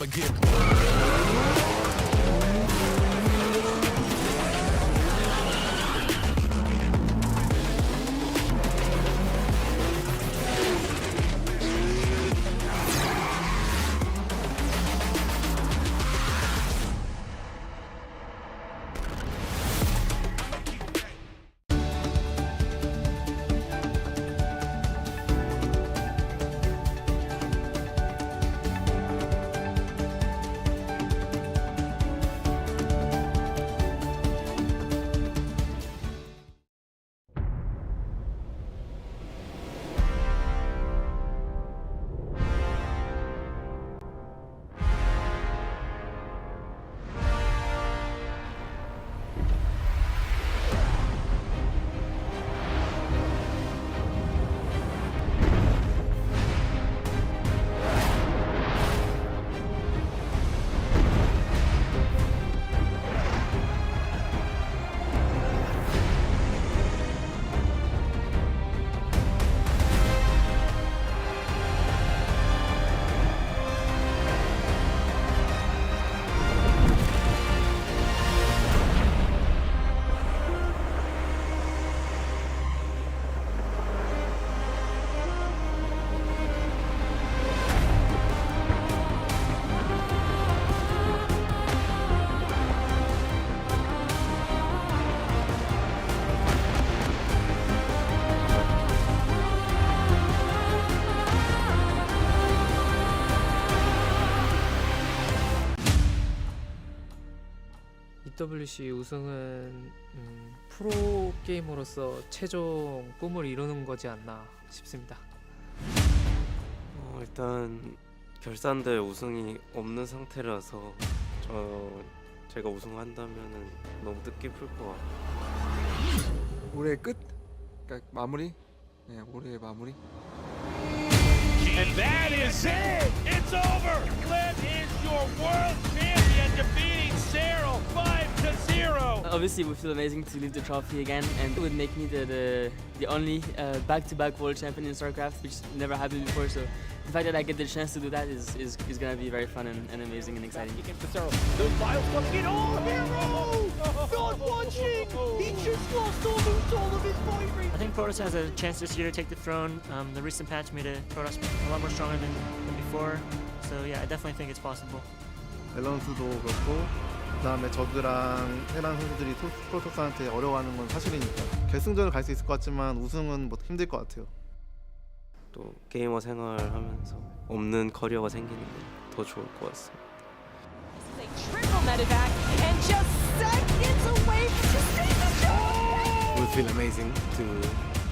I'ma get. EWC 우승은 프로 게이머로서 최종 꿈을 이루는 거지 않나 싶습니다. 일단 결산대 우승이 없는 상태라서 제가 우승한다면은 너무 뜻깊을 것 같아요. 올해 끝? 그러니까 마무리? 네, 올해 마무리. And that is it! It's over! Clint is your world champion, defeating Serral 5-0. Obviously, we feel amazing to lift the trophy again, and it would make me the only back-to-back world champion in StarCraft, which never happened before. So the fact that I get the chance to do that is gonna be very fun and amazing and exciting. Against the Serral. Those files coming in. Oh, Hero! Not watching! He just lost almost all of his point rate. I think Protoss has a chance this year to take the throne. The recent patch made Protoss a lot more stronger than before. So yeah, I definitely think it's possible. 밸런스도 그렇고 그다음에 저그랑 테란 선수들이 프로토스한테 어려워하는 건 사실이니까 결승전을 갈 수 있을 것 같지만 우승은 뭐 힘들 것 같아요. 또 게이머 생활하면서 없는 커리어가 생기는 게 더 좋을 것 같습니다. Triple medevac and just seconds away to save the show. It would feel amazing to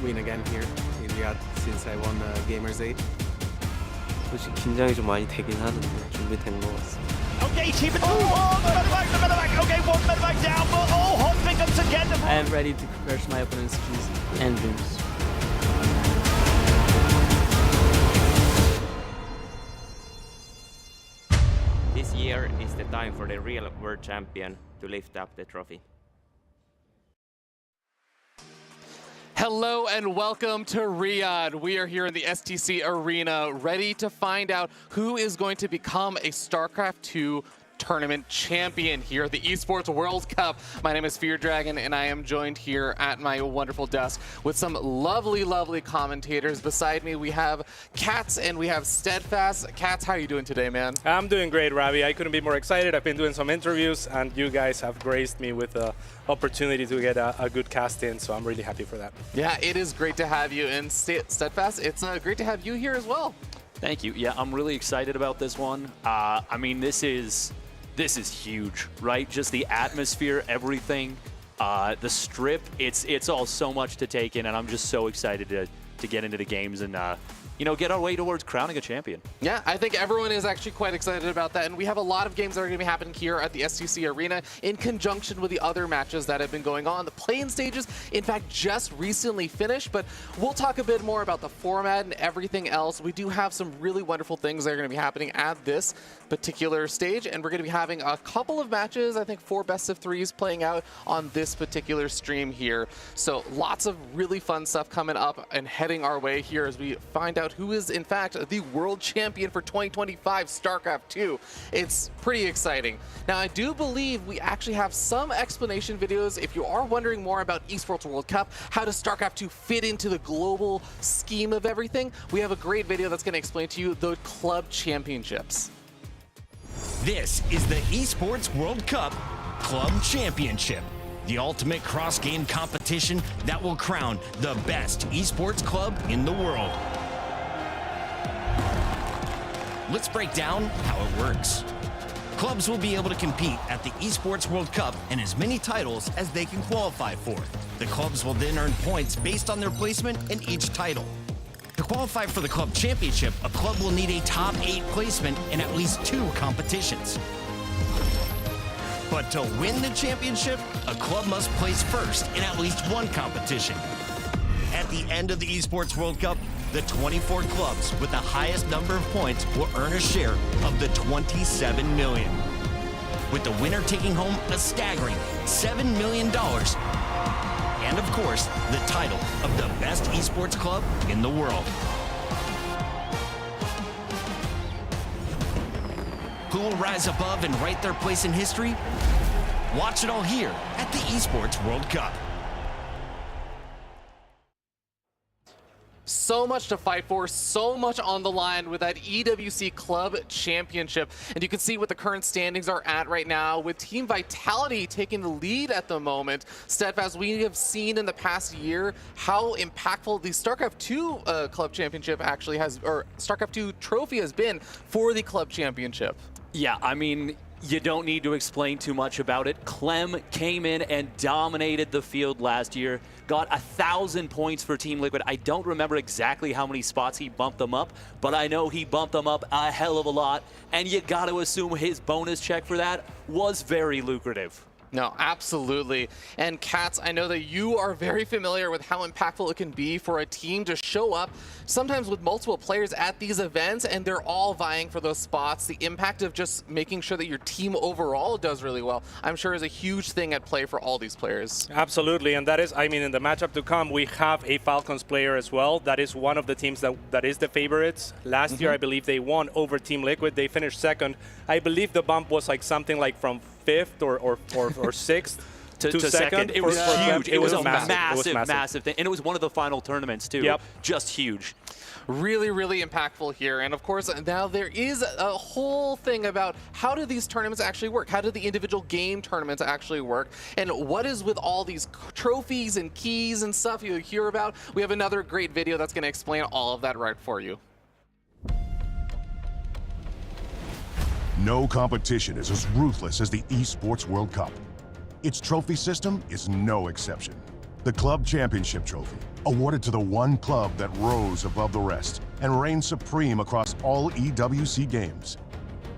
win again here in Riyadh since I won Gamers 8. 솔직히 긴장이 좀 많이 되긴 하는데 준비된 것 같습니다. Okay, keep it. Oh, the medevac. Okay, one medevac down, but hot pickups again. I am ready to crush my opponent's dreams and dreams. This year is the time for the real world champion to lift up the trophy. Hello and welcome to Riyadh. We are here in the STC Arena, ready to find out who is going to become a StarCraft 2 tournament champion here at the Esports World Cup. My name is Fear Dragon, and I am joined here at my wonderful desk with some lovely, lovely commentators. Beside me, we have Katz and we have Steadfast. Katz, how are you doing today, man? I'm doing great, Ravi. I couldn't be more excited. I've been doing some interviews, and you guys have graced me with the opportunity to get a good cast in, so I'm really happy for that. Yeah, it is great to have you. And Steadfast, it's great to have you here as well. Thank you. Yeah, I'm really excited about this one. I mean, this is huge, right? Just the atmosphere, everything, the strip. It's all so much to take in, and I'm just so excited to get into the games and you know, get our way towards crowning a champion. Yeah, I think everyone is actually quite excited about that, and we have a lot of games that are going to be happening here at the STC Arena in conjunction with the other matches that have been going on. The play-in stages, in fact, just recently finished, but we'll talk a bit more about the format and everything else. We do have some really wonderful things that are going to be happening at this particular stage, and we're going to be having a couple of matches, I think 4 best-of-3s playing out on this particular stream here. So lots of really fun stuff coming up and heading our way here as we find out out who is, in fact, the world champion for 2025 StarCraft 2. It's pretty exciting. Now, I do believe we actually have some explanation videos if you are wondering more about Esports World Cup, how does StarCraft 2 fit into the global scheme of everything. We have a great video that's going to explain to you the club championships. This is the Esports World Cup Club Championship, the ultimate cross-game competition that will crown the best esports club in the world. Let's break down how it works. Clubs will be able to compete at the Esports World Cup and as many titles as they can qualify for. The clubs will then earn points based on their placement in each title. To qualify for the club championship, a club will need a top 8 placement in at least 2 competitions. But to win the championship, a club must place first in at least 1 competition. At the end of the Esports World Cup, the 24 clubs with the highest number of points will earn a share of the 27 million. With the winner taking home a staggering $7 million. And of course, the title of the best esports club in the world. Who will rise above and write their place in history? Watch it all here at the Esports World Cup. So much to fight for, so much on the line with that EWC Club Championship. And you can see what the current standings are at right now, with Team Vitality taking the lead at the moment. Steadfast, we have seen in the past year how impactful the StarCraft 2 Club Championship actually has, or StarCraft 2 trophy has been for the Club Championship. Yeah, I mean, you don't need to explain too much about it. Clem came in and dominated the field last year, got 1,000 points for Team Liquid. I don't remember exactly how many spots he bumped them up, but I know he bumped them up a hell of a lot, and you got to assume his bonus check for that was very lucrative. No, absolutely. And Katz, I know that you are very familiar with how impactful it can be for a team to show up, sometimes with multiple players at these events, and they're all vying for those spots. The impact of just making sure that your team overall does really well, I'm sure is a huge thing at play for all these players. Absolutely, and that is, I mean, in the matchup to come, we have a Falcons player as well. That is one of the teams that is the favorites. Last year, I believe they won over Team Liquid. They finished second. I believe the bump was like something like from 5th or 6th to second. It was huge. It was a massive thing. And it was one of the final tournaments, too. Yep. Just huge. Really, really impactful here. And of course, now there is a whole thing about how do these tournaments actually work? How do the individual game tournaments actually work? And what is with all these trophies and keys and stuff you hear about? We have another great video that's going to explain all of that right for you. No competition is as ruthless as the Esports World Cup. Its trophy system is no exception. The Club Championship Trophy, awarded to the one club that rose above the rest and reigned supreme across all EWC games.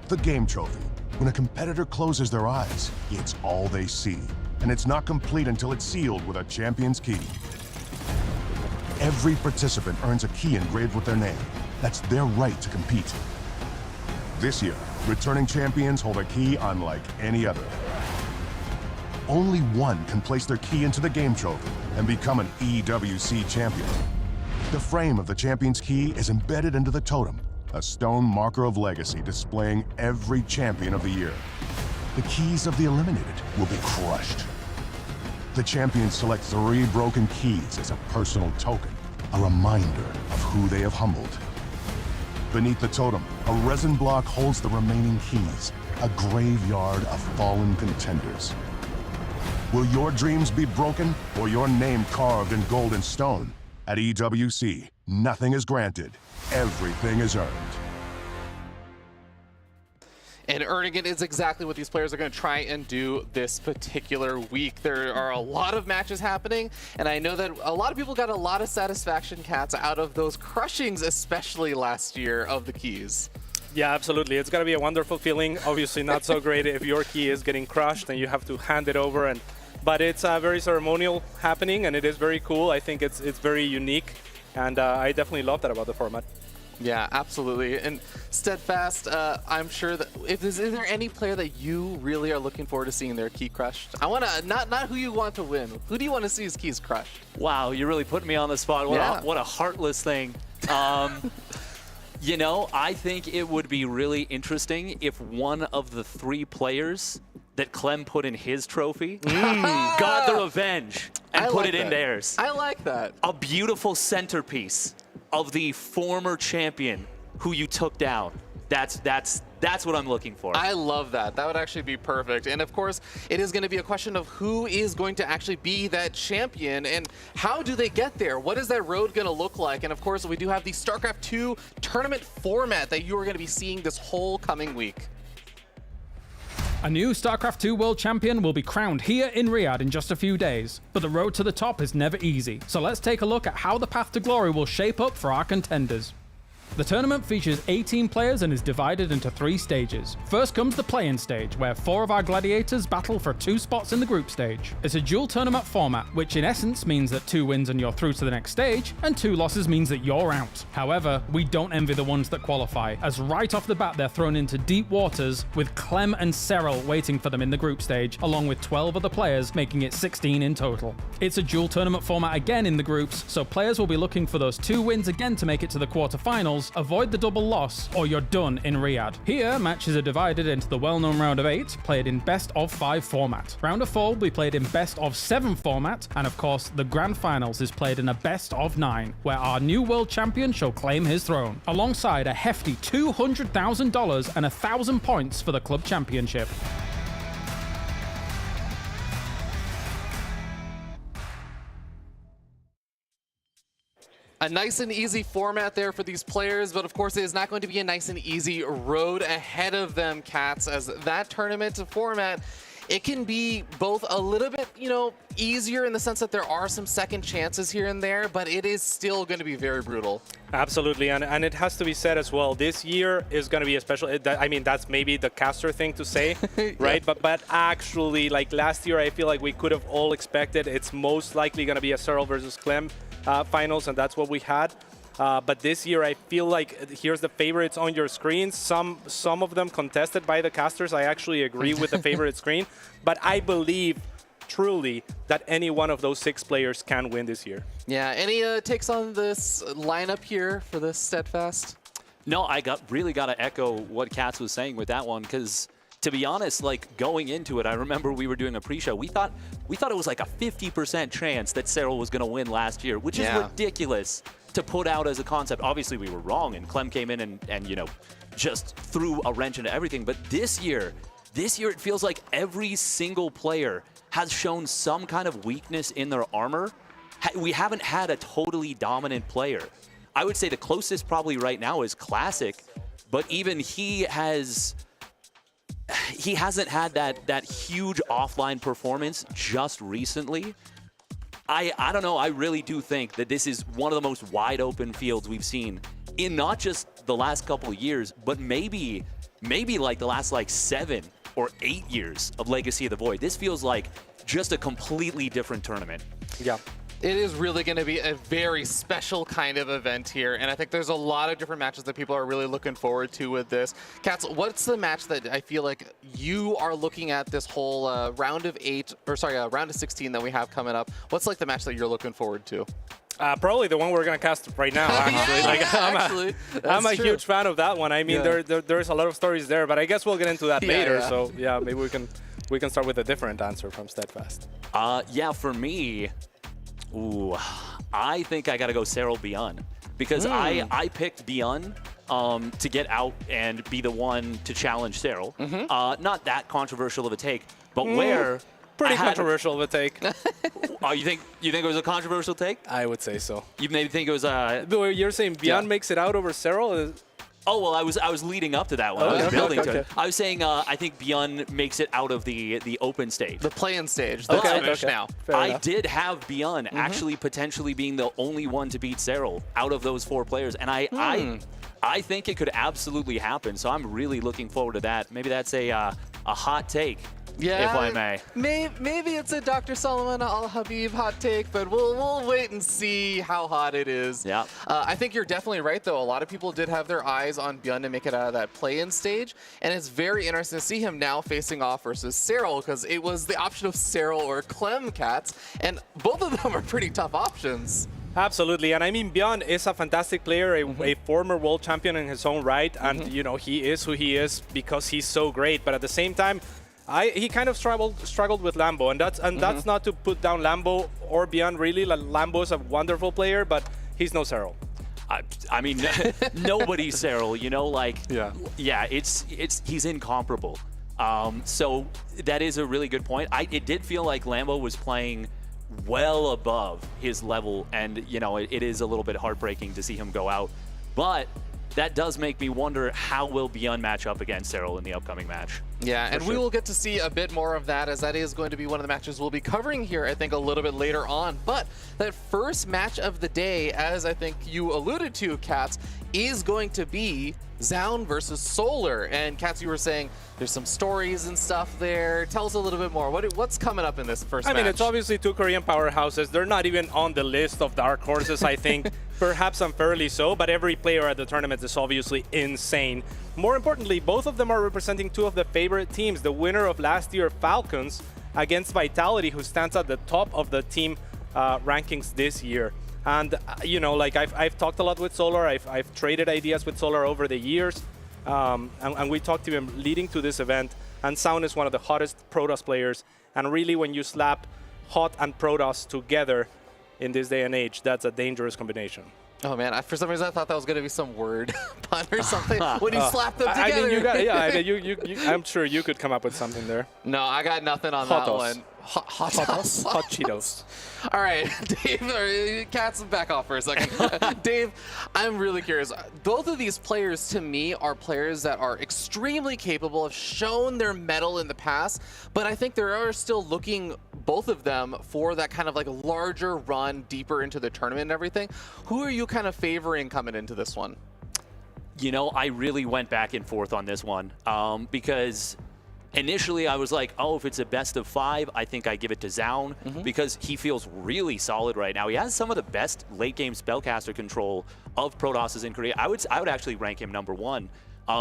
The Game Trophy, when a competitor closes their eyes, it's all they see, and it's not complete until it's sealed with a champion's key. Every participant earns a key engraved with their name. That's their right to compete. This year, returning champions hold a key unlike any other. Only one can place their key into the game trophy and become an EWC champion. The frame of the champion's key is embedded into the totem, a stone marker of legacy displaying every champion of the year. The keys of the eliminated will be crushed. The champions select 3 broken keys as a personal token, a reminder of who they have humbled. Beneath the totem, a resin block holds the remaining keys, a graveyard of fallen contenders. Will your dreams be broken or your name carved in gold and stone? At EWC, nothing is granted, everything is earned. And earning it is exactly what these players are going to try and do this particular week. There are a lot of matches happening, and I know that a lot of people got a lot of satisfaction, Cats, out of those crushings, especially last year, of the keys. Yeah, absolutely. It's going to be a wonderful feeling. Obviously not so great if your key is getting crushed and you have to hand it over. But it's very ceremonial happening, and it is very cool. I think it's very unique, and I definitely love that about the format. Yeah, absolutely. And Steadfast, I'm sure that is there any player that you really are looking forward to seeing their key crushed? I want to not who you want to win. Who do you want to see his keys crushed? Wow, you're really putting me on the spot. What a heartless thing. You know, I think it would be really interesting if one of the 3 players that Clem put in his trophy got the revenge and put it in theirs. I like that. A beautiful centerpiece of the former champion who you took down. That's what I'm looking for. I love that. That would actually be perfect. And of course, it is going to be a question of who is going to actually be that champion and how do they get there? What is that road going to look like? And of course, we do have the StarCraft 2 tournament format that you are going to be seeing this whole coming week. A new StarCraft 2 World Champion will be crowned here in Riyadh in just a few days, but the road to the top is never easy. So let's take a look at how the path to glory will shape up for our contenders. The tournament features 18 players and is divided into 3 stages. First comes the play-in stage, where 4 of our gladiators battle for 2 spots in the group stage. It's a dual tournament format, which in essence means that 2 wins and you're through to the next stage, and 2 losses means that you're out. However, we don't envy the ones that qualify, as right off the bat they're thrown into deep waters, with Clem and Serral waiting for them in the group stage, along with 12 other players, making it 16 in total. It's a dual tournament format again in the groups, so players will be looking for those 2 wins again to make it to the quarterfinals, avoid the double loss, or you're done in Riyadh. Here, matches are divided into the well-known round of 8, played in best of 5 format. Round of 4 will be played in best of 7 format, and of course, the grand finals is played in a best of 9, where our new world champion shall claim his throne, alongside a hefty $200,000 and 1,000 points for the club championship. A nice and easy format there for these players, but of course it is not going to be a nice and easy road ahead of them, Cats, as that tournament format, it can be both a little bit, easier in the sense that there are some second chances here and there, but it is still going to be very brutal. Absolutely, and it has to be said as well, this year is going to be a special, I mean, that's maybe the caster thing to say, right? Yeah. But actually, like last year, I feel like we could have all expected it's most likely going to be a Serral versus Clem finals, and that's what we had. But this year, I feel like here's the favorites on your screen. Some of them contested by the casters. I actually agree with the favorite screen, but I believe truly that any one of those 6 players can win this year. Yeah, any takes on this lineup here for this Steadfast? No, I really got to echo what Katz was saying with that one, because to be honest, like going into it, I remember we were doing a pre-show. We thought it was like a 50% chance that Serral was going to win last year, which is ridiculous to put out as a concept. Obviously, we were wrong, and Clem came in and just threw a wrench into everything. But this year it feels like every single player has shown some kind of weakness in their armor. We haven't had a totally dominant player. I would say the closest probably right now is Classic, but even he hasn't had that huge offline performance just recently. I don't know, I really do think that this is one of the most wide open fields we've seen in not just the last couple of years, but maybe like the last 7 or 8 years of Legacy of the Void. This feels like just a completely different tournament. Yeah. It is really going to be a very special kind of event here, and I think there's a lot of different matches that people are really looking forward to with this. Katz, what's the match that I feel like you are looking at this whole round of 16 that we have coming up? What's the match that you're looking forward to? Probably the one we're going to cast right now, actually. I'm a huge fan of that one. I mean, there's a lot of stories there, but I guess we'll get into that later. Yeah. So yeah, maybe we can start with a different answer from Steadfast. Yeah, for me, I think I got to go Serral Beyond, because I picked Beyond to get out and be the one to challenge Serral. Not that controversial of a take, but where pretty controversial of a take. You think it was a controversial take? I would say so. You maybe think it was a... You're saying Beyond makes it out over Serral? Oh, well, I was leading up to that one. I was building to it. I was saying I think Beyond makes it out of the open stage. The play-in stage. That's finished now. I did have Beyond actually potentially being the only one to beat Serral out of those 4 players, and I think it could absolutely happen. So I'm really looking forward to that. Maybe that's a hot take. Yeah, if I may. Maybe it's a Dr. Solomon Al-Habib hot take, but we'll wait and see how hot it is. Yeah. I think you're definitely right, though. A lot of people did have their eyes on Beyond to make it out of that play-in stage, and it's very interesting to see him now facing off versus Serral, because it was the option of Serral or Clem, Cats, and both of them are pretty tough options. Absolutely, and I mean, Bjorn is a fantastic player, a former world champion in his own right, and you know, he is who he is because he's so great. But at the same time, he kind of struggled with Lambo, and that's not to put down Lambo or Bjorn. Really, Lambo is a wonderful player, but he's no Serral. I mean, nobody's Serral, you know, like, yeah, he's incomparable. So that is a really good point. It did feel like Lambo was playing well above his level, and you know, it is a little bit heartbreaking to see him go out. But that does make me wonder, how will Bjorn match up against Serral in the upcoming match? Yeah, and we will get to see a bit more of that, as that is going to be one of the matches we'll be covering here, I think, a little bit later on. But that first match of the day, as I think you alluded to, Katz, is going to be Zoun versus Solar. And Katz, you were saying there's some stories and stuff there. Tell us a little bit more. What's coming up in this first match? I mean, it's obviously two Korean powerhouses. They're not even on the list of dark horses, I think. Perhaps unfairly so, but every player at the tournament is obviously insane. More importantly, both of them are representing two of the favorite teams. The winner of last year, Falcons, against Vitality, who stands at the top of the team rankings this year. And, you know, like I've talked a lot with Solar. I've traded ideas with Solar over the years. And we talked to him leading to this event. And Zoun is one of the hottest Protoss players. And really, when you slap hot and Protoss together in this day and age, that's a dangerous combination. Oh man, for some reason I thought that was going to be some word pun or something when you slap them together. I mean, I'm sure you could come up with something there. No, I got nothing on that one. Hot Cheetos. All right, Dave, Katz, back off for a second. Dave, I'm really curious. Both of these players, to me, are players that are extremely capable, have shown their mettle in the past, but I think they are still looking, both of them, for that kind of like larger run deeper into the tournament and everything. Who are you kind of favoring coming into this one? You know, I really went back and forth on this one because initially I was like, oh, if it's a best of 5, I think I give it to Zoun because he feels really solid right now. He has some of the best late game spellcaster control of Protosses in Korea. I would actually rank him #1,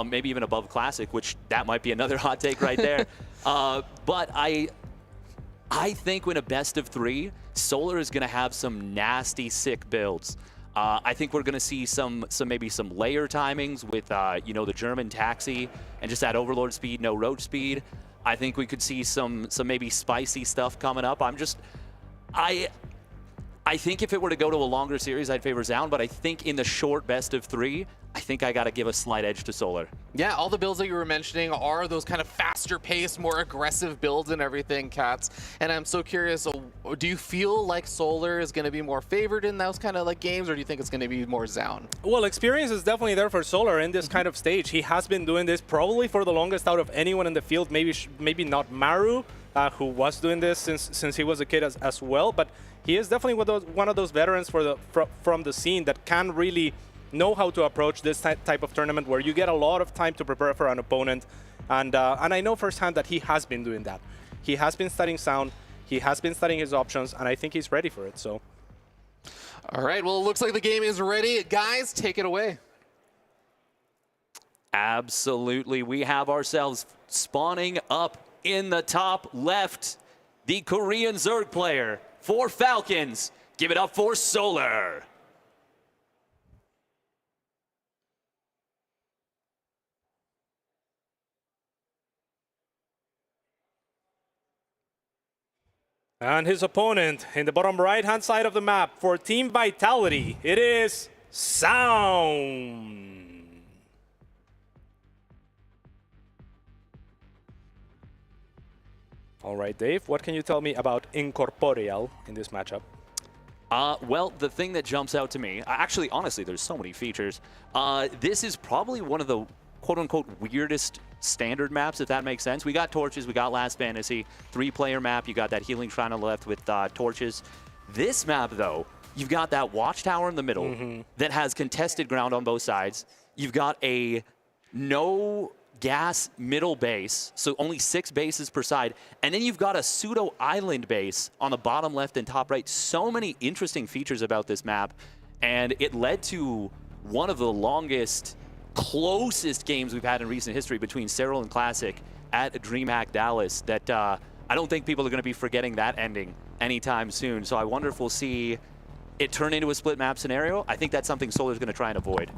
maybe even above Classic, which that might be another hot take right there. But I think when a best of 3, Solar is going to have some nasty, sick builds. I think we're going to see maybe some layer timings with you know, the German taxi and just that Overlord speed, no roach speed. I think we could see some maybe spicy stuff coming up. I think if it were to go to a longer series, I'd favor Zoun, but I think in the short best of 3, I think I got to give a slight edge to Solar. Yeah, all the builds that you were mentioning are those kind of faster paced, more aggressive builds and everything, Katz. And I'm so curious, do you feel like Solar is going to be more favored in those kind of like games, or do you think it's going to be more Zoun? Well, experience is definitely there for Solar in this kind of stage. He has been doing this probably for the longest out of anyone in the field, maybe not Maru, who was doing this since he was a kid as well, but he is definitely one of those veterans from the scene that can really know how to approach this type of tournament where you get a lot of time to prepare for an opponent. And I know firsthand that he has been doing that. He has been studying sound, he has been studying his options, and I think he's ready for it. So, all right, well, it looks like the game is ready. Guys, take it away. Absolutely. We have ourselves spawning up in the top left, the Korean Zerg player for Falcons. Give it up for Solar. And his opponent in the bottom right-hand side of the map for Team Vitality, it is Zoun. All right, Dave, what can you tell me about Incorporeal in this matchup? Well, the thing that jumps out to me, actually, honestly, there's so many features. This is probably one of the quote-unquote weirdest standard maps, if that makes sense. We got Torches, we got Last Fantasy, 3-player map, you got that Healing Shrine on the left with Torches. This map, though, you've got that Watchtower in the middle that has contested ground on both sides. You've got a no gas middle base, so only 6 bases per side, and then you've got a pseudo island base on the bottom left and top right. So many interesting features about this map, and it led to one of the longest, closest games we've had in recent history between Serral and Classic at DreamHack Dallas that I don't think people are going to be forgetting that ending anytime soon. So I wonder if we'll see it turn into a split map scenario, I think that's something Solar's going to try and avoid.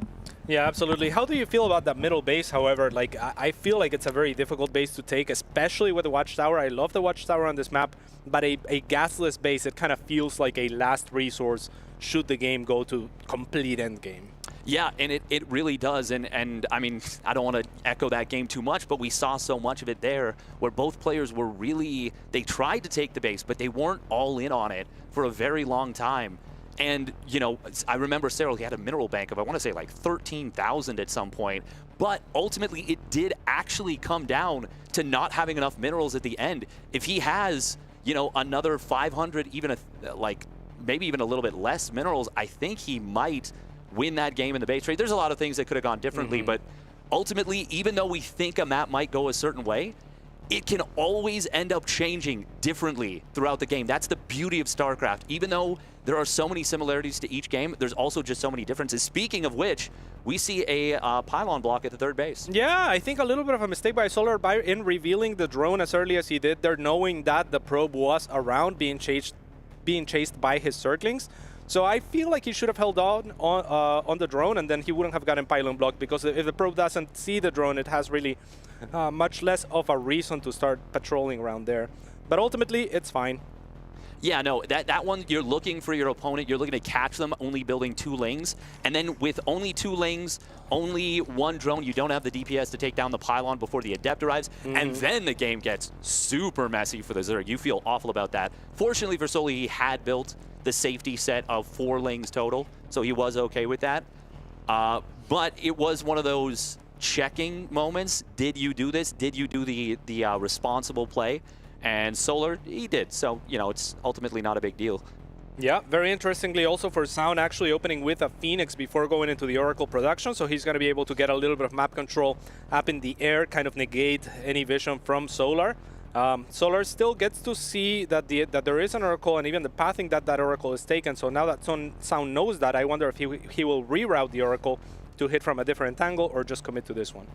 Yeah, absolutely. How do you feel about that middle base, however? Like, I feel like it's a very difficult base to take, especially with the Watchtower. I love the Watchtower on this map, but a gasless base, it kind of feels like a last resource should the game go to complete endgame. Yeah, and it really does. And I mean, I don't want to echo that game too much, but we saw so much of it there where both players were really, they tried to take the base, but they weren't all in on it for a very long time. And, you know, I remember Serral, he had a mineral bank of, I want to say, like 13,000 at some point. But ultimately, it did actually come down to not having enough minerals at the end. If he has, you know, another 500, even like maybe even a little bit less minerals, I think he might win that game in the base trade. There's a lot of things that could have gone differently, but ultimately, even though we think a map might go a certain way, it can always end up changing differently throughout the game. That's the beauty of StarCraft. Even though there are so many similarities to each game, there's also just so many differences. Speaking of which, we see a pylon block at the third base. Yeah, I think a little bit of a mistake by Solar in revealing the drone as early as he did there, knowing that the probe was around being chased by his Zerglings. So I feel like he should have held on the drone, and then he wouldn't have gotten pylon blocked, because if the probe doesn't see the drone, it has really much less of a reason to start patrolling around there. But ultimately, it's fine. Yeah, no, that one, you're looking for your opponent, you're looking to catch them only building 2 lings, and then with only 2 lings, only 1 drone, you don't have the DPS to take down the pylon before the Adept arrives, and then the game gets super messy for the Zerg. You feel awful about that. Fortunately for Soli, he had built the safety set of 4 lings total, so he was okay with that. But it was one of those checking moments. Did you do this? Did you do the responsible play? And Solar, he did. So, you know, it's ultimately not a big deal. Yeah, very interestingly also for Zoun actually opening with a Phoenix before going into the Oracle production, so he's going to be able to get a little bit of map control up in the air, kind of negate any vision from Solar. Solar still gets to see that there is an Oracle and even the pathing that Oracle is taken, so now that Zoun knows that, I wonder if he will reroute the Oracle to hit from a different angle or just commit to this one.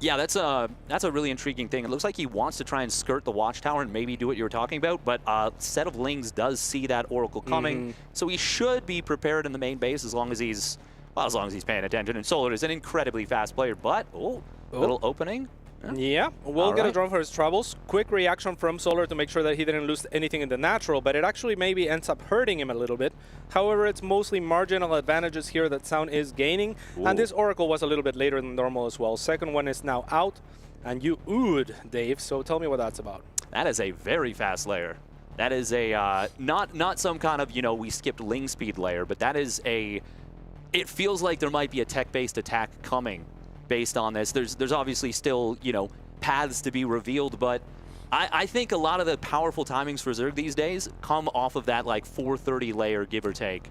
Yeah, that's a really intriguing thing. It looks like he wants to try and skirt the Watchtower and maybe do what you were talking about, but a set of Lings does see that Oracle coming, so he should be prepared in the main base as long as he's paying attention. And Solar is an incredibly fast player, but little opening. Yeah, we'll get a drone for his troubles. Quick reaction from Solar to make sure that he didn't lose anything in the natural, but it actually maybe ends up hurting him a little bit. However, it's mostly marginal advantages here that Zoun is gaining, and this Oracle was a little bit later than normal as well. Second one is now out, and you oohed, Dave, so tell me what that's about. That is a very fast layer. That is a, not some kind of, you know, we skipped Ling speed layer, but that is a, it feels like there might be a tech-based attack coming based on this. There's obviously still, you know, paths to be revealed, but I think a lot of the powerful timings for Zerg these days come off of that like 430 layer, give or take.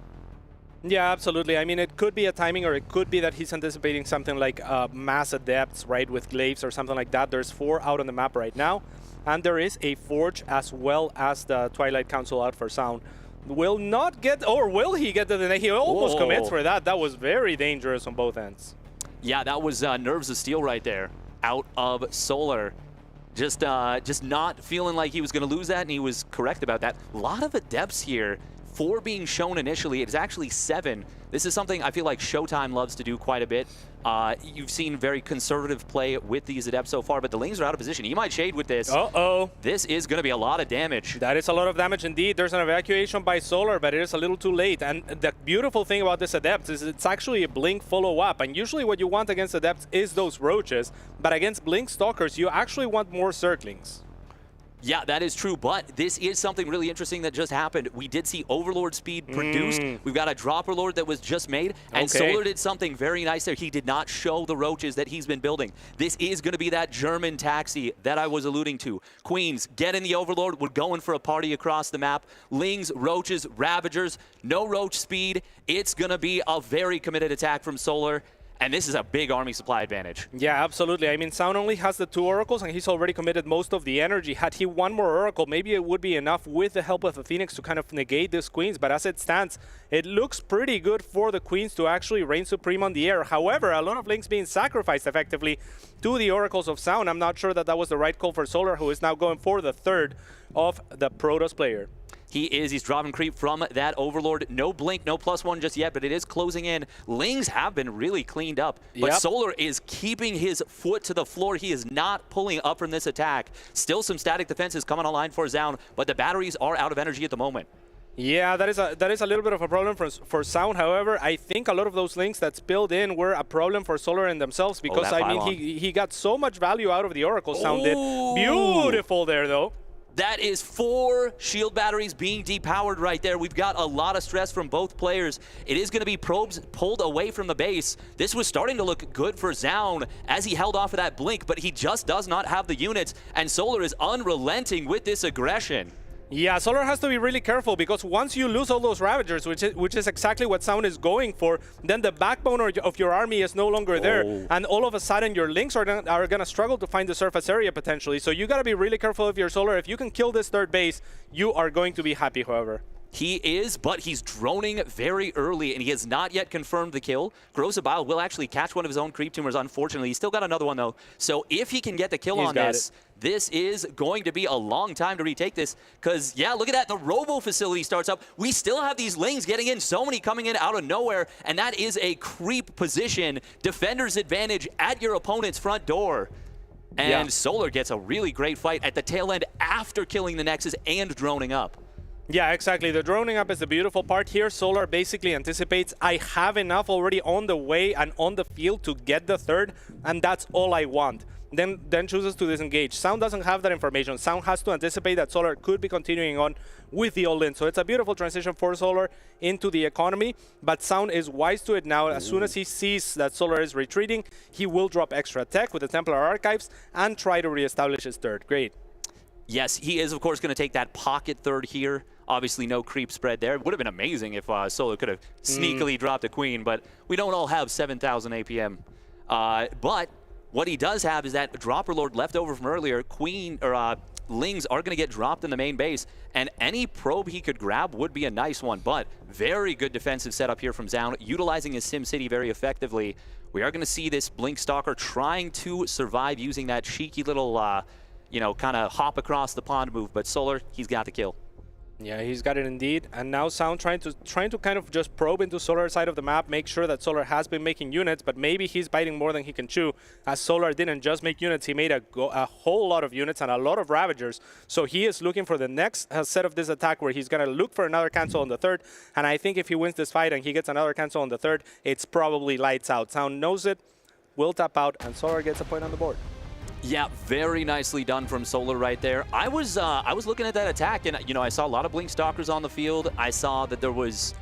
Yeah, absolutely. I mean, it could be a timing, or it could be that he's anticipating something like mass adepts, right, with glaives or something like that. There's 4 out on the map right now, and there is a Forge as well as the Twilight Council out for Zoun. Will not get, or will he get the, he almost commits for that. That was very dangerous on both ends. Yeah, that was nerves of steel right there, out of Solar. Just not feeling like he was going to lose that, and he was correct about that. A lot of adepts here. 4 being shown initially, it's actually 7. This is something I feel like Showtime loves to do quite a bit. You've seen very conservative play with these adepts so far, but the Lings are out of position. He might shade with this. Uh-oh. This is going to be a lot of damage. That is a lot of damage indeed. There's an evacuation by Solar, but it is a little too late. And the beautiful thing about this adept is it's actually a blink follow-up. And usually what you want against adepts is those roaches, but against blink stalkers, you actually want more Zerglings. Yeah, that is true, but this is something really interesting that just happened. We did see Overlord speed produced. We've got a Dropper Lord that was just made, and Solar did something very nice there. He did not show the roaches that he's been building. This is going to be that German taxi that I was alluding to. Queens, get in the Overlord. We're going for a party across the map. Lings, roaches, Ravagers, no roach speed. It's going to be a very committed attack from Solar. And this is a big army supply advantage. Yeah, absolutely. I mean, Zoun only has the 2 oracles, and he's already committed most of the energy. Had he 1 more oracle, maybe it would be enough with the help of the Phoenix to kind of negate this Queens. But as it stands, it looks pretty good for the Queens to actually reign supreme on the air. However, a lot of Lings being sacrificed effectively to the oracles of Zoun. I'm not sure that that was the right call for Solar, who is now going for the 3rd of the Protoss player. He is. He's dropping creep from that Overlord. No blink, no +1 just yet, but it is closing in. Lings have been really cleaned up, but Yep. Solar is keeping his foot to the floor. He is not pulling up from this attack. Still some static defenses coming online for Zoun, but the batteries are out of energy at the moment. Yeah, that is a little bit of a problem for Zoun. However, I think a lot of those links that spilled in were a problem for Solar in themselves because that I mean pylon. he got so much value out of the Oracle. Zoun did. Beautiful there though. That is 4 shield batteries being depowered right there. We've got a lot of stress from both players. It is going to be probes pulled away from the base. This was starting to look good for Zoun as he held off of that blink, but he just does not have the units, and Solar is unrelenting with this aggression. Yeah, Solar has to be really careful because once you lose all those Ravagers, which is exactly what Zoun is going for, then the backbone of your army is no longer there, and all of a sudden your links are gonna struggle to find the surface area potentially. So you gotta be really careful of your Solar. If you can kill this third base, you are going to be happy, however. He is, but he's droning very early, and he has not yet confirmed the kill. Grozabile will actually catch one of his own creep tumors, unfortunately. He's still got another one, though. So if he can get the kill on this, this is going to be a long time to retake this. Because, yeah, look at that. The Robo facility starts up. We still have these lanes getting in. So many coming in out of nowhere, and that is a creep position. Defender's advantage at your opponent's front door. And Solar gets a really great fight at the tail end after killing the Nexus and droning up. Yeah, exactly. The droning up is the beautiful part here. Solar basically anticipates, I have enough already on the way and on the field to get the third, and that's all I want. Then chooses to disengage. Zoun doesn't have that information. Zoun has to anticipate that Solar could be continuing on with the all-in. So it's a beautiful transition for Solar into the economy, but Zoun is wise to it now. As soon as he sees that Solar is retreating, he will drop extra tech with the Templar Archives and try to reestablish his third. Great. Yes, he is, of course, going to take that pocket third here. Obviously, no creep spread there. It would have been amazing if Solar could have sneakily dropped a queen, but we don't all have 7,000 APM. But what he does have is that Dropper Lord left over from earlier. Queen or Lings are going to get dropped in the main base, and any probe he could grab would be a nice one. But very good defensive setup here from Zoun, utilizing his SimCity very effectively. We are going to see this Blink Stalker trying to survive using that cheeky little, you know, kind of hop across the pond move. But Solar, he's got the kill. Yeah, he's got it indeed. And now Zoun trying to kind of just probe into Solar side of the map, make sure that Solar has been making units, but maybe he's biting more than he can chew. As Solar didn't just make units, he made a whole lot of units and a lot of Ravagers. So he is looking for the next set of this attack where he's going to look for another cancel on the third. And I think if he wins this fight and he gets another cancel on the third, it's probably lights out. Zoun knows it, will tap out, and Solar gets a point on the board. Yeah, very nicely done from Solar right there. I was looking at that attack, and you know, I saw a lot of Blink Stalkers on the field. I saw that there was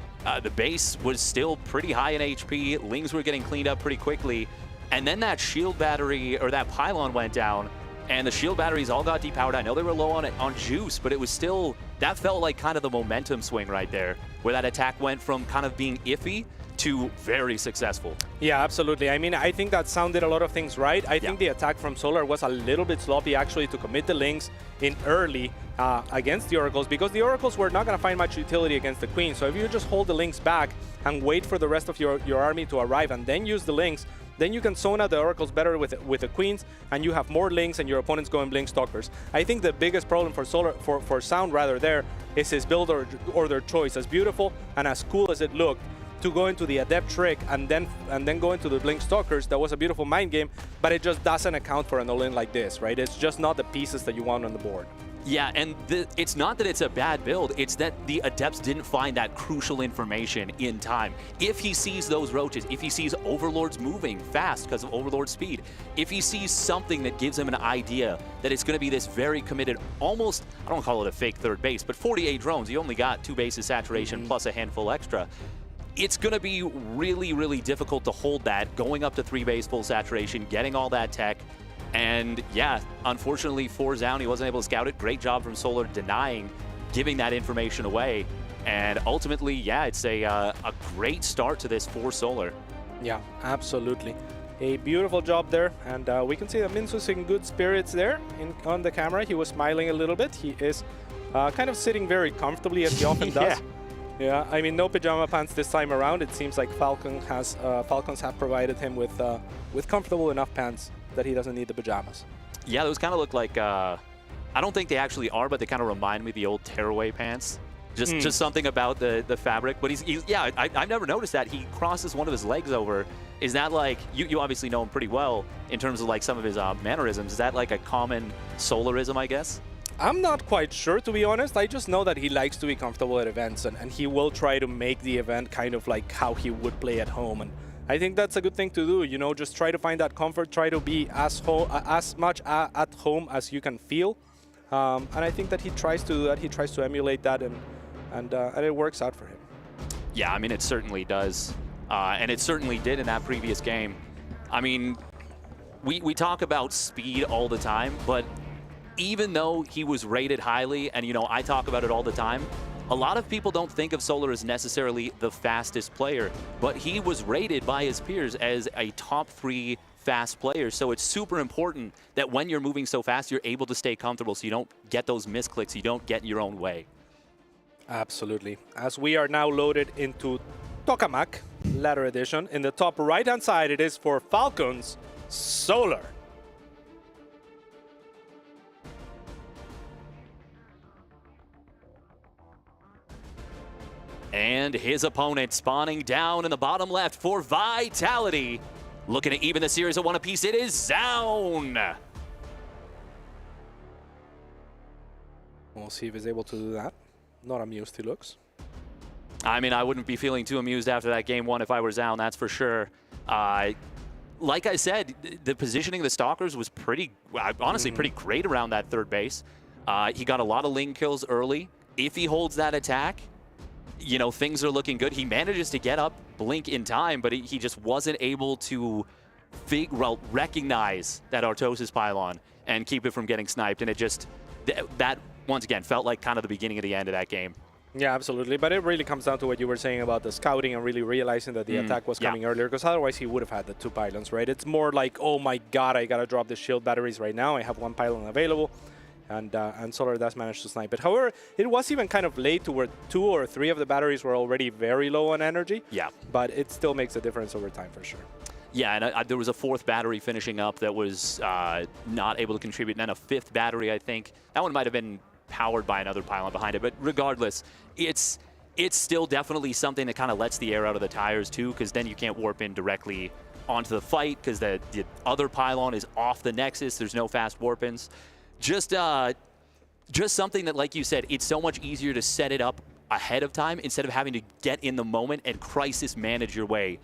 the base was still pretty high in HP. Lings were getting cleaned up pretty quickly, and then that shield battery or that pylon went down, and the shield batteries all got depowered. I know they were low on juice, but it was still, that felt like kind of the momentum swing right there, where that attack went from kind of being iffy to very successful. Yeah, absolutely. I mean, I think that Zoun did a lot of things right. I think the attack from Solar was a little bit sloppy actually to commit the Lings in early against the Oracles, because the Oracles were not going to find much utility against the Queen. So if you just hold the Lings back and wait for the rest of your army to arrive and then use the Lings, then you can zone out the Oracles better with the Queens, and you have more Lings and your opponents going Blink Stalkers. I think the biggest problem for Solar, for Zoun rather there, is his build order choice. As beautiful and as cool as it looked, to go into the Adept trick and then go into the Blink Stalkers, that was a beautiful mind game, but it just doesn't account for an all-in like this, right? It's just not the pieces that you want on the board. Yeah, and it's not that it's a bad build, it's that the Adepts didn't find that crucial information in time. If he sees those roaches, if he sees Overlords moving fast because of Overlord speed, if he sees something that gives him an idea that it's going to be this very committed, almost, I don't call it a fake third base, but 48 drones, you only got 2 bases saturation plus a handful extra. It's going to be really, really difficult to hold that, going up to 3 base full saturation, getting all that tech. And yeah, unfortunately for Zoun, he wasn't able to scout it. Great job from Solar denying giving that information away. And ultimately, yeah, it's a great start to this for Solar. Yeah, absolutely. A beautiful job there. And we can see that Minsu's in good spirits there on the camera. He was smiling a little bit. He is kind of sitting very comfortably, as he often does. Yeah, I mean, no pajama pants this time around. It seems like Falcons have provided him with comfortable enough pants that he doesn't need the pajamas. Yeah, those kind of look like, I don't think they actually are, but they kind of remind me of the old tearaway pants Just something about the fabric. But he's yeah, I've never noticed that. He crosses one of his legs over. Is that like, you obviously know him pretty well in terms of like some of his mannerisms. Is that like a common Solarism, I guess? I'm not quite sure, to be honest. I just know that he likes to be comfortable at events, and he will try to make the event kind of like how he would play at home. And I think that's a good thing to do, you know, just try to find that comfort, try to be as much at home as you can feel. And I think that he tries to do that. He tries to emulate that, and it works out for him. Yeah, I mean, it certainly does. And it certainly did in that previous game. I mean, we talk about speed all the time, but even though he was rated highly, and, you know, I talk about it all the time, a lot of people don't think of Solar as necessarily the fastest player, but he was rated by his peers as a top 3 fast player. So it's super important that when you're moving so fast, you're able to stay comfortable so you don't get those misclicks, you don't get in your own way. Absolutely. As we are now loaded into Tokamak Ladder Edition, in the top right-hand side, it is for Falcons, Solar. And his opponent spawning down in the bottom left for Vitality. Looking to even the series at 1 apiece, it is Zoun. We'll see if he's able to do that. Not amused he looks. I mean, I wouldn't be feeling too amused after that game 1 if I were Zoun, that's for sure. Like I said, the positioning of the Stalkers was pretty, honestly, pretty great around that third base. He got a lot of Ling kills early. If he holds that attack, you know, things are looking good. He manages to get up Blink in time, but he just wasn't able to recognize that Artosis pylon and keep it from getting sniped. And it just, that once again, felt like kind of the beginning of the end of that game. Yeah, absolutely. But it really comes down to what you were saying about the scouting and really realizing that the attack was coming earlier, because otherwise he would have had the 2 pylons, right? It's more like, oh my god, I gotta drop the shield batteries right now. I have 1 pylon available. And Solar does manage to snipe it. However, it was even kind of late to where 2 or 3 of the batteries were already very low on energy. Yeah. But it still makes a difference over time for sure. Yeah, and there was a 4th battery finishing up that was not able to contribute, and then a 5th battery, I think. That one might have been powered by another pylon behind it, but regardless, it's still definitely something that kind of lets the air out of the tires too, because then you can't warp in directly onto the fight because the other pylon is off the Nexus. There's no fast warp-ins. Just something that, like you said, it's so much easier to set it up ahead of time instead of having to get in the moment and crisis manage your way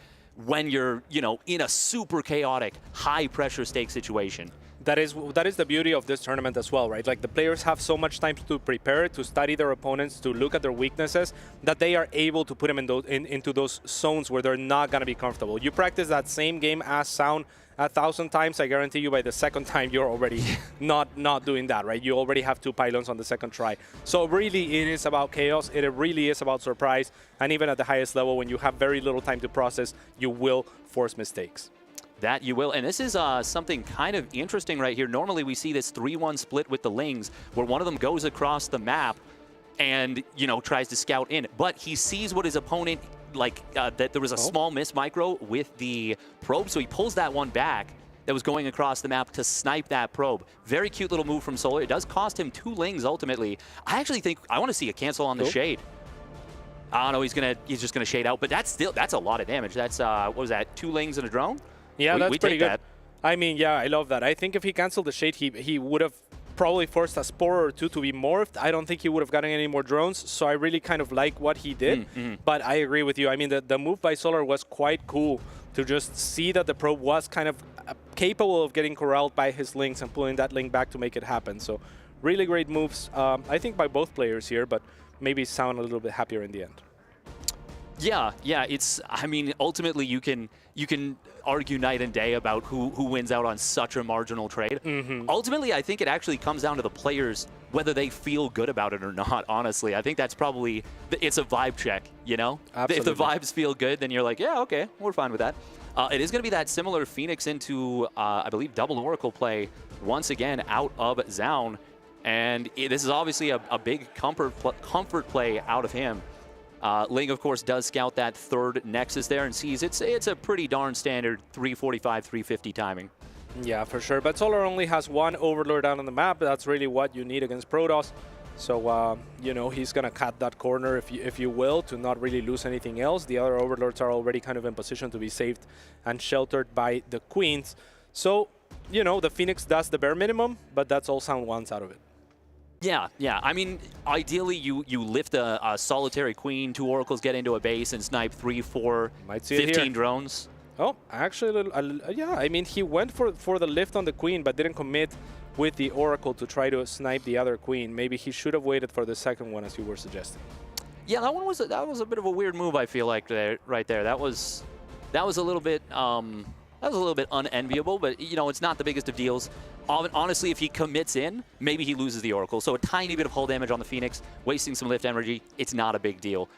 when you're, you know, in a super chaotic, high-pressure stake situation. That is the beauty of this tournament as well, right? Like, the players have so much time to prepare, to study their opponents, to look at their weaknesses, that they are able to put them into those zones where they're not going to be comfortable. You practice that same game as Zoun 1,000 times, I guarantee you by the 2nd time you're already not doing that, right? You already have 2 pylons on the 2nd try. So really it is about chaos, it really is about surprise, and even at the highest level, when you have very little time to process, you will force mistakes. That you will, and this is something kind of interesting right here. Normally we see this 3-1 split with the Lings, where one of them goes across the map and, you know, tries to scout in, but he sees what his opponent, like, that there was a small miss micro with the probe, so he pulls that one back that was going across the map to snipe that probe. Very cute little move from Solar. It does cost him 2 Lings ultimately. I actually think I want to see a cancel on the shade. I don't know, he's just gonna shade out, but that's a lot of damage. That's what was that, 2 Lings and a drone? Yeah, that's pretty good. That. I mean, yeah, I love that. I think if he canceled the shade, he would have probably forced a Spore or 2 to be morphed. I don't think he would have gotten any more drones, so I really kind of like what he did. But I agree with you. I mean, the move by Solar was quite cool to just see that the probe was kind of capable of getting corralled by his Lings and pulling that Link back to make it happen. So really great moves, I think, by both players here, but maybe Zoun a little bit happier in the end. Yeah, it's, I mean, ultimately you can argue night and day about who wins out on such a marginal trade. Ultimately, I think it actually comes down to the players, whether they feel good about it or not, honestly. I think that's probably, it's a vibe check, you know? Absolutely. If the vibes feel good, then you're like, yeah, okay, we're fine with that. It is going to be that similar Phoenix into, I believe, double Oracle play once again out of Zoun. And this is obviously a big comfort play out of him. Ling, of course, does scout that 3rd Nexus there and sees it's a pretty darn standard 345, 350 timing. Yeah, for sure. But Solar only has 1 Overlord down on the map. That's really what you need against Protoss. So, you know, he's going to cut that corner, if you will, to not really lose anything else. The other Overlords are already kind of in position to be saved and sheltered by the Queens. So, you know, the Phoenix does the bare minimum, but that's all Zoun wants out of it. Yeah, yeah. I mean, ideally, you lift a solitary Queen, 2 Oracles get into a base and snipe 3, 4, 15 drones. Oh, actually, yeah. I mean, he went for the lift on the Queen, but didn't commit with the Oracle to try to snipe the other Queen. Maybe he should have waited for the second one, as you were suggesting. Yeah, that was a bit of a weird move. I feel like right there. That was a little bit unenviable. But you know, it's not the biggest of deals. Honestly, if he commits in, maybe he loses the Oracle. So a tiny bit of hull damage on the Phoenix, wasting some lift energy. It's not a big deal.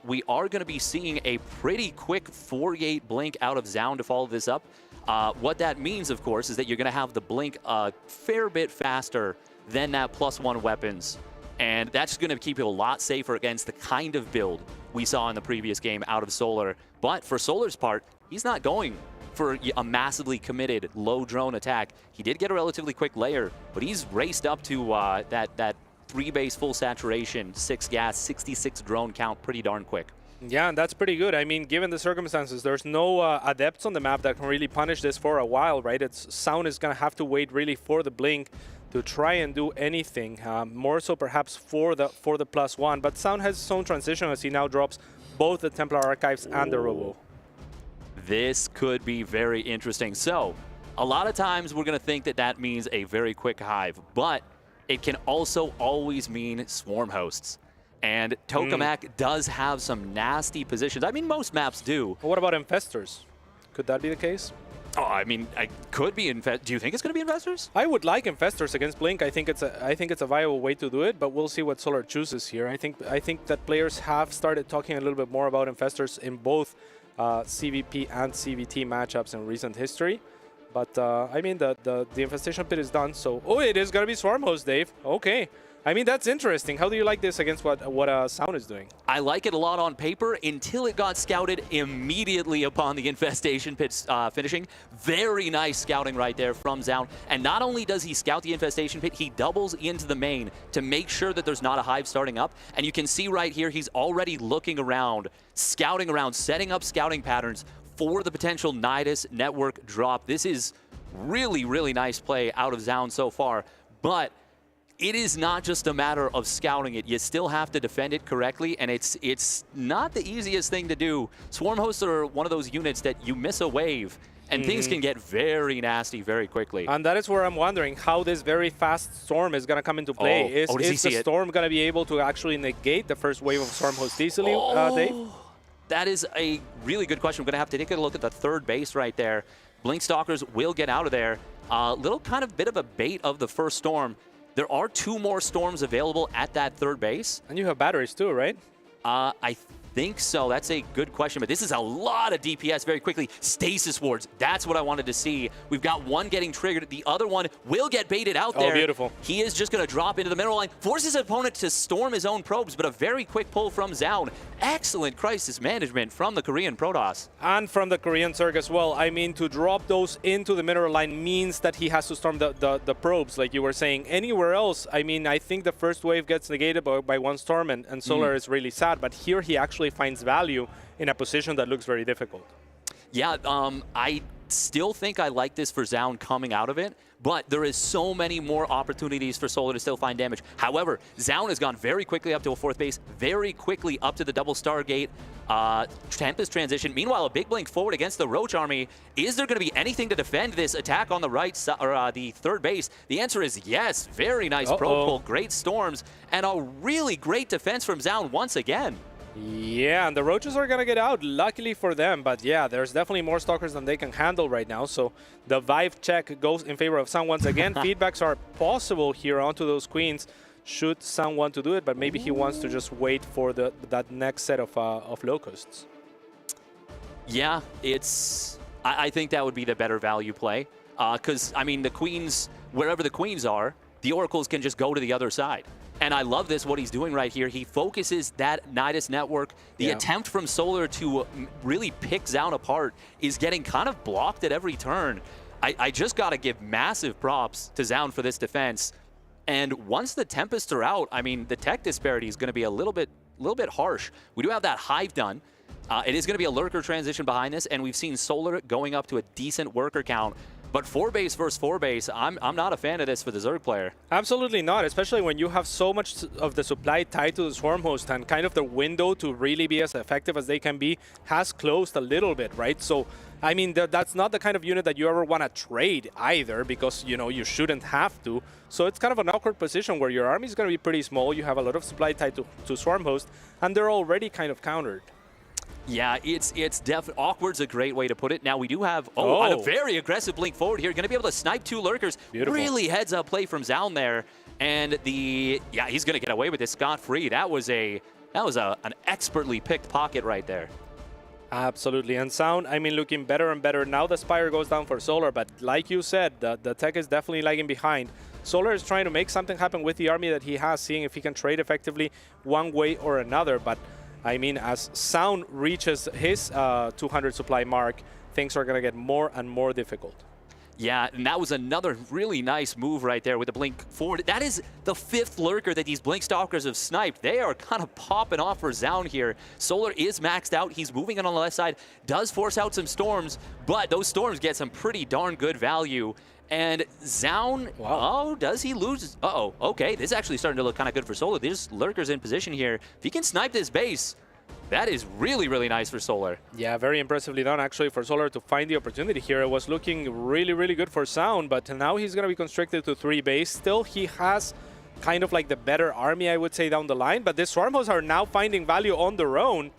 We are going to be seeing a pretty quick 48 blink out of Zoun to follow this up. What that means, of course, is that you're going to have the blink a fair bit faster than that +1 weapons. And that's going to keep you a lot safer against the kind of build we saw in the previous game out of Solar. But for Solar's part, he's not going for a massively committed low drone attack. He did get a relatively quick layer, but he's raced up to that 3 base full saturation, 6 gas, 66 drone count pretty darn quick. Yeah, and that's pretty good. I mean, given the circumstances, there's no adepts on the map that can really punish this for a while, right? Zoun is going to have to wait really for the blink to try and do anything. More so perhaps for the +1, but Zoun has his own transition as he now drops both the Templar Archives and the Robo. This could be very interesting. So, a lot of times we're going to think that that means a very quick hive, but it can also always mean swarm hosts. And Tokamak does have some nasty positions. I mean, most maps do. What about Infestors? Could that be the case? Oh, I mean, I could be Do you think it's going to be Infestors? I would like Infestors against Blink. I think it's a viable way to do it, but we'll see what Solar chooses here. I think that players have started talking a little bit more about Infestors in both CVP and CVT matchups in recent history. But I mean, the Infestation Pit is done, so it is going to be Swarm Host, Dave. Okay. I mean, that's interesting. How do you like this against what Zoun is doing? I like it a lot on paper until it got scouted immediately upon the Infestation Pit finishing. Very nice scouting right there from Zoun. And not only does he scout the Infestation Pit, he doubles into the main to make sure that there's not a hive starting up. And you can see right here, he's already looking around, scouting around, setting up scouting patterns for the potential Nidus network drop. This is really, really nice play out of Zoun so far. But it is not just a matter of scouting it. You still have to defend it correctly, and it's not the easiest thing to do. Swarm hosts are one of those units that you miss a wave, and things can get very nasty very quickly. And that is where I'm wondering how this very fast storm is going to come into play. Is the storm going to be able to actually negate the first wave of Swarm hosts easily, Dave? That is a really good question. We're going to have to take a look at the third base right there. Blink Stalkers will get out of there. Little kind of bit of a bait of the first storm. There are 2 more storms available at that third base. And you have batteries too, right? I think so. That's a good question, but this is a lot of DPS very quickly. Stasis wards, that's what I wanted to see. We've got one getting triggered. The other one will get baited out there. Oh, beautiful. He is just going to drop into the mineral line, forces his opponent to storm his own probes, but a very quick pull from Zoun. Excellent crisis management from the Korean Protoss. And from the Korean Zerg as well. I mean, to drop those into the mineral line means that he has to storm the probes, like you were saying. Anywhere else, I mean, I think the first wave gets negated by one storm, and Solar is really sad, but here he actually finds value in a position that looks very difficult. Yeah, I still think I like this for Zoun coming out of it, but there is so many more opportunities for Solar to still find damage. However, Zoun has gone very quickly up to a 4th base, very quickly up to the double Stargate Tempest transition. Meanwhile, a big blink forward against the Roach army. Is there going to be anything to defend this attack on the right side, or the third base? The answer is yes. Very nice probe pull, great storms, and a really great defense from Zoun once again. Yeah, and the Roaches are going to get out, luckily for them. But yeah, there's definitely more Stalkers than they can handle right now. So the Vive check goes in favor of Zoun once again. Feedbacks are possible here onto those Queens, should Zoun want to do it. But maybe he wants to just wait for that next set of Locusts. Yeah, I think that would be the better value play. Because, I mean, the Queens, wherever the Queens are, the Oracles can just go to the other side. And I love this, what he's doing right here. He focuses that Nidus network. The attempt from Solar to really pick Zoun apart is getting kind of blocked at every turn. I just got to give massive props to Zoun for this defense. And once the Tempests are out, I mean, the tech disparity is going to be a little bit harsh. We do have that Hive done. It is going to be a lurker transition behind this, and we've seen Solar going up to a decent worker count. But 4-base versus 4-base, I'm not a fan of this for the Zerg player. Absolutely not, especially when you have so much of the supply tied to the Swarm host, and kind of the window to really be as effective as they can be has closed a little bit, right? So, I mean, that's not the kind of unit that you ever want to trade either, because, you know, you shouldn't have to. So it's kind of an awkward position where your army is going to be pretty small, you have a lot of supply tied to Swarm host, and they're already kind of countered. Yeah, it's definitely awkward's a great way to put it. Now we do have on a very aggressive blink forward here, going to be able to snipe 2 lurkers. Beautiful. Really heads up play from Zoun there, and he's going to get away with this scot-free. That was an expertly picked pocket right there. Absolutely, and Zoun, I mean, looking better and better. Now the Spire goes down for Solar, but like you said, the tech is definitely lagging behind. Solar is trying to make something happen with the army that he has, seeing if he can trade effectively one way or another, but I mean, as Zoun reaches his 200 supply mark, things are going to get more and more difficult. Yeah, and that was another really nice move right there with the blink forward. That is the 5th lurker that these blink stalkers have sniped. They are kind of popping off for Zoun here. Solar is maxed out. He's moving in on the left side, does force out some storms, but those storms get some pretty darn good value. And Zoun, does he lose? Okay, this is actually starting to look kind of good for Solar. There's lurkers in position here. If he can snipe this base, that is really, really nice for Solar. Yeah, very impressively done, actually, for Solar to find the opportunity here. It was looking really, really good for Zoun, but now he's going to be constricted to 3 base. Still, he has kind of like the better army, I would say, down the line, but the Swarm hosts are now finding value on their own,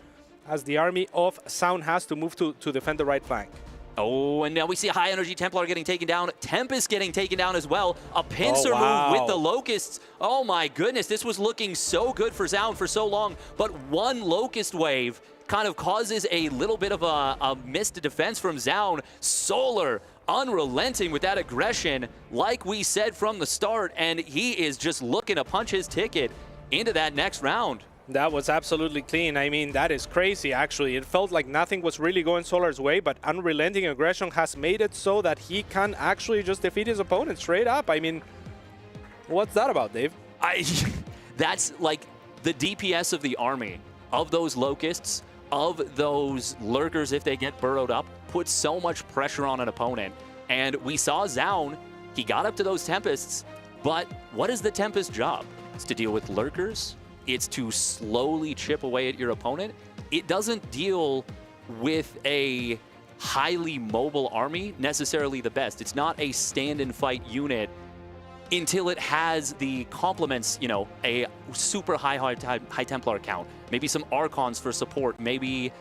as the army of Zoun has to move to defend the right flank. Oh, and now we see a high energy Templar getting taken down. Tempest getting taken down as well. A pincer move with the Locusts. Oh my goodness, this was looking so good for Zoun for so long, but one Locust wave kind of causes a little bit of a missed defense from Zoun. Solar unrelenting with that aggression, like we said from the start, and he is just looking to punch his ticket into that next round. That was absolutely clean. I mean, that is crazy, actually. It felt like nothing was really going Solar's way, but unrelenting aggression has made it so that he can actually just defeat his opponent straight up. I mean, what's that about, Dave? That's like the DPS of the army, of those Locusts, of those lurkers if they get burrowed up, puts so much pressure on an opponent. And we saw Zoun, he got up to those Tempests, but what is the Tempest job? It's to deal with lurkers. It's to slowly chip away at your opponent. It doesn't deal with a highly mobile army necessarily the best. It's not a stand and fight unit until it has the complements, you know, a super high Templar count, maybe some Archons for support, maybe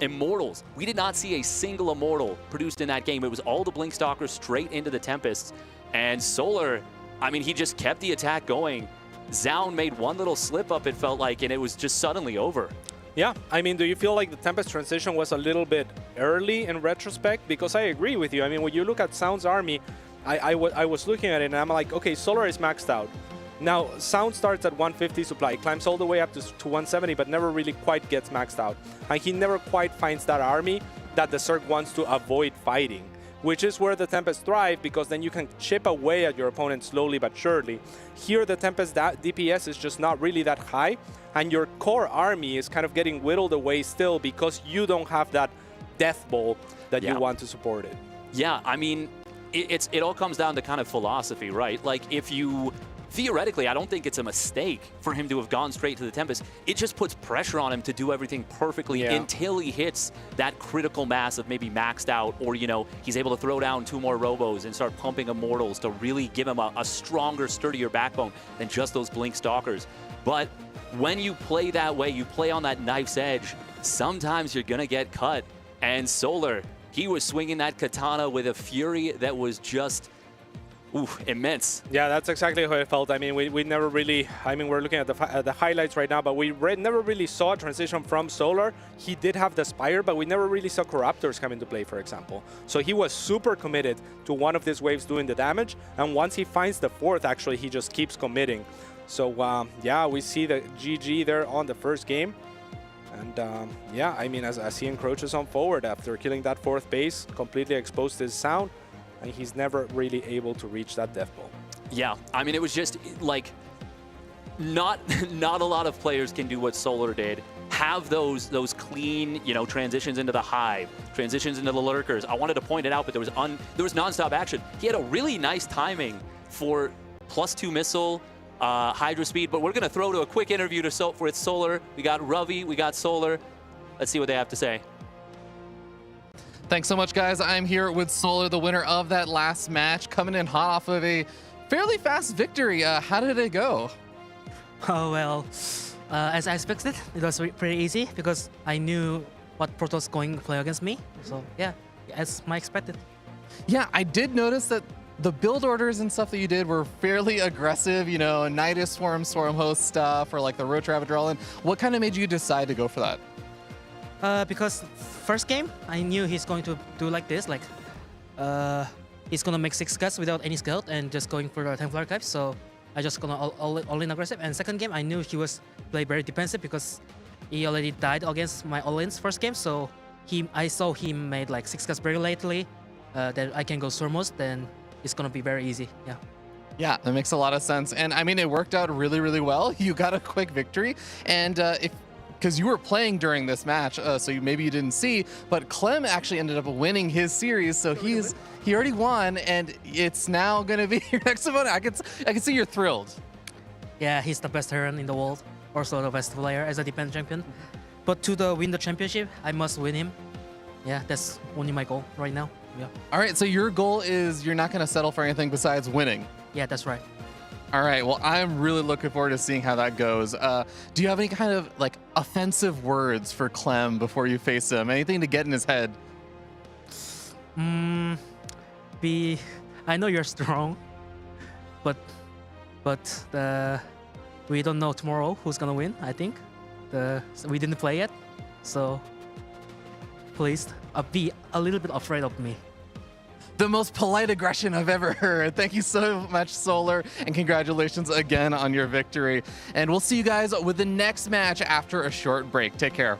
Immortals. We did not see a single Immortal produced in that game. It was all the Blink Stalkers straight into the Tempests. And Solar, I mean, he just kept the attack going. Zoun made one little slip up, it felt like, and it was just suddenly over. Yeah, I mean, do you feel like the Tempest transition was a little bit early in retrospect? Because I agree with you. I mean, when you look at Zoun's army, I was looking at it and I'm like, okay, Solar is maxed out. Now, Zoun starts at 150 supply, climbs all the way up to 170, but never really quite gets maxed out. And he never quite finds that army that the Zerg wants to avoid fighting, which is where the Tempest thrive, because then you can chip away at your opponent slowly but surely. Here, the Tempest DPS is just not really that high, and your core army is kind of getting whittled away still because you don't have that death ball that you want to support it. Yeah, I mean, it all comes down to kind of philosophy, right? Like, if you... Theoretically, I don't think it's a mistake for him to have gone straight to the Tempest. It just puts pressure on him to do everything perfectly until he hits that critical mass of maybe maxed out, or, you know, he's able to throw down 2 more Robos and start pumping Immortals to really give him a stronger, sturdier backbone than just those Blink Stalkers. But when you play that way, you play on that knife's edge, sometimes you're going to get cut. And Solar, he was swinging that katana with a fury that was just... oof, immense. Yeah, that's exactly how I felt. I mean, we never really, I mean, we're looking at the highlights right now, but we never really saw a transition from Solar. He did have the Spire, but we never really saw Corruptors come into play, for example. So he was super committed to one of these waves doing the damage, and once he finds the 4th, actually, he just keeps committing. So, yeah, we see the GG there on the first game. And, yeah, I mean, as he encroaches on forward after killing that 4th base, completely exposed his sound, and he's never really able to reach that death ball. Yeah, I mean, it was just like not a lot of players can do what Solar did. Have those clean, transitions into the hive, transitions into the lurkers. I wanted to point it out, but there was nonstop action. He had a really nice timing for +2 missile, Hydra speed. But we're gonna throw to a quick interview with Solar. We got Ravi, we got Solar. Let's see what they have to say. Thanks so much, guys. I'm here with Solar, the winner of that last match, coming in hot off of a fairly fast victory. How did it go? Oh, well, as I expected, it was pretty easy because I knew what Protoss going to play against me. So, yeah, as I expected. Yeah, I did notice that the build orders and stuff that you did were fairly aggressive, Nidus Swarm host stuff, or like the Roach Rabbit Drolin. What kind of made you decide to go for that? Because first game, I knew he's going to do like this, he's going to make 6 cuts without any scout and just going for the Templar archive. So I just going to all-in aggressive. And second game, I knew he was play very defensive because he already died against my all-ins first game. So I saw him made like 6 cuts very lately. That I can go Stormos, then it's going to be very easy. Yeah. Yeah, that makes a lot of sense. And I mean, it worked out really, really well. You got a quick victory. And because you were playing during this match, so maybe you didn't see, but Clem actually ended up winning his series, so he already won, and it's now gonna be your next opponent. I can see you're thrilled. Yeah, he's the best Heron in the world, also the best player as a defense champion. But to win the championship, I must win him. Yeah, that's only my goal right now. Yeah. All right, so your goal is you're not gonna settle for anything besides winning. Yeah, that's right. All right, well, I'm really looking forward to seeing how that goes. Do you have any kind of like offensive words for Clem before you face him? Anything to get in his head? I know you're strong, but we don't know tomorrow who's gonna win. I think we didn't play yet, so please be a little bit afraid of me. The most polite aggression I've ever heard. Thank you so much, Solar, and congratulations again on your victory. And we'll see you guys with the next match after a short break. Take care.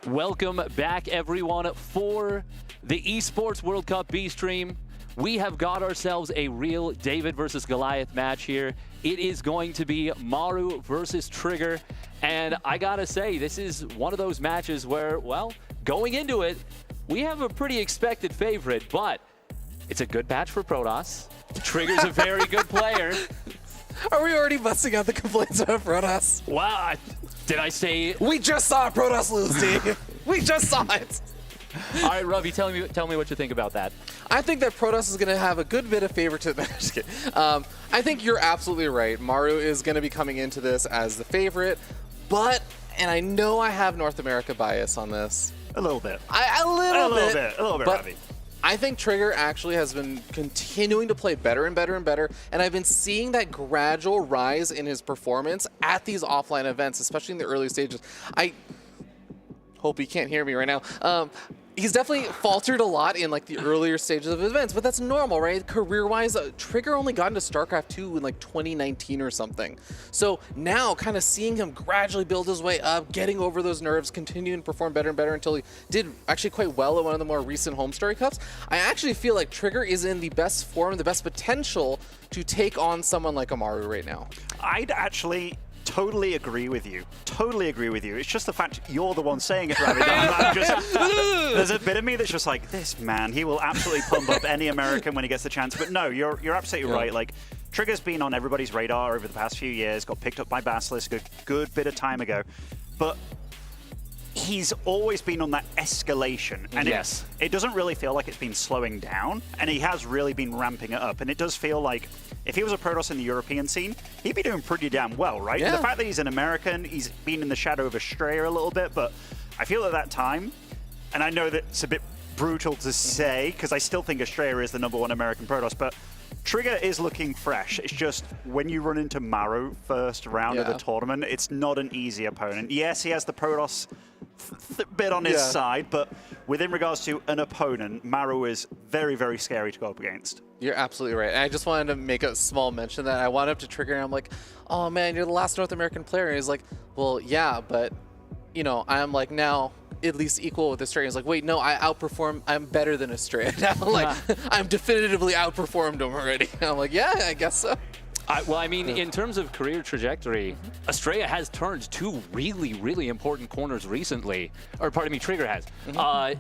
Welcome back, everyone, for the Esports World Cup B stream. We have got ourselves a real David versus Goliath match here. It is going to be Maru versus Trigger. And I gotta say, this is one of those matches where, well, going into it, we have a pretty expected favorite, but it's a good match for Protoss. Trigger's a very good player. Are we already busting out the complaints about Protoss? Wow, did I say? We just saw Protoss lose, Steve. We just saw it. All right, Ravi, tell me what you think about that. I think that Protoss is going to have a good bit of favoritism. Just kidding. I think you're absolutely right. Maru is going to be coming into this as the favorite, but, and I know I have North America bias on this. A little bit. A little bit, but Ravi. I think Trigger actually has been continuing to play better and better and better, and I've been seeing that gradual rise in his performance at these offline events, especially in the early stages. I hope he can't hear me right now. He's definitely faltered a lot in like the earlier stages of events, but that's normal, right? Career-wise, Trigger only got into StarCraft 2 in like 2019 or something. So now kind of seeing him gradually build his way up, getting over those nerves, continuing to perform better and better until he did actually quite well at one of the more recent home story cups. I actually feel like Trigger is in the best form, the best potential to take on someone like Amaru right now. I'd actually totally agree with you. Totally agree with you. It's just the fact you're the one saying it, Ravi. There's a bit of me that's just like, this man, he will absolutely pump up any American when he gets the chance. But no, you're absolutely right. Like, Trigger's been on everybody's radar over the past few years, got picked up by Basilisk a good bit of time ago. But he's always been on that escalation. And yes, it doesn't really feel like it's been slowing down. And he has really been ramping it up. And it does feel like if he was a Protoss in the European scene, he'd be doing pretty damn well, right? Yeah. The fact that he's an American, he's been in the shadow of Australia a little bit, but I feel at that time, and I know that it's a bit brutal to say, because I still think Australia is the #1 American Protoss, but Trigger is looking fresh. It's just when you run into Maru first round of the tournament, it's not an easy opponent. Yes, he has the Protoss bit on his side, but within regards to an opponent, Maru is very, very scary to go up against. You're absolutely right. And I just wanted to make a small mention that I went up to Trigger and I'm like, oh man, you're the last North American player. And he's like, well, yeah, but, you know, I'm like now at least equal with Australia. He's like, wait, no, I'm better than Australia. I'm like, I'm definitively outperformed him already. And I'm like, yeah, I guess so. Well, I mean, in terms of career trajectory, Estrella has turned two really, really important corners recently. Or, pardon me, Trigger has.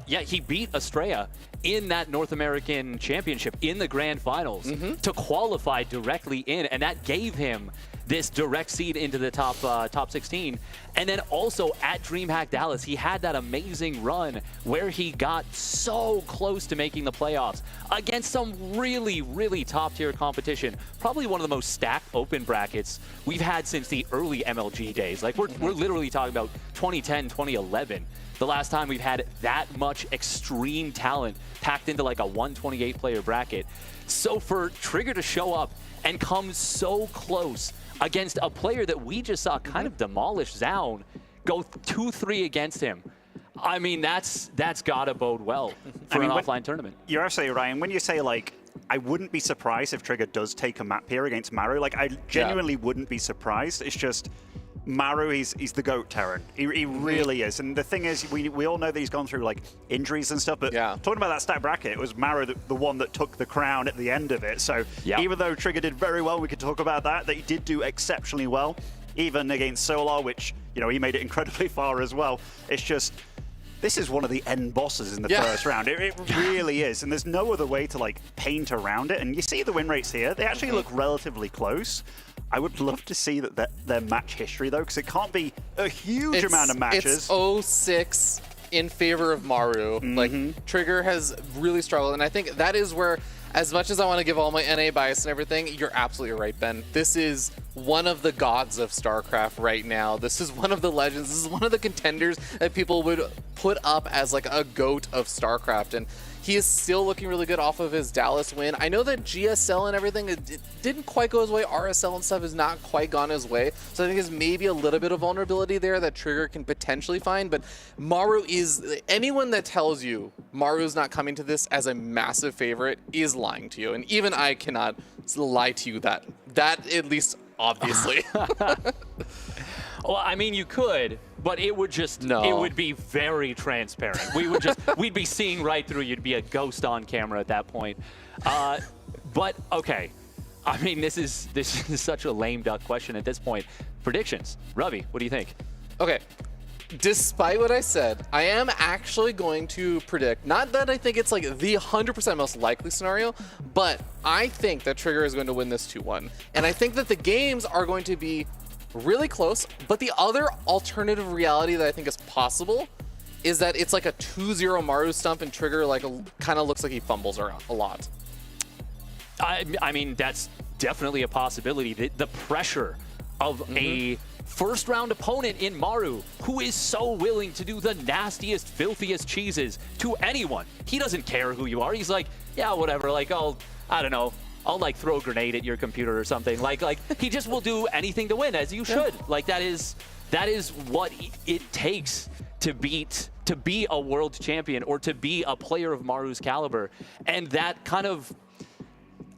Yeah, he beat Estrella in that North American Championship in the Grand Finals to qualify directly in, and that gave him this direct seed into the top 16. And then also at DreamHack Dallas, he had that amazing run where he got so close to making the playoffs against some really, really top-tier competition. Probably one of the most stacked open brackets we've had since the early MLG days. Like, we're literally talking about 2010, 2011. The last time we've had that much extreme talent packed into like a 128-player bracket. So for Trigger to show up and come so close against a player that we just saw kind of demolish Zoun, go 2-3 against him, I mean, that's gotta bode well for an offline tournament. You're absolutely right. And when you say, like, I wouldn't be surprised if Trigger does take a map here against Maru, like, I genuinely wouldn't be surprised. It's just, Maru, he's the GOAT Terran. He really is. And the thing is, we all know that he's gone through like injuries and stuff, but talking about that stat bracket, it was Maru the one that took the crown at the end of it. So even though Trigger did very well, we could talk about that he did do exceptionally well, even against Serral, which, you know, he made it incredibly far as well. It's just, this is one of the end bosses in the first round. It really is. And there's no other way to like paint around it. And you see the win rates here. They actually look relatively close. I would love to see their match history, though, because it can't be a huge amount of matches. It's 0-6 in favor of Maru. Like, Trigger has really struggled, and I think that is where, as much as I want to give all my NA bias and everything, you're absolutely right, Ben. This is one of the gods of StarCraft right now. This is one of the legends. This is one of the contenders that people would put up as like a GOAT of StarCraft, and he is still looking really good off of his Dallas win. I know that GSL and everything, it didn't quite go his way. RSL and stuff has not quite gone his way. So I think there's maybe a little bit of vulnerability there that Trigger can potentially find. But Maru is, anyone that tells you Maru's not coming to this as a massive favorite is lying to you. And even I cannot lie to you that at least obviously. Well, I mean, you could, but it would just, it would be very transparent. We would just, we'd be seeing right through you. You'd be a ghost on camera at that point. But, okay. I mean, this is such a lame duck question at this point. Predictions. Ravi, what do you think? Okay. Despite what I said, I am actually going to predict, not that I think it's like the 100% most likely scenario, but I think that Trigger is going to win this 2-1. And I think that the games are going to be really close, but the other alternative reality that I think is possible is that it's like a 2-0 Maru stump and Trigger like kind of looks like he fumbles around a lot. I mean, that's definitely a possibility. The pressure of a first round opponent in Maru who is so willing to do the nastiest, filthiest cheeses to anyone. He doesn't care who you are. He's like, yeah, whatever, like, I don't know, I'll like throw a grenade at your computer or something. Like he just will do anything to win, as you should. Like that is what it takes to be a world champion or to be a player of Maru's caliber. And that kind of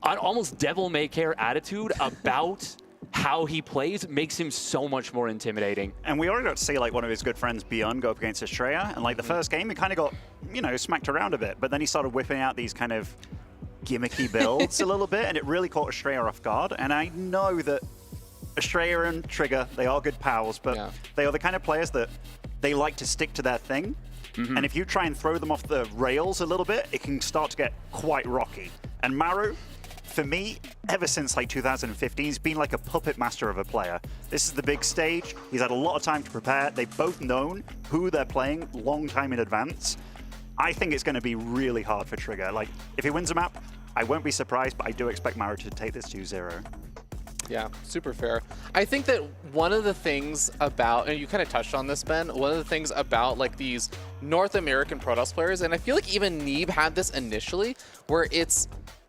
almost devil-may-care attitude about how he plays makes him so much more intimidating. And we already got to see like one of his good friends, Beyond, go up against Estrella. And like the first game, he kind of got, you know, smacked around a bit. But then he started whipping out these kind of gimmicky builds a little bit, and it really caught Estrella off guard. And I know that Estrella and Trigger, they are good pals, but they are the kind of players that they like to stick to their thing. And if you try and throw them off the rails a little bit, it can start to get quite rocky. And Maru, for me, ever since like 2015, he's been like a puppet master of a player. This is the big stage. He's had a lot of time to prepare. They've both known who they're playing long time in advance. I think it's going to be really hard for Trigger. Like, if he wins a map, I won't be surprised, but I do expect Maru to take this 2-0. Yeah, super fair. I think that one of the things about, and you kind of touched on this, Ben, one of the things about like these North American Protoss players, and I feel like even Neeb had this initially, where it's,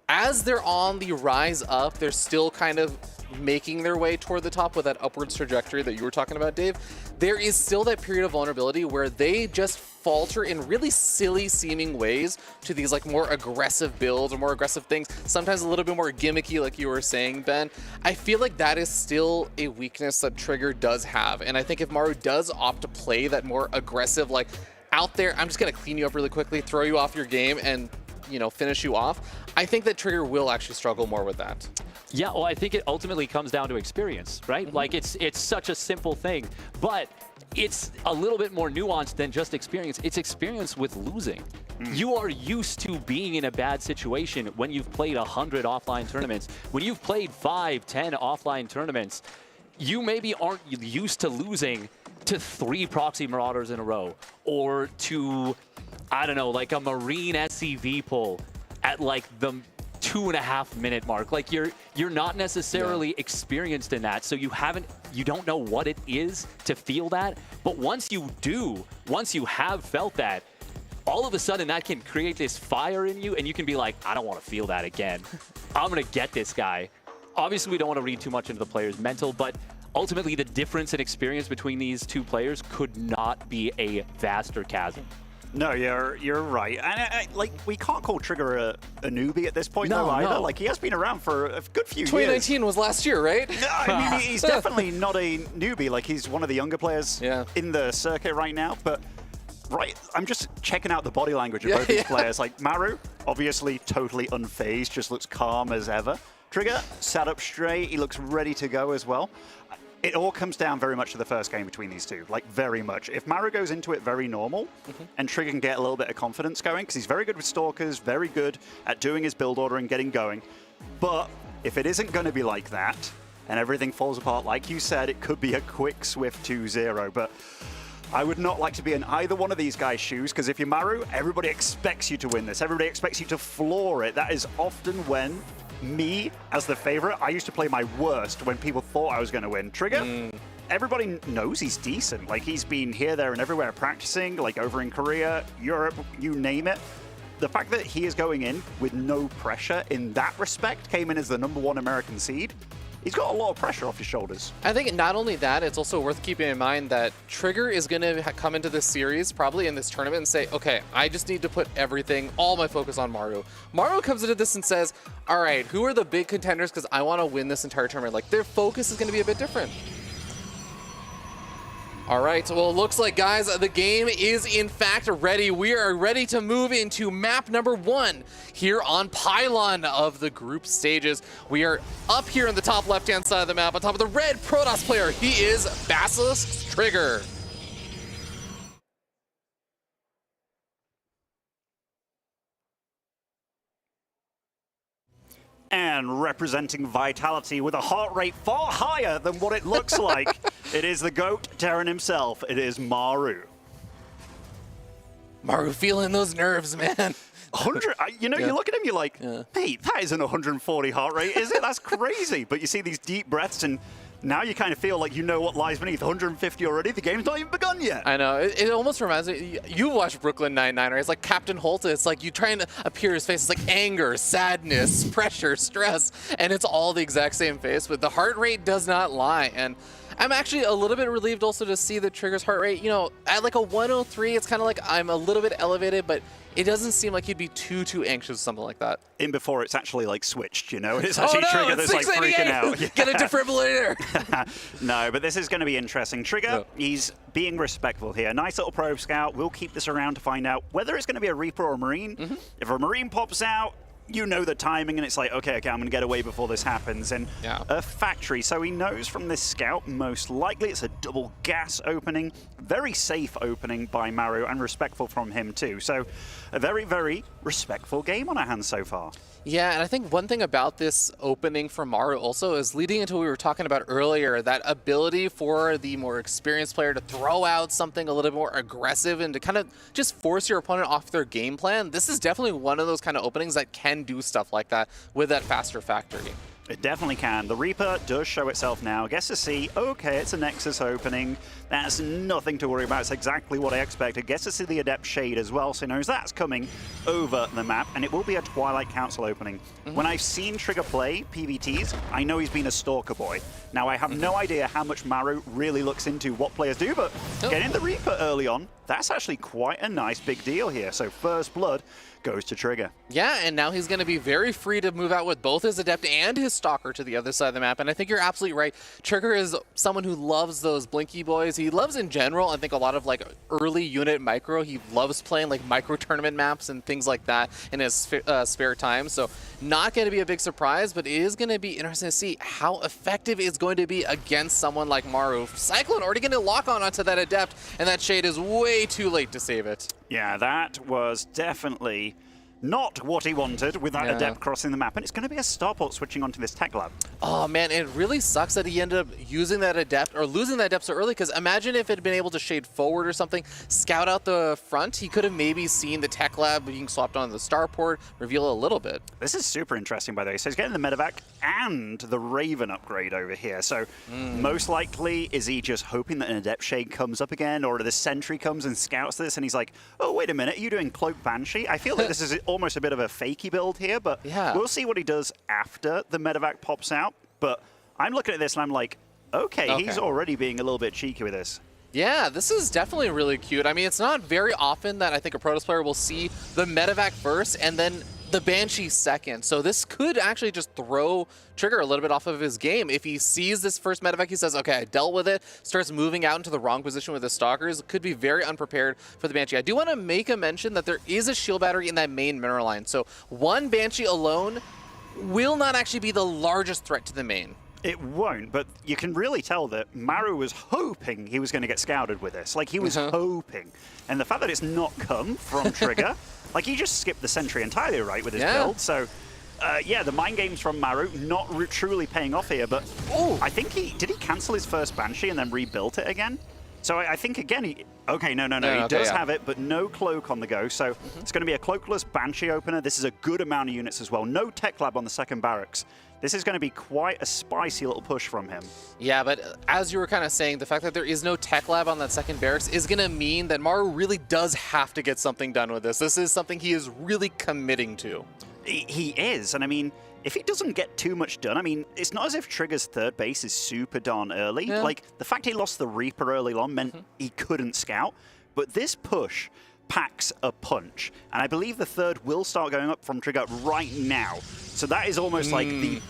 as they're on the rise up, they're still kind of making their way toward the top with that upwards trajectory that you were talking about, Dave. There is still that period of vulnerability where they just falter in really silly seeming ways to these like more aggressive builds or more aggressive things, sometimes a little bit more gimmicky like you were saying, Ben. I feel like that is still a weakness that Trigger does have, and I think if Maru does opt to play that more aggressive, like out there, I'm just gonna clean you up really quickly, throw you off your game, and you know, finish you off, I think that Trigger will actually struggle more with that. Yeah, well, I think it ultimately comes down to experience, right? Like it's such a simple thing, but it's a little bit more nuanced than just experience. It's experience with losing. You are used to being in a bad situation when you've played 100 offline tournaments. When you've played 5, 10 offline tournaments, you maybe aren't used to losing to 3 Proxy Marauders in a row, or to, I don't know, like a Marine SCV pull at like the 2.5 minute mark. Like you're not necessarily experienced in that, so you don't know what it is to feel that. But once you have felt that, all of a sudden that can create this fire in you, and you can be like, I don't want to feel that again. I'm gonna get this guy. Obviously, we don't want to read too much into the player's mental, but ultimately the difference in experience between these two players could not be a vaster chasm. No, you're right. And like, we can't call Trigger a newbie at this point, though, either. Like, he has been around for a good few 2019 years. was last year, right? No, I mean, he's definitely not a newbie. Like, he's one of the younger players in the circuit right now. But, I'm just checking out the body language of both these players. Like, Maru, obviously totally unfazed, just looks calm as ever. Trigger, sat up straight. He looks ready to go as well. It all comes down very much to the first game between these two, like very much. If Maru goes into it very normal, and Trigger can get a little bit of confidence going, because he's very good with Stalkers, very good at doing his build order and getting going. But if it isn't going to be like that, and everything falls apart, like you said, it could be a quick, swift 2-0. But I would not like to be in either one of these guys' shoes, because if you're Maru, everybody expects you to win this. Everybody expects you to floor it. That is often when me, as the favorite, I used to play my worst when people thought I was going to win. Trigger, everybody knows he's decent. Like, he's been here, there, and everywhere practicing, like over in Korea, Europe, you name it. The fact that he is going in with no pressure in that respect, came in as the #1 American seed, he's got a lot of pressure off his shoulders. I think not only that, it's also worth keeping in mind that Trigger is going to come into this series, probably in this tournament, and say, okay, I just need to put everything, all my focus on Maru. Maru comes into this and says, all right, who are the big contenders, because I want to win this entire tournament. Like, their focus is going to be a bit different. All right, well, it looks like, guys, the game is in fact ready. We are ready to move into map #1 here on Pylon of the group stages. We are up here on the top left-hand side of the map on top of the red Protoss player. He is Basilisk Trigger. And representing Vitality with a heart rate far higher than what it looks like, it is the GOAT Terran himself. It is Maru. Maru feeling those nerves, man. 100, you know, you look at him, you're like, mate, that isn't 140 heart rate, is it? That's crazy. But you see these deep breaths, and now you kind of feel like you know what lies beneath. 150 already, the game's not even begun yet. I know, it almost reminds me, you watched Brooklyn Nine-Nine, right? It's like Captain Holt, it's like you trying to appear his face, it's like anger, sadness, pressure, stress, and it's all the exact same face, but the heart rate does not lie. And I'm actually a little bit relieved also to see the Trigger's heart rate, you know, at like a 103, it's kind of like I'm a little bit elevated, but it doesn't seem like he'd be too anxious, something like that. In before it's actually like switched, you know? It's actually Trigger that's like freaking out. Get a defibrillator. No, but this is going to be interesting. Trigger, he's being respectful here. Nice little probe scout. We'll keep this around to find out whether it's going to be a Reaper or a Marine. If a Marine pops out, you know the timing, and it's like, okay, I'm going to get away before this happens. And a factory, so he knows from this scout, most likely it's a double gas opening. Very safe opening by Maru, and respectful from him too. So a very, very respectful game on our hands so far. Yeah, and I think one thing about this opening for Maru also is leading into what we were talking about earlier, that ability for the more experienced player to throw out something a little bit more aggressive and to kind of just force your opponent off their game plan. This is definitely one of those kind of openings that can do stuff like that with that faster factory. It definitely can. The Reaper does show itself now. Gets to see, okay, it's a Nexus opening. That's nothing to worry about. It's exactly what I expected. Gets to see the Adept Shade as well, so he knows that's coming over the map, and it will be a Twilight Council opening. When I've seen Trigger play PvTs, I know he's been a Stalker boy. Now, I have no idea how much Maru really looks into what players do, but getting the Reaper early on, that's actually quite a nice big deal here. So first blood goes to Trigger. Yeah, and now he's going to be very free to move out with both his Adept and his Stalker to the other side of the map. And I think you're absolutely right. Trigger is someone who loves those Blinky boys. He loves in general, I think, a lot of like early unit micro. He loves playing like micro tournament maps and things like that in his spare time. So not going to be a big surprise, but it is going to be interesting to see how effective it's going to be against someone like Maru. Cyclone already going to lock on onto that Adept, and that Shade is way too late to save it. Yeah, that was definitely not what he wanted with that Adept crossing the map, and it's going to be a Starport switching onto this Tech Lab. Oh man, it really sucks that he ended up using that Adept or losing that Adept so early, because imagine if it had been able to shade forward or something, scout out the front, he could have maybe seen the Tech Lab being swapped onto the Starport, reveal it a little bit. This is super interesting, by the way. So he's getting the medevac and the Raven upgrade over here. So most likely, is he just hoping that an Adept Shade comes up again, or the Sentry comes and scouts this and he's like, oh, wait a minute, are you doing Cloak Banshee? I feel like this is almost a bit of a fakey build here, but we'll see what he does after the medevac pops out. But I'm looking at this and I'm like, okay, he's already being a little bit cheeky with this. Yeah, this is definitely really cute. I mean, it's not very often that I think a Protoss player will see the medevac first and then the Banshee second. So this could actually just throw Trigger a little bit off of his game. If he sees this first medevac, he says, okay, I dealt with it, starts moving out into the wrong position with the Stalkers, could be very unprepared for the Banshee. I do want to make a mention that there is a shield battery in that main mineral line. So one Banshee alone will not actually be the largest threat to the main. It won't, but you can really tell that Maru was hoping he was going to get scouted with this. Like, he was hoping. And the fact that it's not come from Trigger, like, he just skipped the Sentry entirely, right, with his build. So, yeah, the mind games from Maru not truly paying off here, but I think did he cancel his first Banshee and then rebuilt it again? So I think, again, he does have it, but no Cloak on the go. So it's going to be a Cloakless Banshee opener. This is a good amount of units as well. No Tech Lab on the second barracks. This is going to be quite a spicy little push from him. Yeah, but as you were kind of saying, the fact that there is no Tech Lab on that second barracks is going to mean that Maru really does have to get something done with this. This is something he is really committing to. He is, and I mean, if he doesn't get too much done, I mean, it's not as if Trigger's third base is super darn early. Like, the fact he lost the Reaper early on meant he couldn't scout, but this push packs a punch, and I believe the third will start going up from Trigger right now. So that is almost like the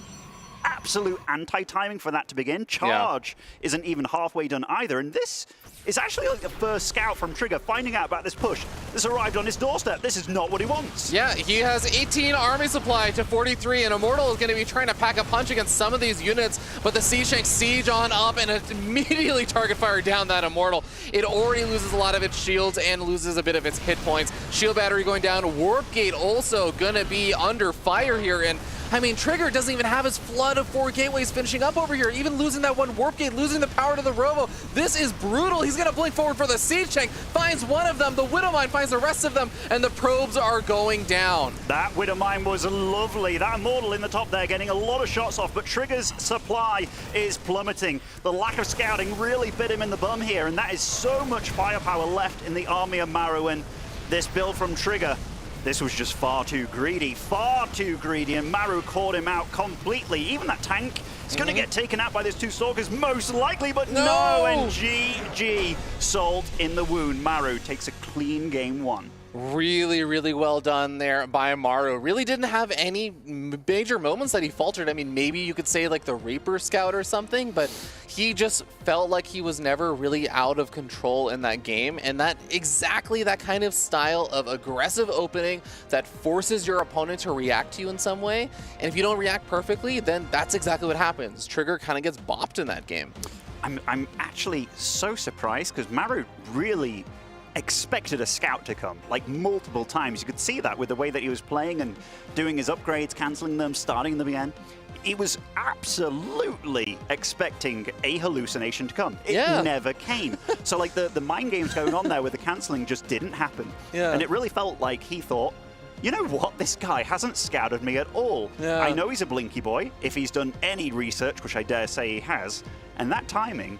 absolute anti-timing for that to begin. Charge isn't even halfway done either, and this is actually like the first scout from Trigger finding out about this push. This arrived on his doorstep. This is not what he wants. Yeah, he has 18 army supply to 43, and Immortal is going to be trying to pack a punch against some of these units, but the Sea Shank siege on up and it immediately target fire down that Immortal. It already loses a lot of its shields and loses a bit of its hit points. Shield battery going down. Warp Gate also going to be under fire here, and I mean, Trigger doesn't even have his flood of 4 gateways finishing up over here, even losing that one Warp Gate, losing the power to the Robo. This is brutal. He's going to blink forward for the Siege Tank, finds one of them, the Widowmine finds the rest of them, and the probes are going down. That Widowmine was lovely. That Immortal in the top there getting a lot of shots off, but Trigger's supply is plummeting. The lack of scouting really bit him in the bum here, and that is so much firepower left in the army of Maru, and this build from Trigger, this was just far too greedy, and Maru caught him out completely. Even that tank is going to get taken out by those two Stalkers, most likely, but no, and GG, salt in the wound. Maru takes a clean game one. Really, really well done there by Maru. Really didn't have any major moments that he faltered. I mean, maybe you could say like the Reaper Scout or something, but he just felt like he was never really out of control in that game. And that exactly that kind of style of aggressive opening that forces your opponent to react to you in some way. And if you don't react perfectly, then that's exactly what happens. Trigger kind of gets bopped in that game. I'm actually so surprised because Maru really expected a scout to come, like multiple times. You could see that with the way that he was playing and doing his upgrades, cancelling them, starting them again. He was absolutely expecting a hallucination to come. It never came. So like the mind games going on there with the cancelling just didn't happen. And it really felt like he thought, you know what, this guy hasn't scouted me at all. I know he's a blinky boy, if he's done any research, which I dare say he has, and that timing,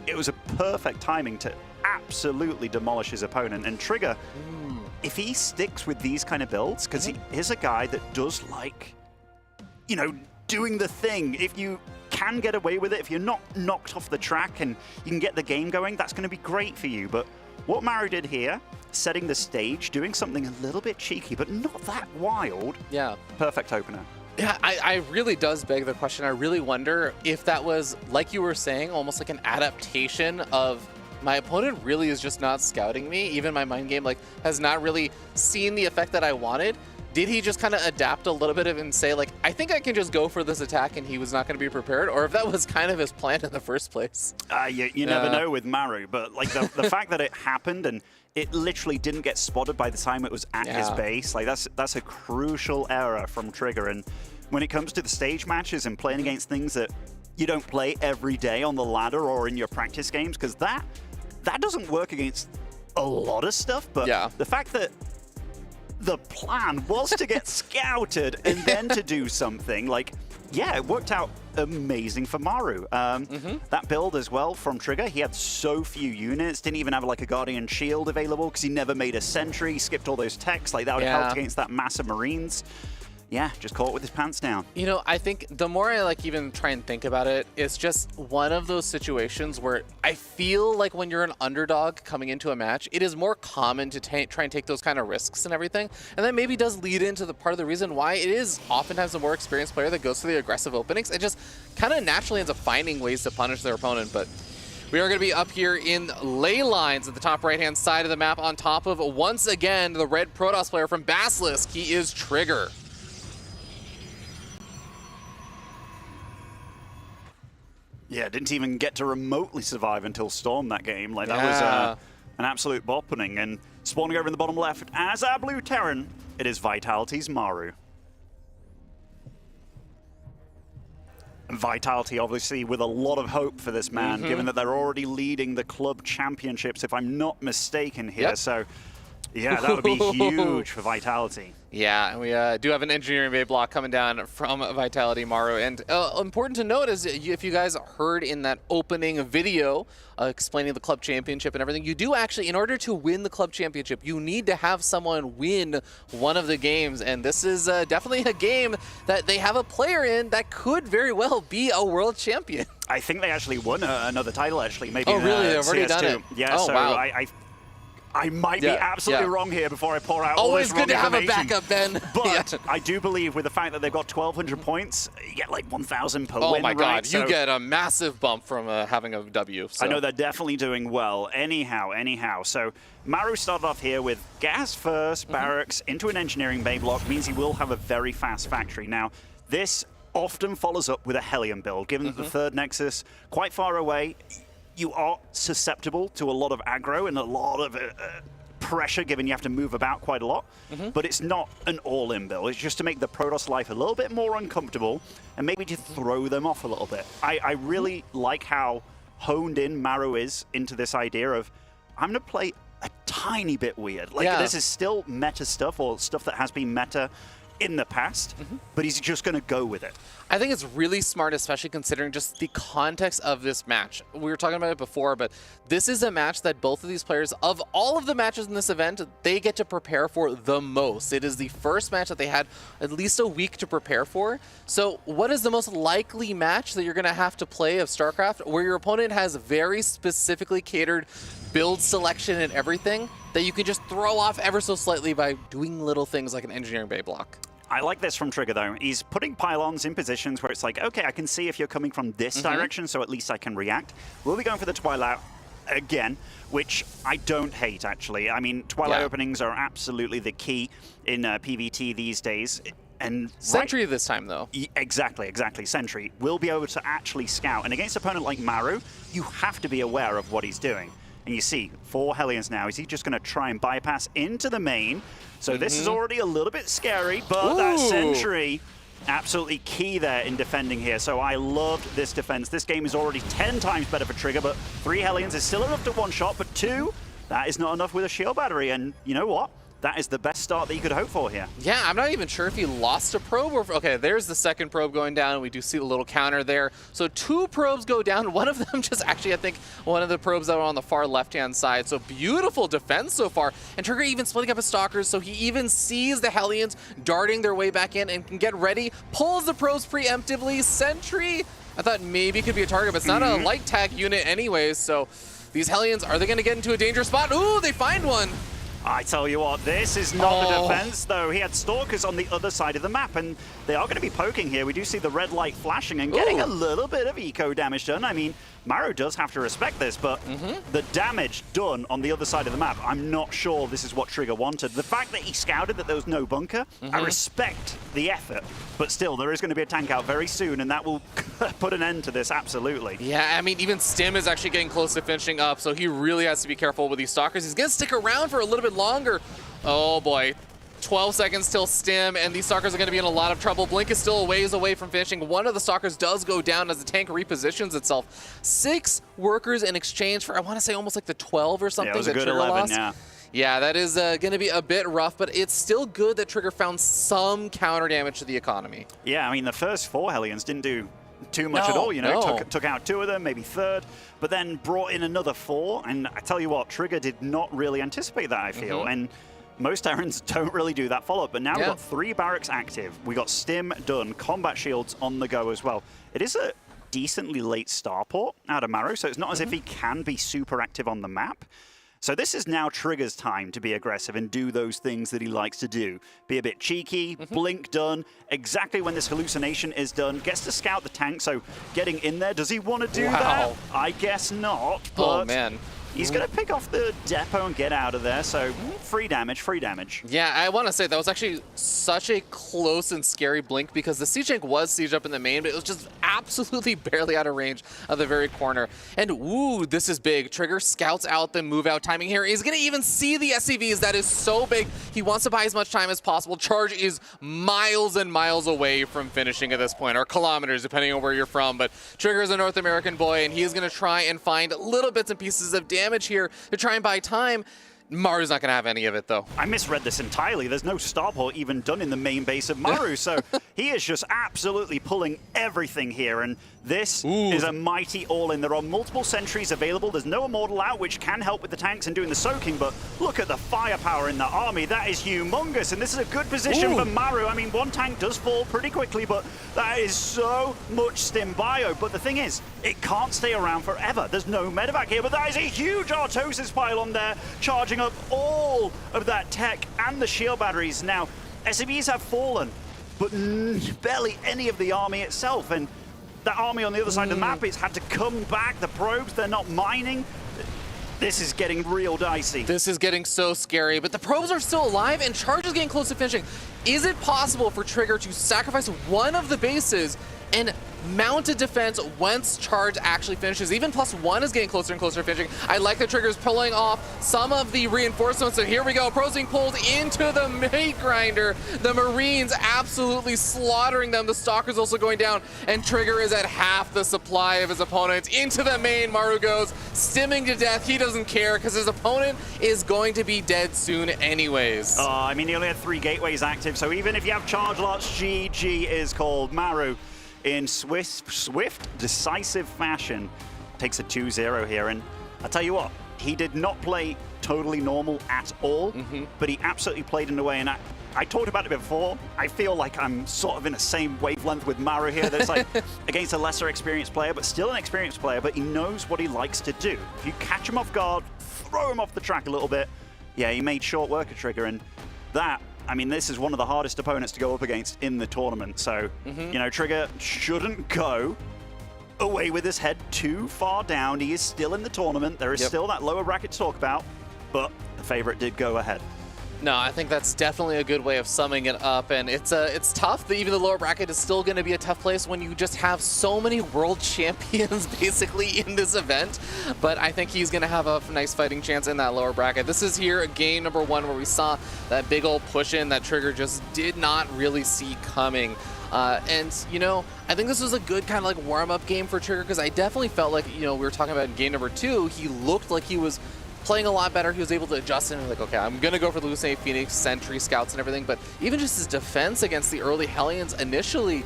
it was a perfect timing to absolutely demolish his opponent. And Trigger, if he sticks with these kind of builds, because he is a guy that does like, you know, doing the thing. If you can get away with it, if you're not knocked off the track and you can get the game going, that's going to be great for you. But what Maru did here, setting the stage, doing something a little bit cheeky, but not that wild. Perfect opener. Yeah, I really does beg the question. I really wonder if that was, like you were saying, almost like an adaptation of my opponent really is just not scouting me. Even my mind game like has not really seen the effect that I wanted. did he just kind of adapt a little bit of and say, like, I think I can just go for this attack and he was not going to be prepared? Or if that was kind of his plan in the first place? You never know with Maru, but like the fact that it happened and it literally didn't get spotted by the time it was at his base, like that's a crucial error from Trigger. And when it comes to the stage matches and playing against things that you don't play every day on the ladder or in your practice games, because that doesn't work against a lot of stuff, but the fact that the plan was to get scouted and then to do something, like, yeah, it worked out amazing for Maru. That build as well from Trigger, he had so few units, didn't even have like a Guardian Shield available because he never made a Sentry, skipped all those techs, like that would have helped against that mass of Marines. Yeah, just caught with his pants down. You know, I think the more I like even try and think about it, it's just one of those situations where I feel like when you're an underdog coming into a match, it is more common to try and take those kind of risks and everything. And that maybe does lead into the part of the reason why it is oftentimes a more experienced player that goes for the aggressive openings. It just kind of naturally ends up finding ways to punish their opponent. But we are going to be up here in ley lines at the top right-hand side of the map on top of, once again, the red Protoss player from Basilisk. He is Trigger. Yeah, didn't even get to remotely survive until Storm that game. Like, that was an absolute boppening. And spawning over in the bottom left as our blue Terran, it is Vitality's Maru. And Vitality, obviously, with a lot of hope for this man, given that they're already leading the club championships, if I'm not mistaken here. So, yeah, that would be huge for Vitality. Yeah, and we do have an engineering bay block coming down from Vitality Maru. And important to note is if you guys heard in that opening video explaining the club championship and everything, you do actually, in order to win the club championship, you need to have someone win one of the games. And this is definitely a game that they have a player in that could very well be a world champion. I think they actually won another title, actually. Maybe really? They've already done it? Yeah, so wow. I might be absolutely wrong here before I pour out all this wrong information. Always good to have a backup, Ben. But I do believe with the fact that they've got 1,200 points, you get like 1,000 per win. Oh my God, so you get a massive bump from having a W. So. I know they're definitely doing well. Anyhow. So Maru started off here with gas first, barracks, into an engineering bay block, means he will have a very fast factory. Now, this often follows up with a Hellion build, given that the third Nexus, quite far away, you are susceptible to a lot of aggro and a lot of pressure, given you have to move about quite a lot. But it's not an all-in build. It's just to make the Protoss life a little bit more uncomfortable and maybe to throw them off a little bit. I really like how honed in Maru is into this idea of, I'm going to play a tiny bit weird. Like, this is still meta stuff or stuff that has been meta in the past, but he's just going to go with it. I think it's really smart, especially considering just the context of this match. We were talking about it before, but this is a match that both of these players, of all of the matches in this event, they get to prepare for the most. It is the first match that they had at least a week to prepare for. So what is the most likely match that you're going to have to play of StarCraft where your opponent has very specifically catered build selection and everything that you can just throw off ever so slightly by doing little things like an engineering bay block? I like this from Trigger, though. He's putting pylons in positions where it's like, okay, I can see if you're coming from this direction, so at least I can react. We'll be going for the Twilight again, which I don't hate, actually. I mean, Twilight openings are absolutely the key in PvT these days. And Sentry this time, though. Exactly. Sentry will be able to actually scout. And against an opponent like Maru, you have to be aware of what he's doing. And you see, 4 Hellions now. Is he just going to try and bypass into the main? So this is already a little bit scary, but that Sentry, absolutely key there in defending here. So I loved this defense. This game is already 10 times better for Trigger, but 3 Hellions is still enough to one-shot, but 2, that is not enough with a shield battery. And you know what? That is the best start that you could hope for here. Yeah, I'm not even sure if he lost a probe or... Okay, there's the second probe going down. We do see a little counter there. So 2 probes go down. One of them just actually, I think, one of the probes that were on the far left-hand side. So beautiful defense so far. And Trigger even splitting up his stalkers, so he even sees the Hellions darting their way back in and can get ready. Pulls the probes preemptively. Sentry, I thought maybe could be a target, but it's not a light tag unit anyways. So these Hellions, are they going to get into a dangerous spot? Ooh, they find one. I tell you what, this is not the defense, though. He had Stalkers on the other side of the map, and they are going to be poking here. We do see the red light flashing and getting a little bit of eco damage done. I mean, Maru does have to respect this, but the damage done on the other side of the map, I'm not sure this is what Trigger wanted. The fact that he scouted that there was no bunker, I respect the effort, but still, there is going to be a tank out very soon, and that will put an end to this, absolutely. Yeah, I mean, even Stim is actually getting close to finishing up, so he really has to be careful with these Stalkers. He's going to stick around for a little bit longer. Oh, boy. 12 seconds till Stim, and these Stalkers are going to be in a lot of trouble. Blink is still a ways away from finishing. One of the Stalkers does go down as the tank repositions itself. 6 workers in exchange for, I want to say, almost like the 12 or something. Yeah, it was a that good Trigger 11, lost. yeah. Yeah, that is going to be a bit rough, but it's still good that Trigger found some counter damage to the economy. Yeah, I mean, the first 4 Hellions didn't do too much at all, you know, took out 2 of them, maybe 3rd, but then brought in another 4, and I tell you what, Trigger did not really anticipate that, I feel, and most errands don't really do that follow-up, but now we've got 3 barracks active. We got Stim done, combat shields on the go as well. It is a decently late starport out of Maru, so it's not as if he can be super active on the map. So this is now Trigger's time to be aggressive and do those things that he likes to do. Be a bit cheeky, blink done, exactly when this hallucination is done, gets to scout the tank, so getting in there, does he want to do that? I guess not, but man. He's going to pick off the depot and get out of there, so free damage, free damage. Yeah, I want to say that was actually such a close and scary blink because the siege tank was sieged up in the main, but it was just absolutely barely out of range of the very corner. And ooh, this is big. Trigger scouts out the move out timing here. He's going to even see the SCVs. That is so big. He wants to buy as much time as possible. Charge is miles and miles away from finishing at this point, or kilometers, depending on where you're from. But Trigger is a North American boy, and he is going to try and find little bits and pieces of damage here to try and buy time. Maru's not going to have any of it, though. I misread this entirely. There's no starport even done in the main base of Maru, so he is just absolutely pulling everything here, and this is a mighty all-in. There are multiple sentries available. There's no Immortal out, which can help with the tanks and doing the soaking, but look at the firepower in the army. That is humongous, and this is a good position for Maru. I mean, one tank does fall pretty quickly, but that is so much Stim bio. But the thing is, it can't stay around forever. There's no medevac here, but that is a huge Artosis pylon there, charging up all of that tech and the shield batteries. Now, SCVs have fallen, but barely any of the army itself, and that army on the other side of the map has had to come back. The probes, they're not mining. This is getting real dicey. This is getting so scary, but the probes are still alive and Charge is getting close to finishing. Is it possible for Trigger to sacrifice one of the bases and mount a defense once Charge actually finishes? Even +1 is getting closer and closer to finishing. I like that Trigger's pulling off some of the reinforcements, and here we go. Probes being pulled into the meat grinder. The Marines absolutely slaughtering them. The Stalker's also going down, and Trigger is at half the supply of his opponents. Into the main, Maru goes, stimming to death. He doesn't care because his opponent is going to be dead soon anyways. I mean, he only had 3 gateways active, so even if you have charge lots, GG is called. Maru, in swift, decisive fashion, takes a 2-0 here. And I tell you what, he did not play totally normal at all, but he absolutely played in a way, and I talked about it before. I feel like I'm sort of in the same wavelength with Maru here. That's like against a lesser experienced player, but still an experienced player, but he knows what he likes to do. If you catch him off guard, throw him off the track a little bit. Yeah, he made short work of Trigger, and that, I mean, this is one of the hardest opponents to go up against in the tournament. So, you know, Trigger shouldn't go away with his head too far down. He is still in the tournament. There is still that lower bracket to talk about, but the favorite did go ahead. No, I think that's definitely a good way of summing it up, and it's tough that even the lower bracket is still going to be a tough place when you just have so many world champions basically in this event, but I think he's going to have a nice fighting chance in that lower bracket. This is here game number 1 where we saw that big old push in that Trigger just did not really see coming. And, you know, I think this was a good kind of like warm-up game for Trigger because I definitely felt like, you know, we were talking about in game number 2, he looked like he was playing a lot better. He was able to adjust and like, okay, I'm going to go for the Lucene Phoenix, Sentry, Scouts, and everything. But even just his defense against the early Hellions initially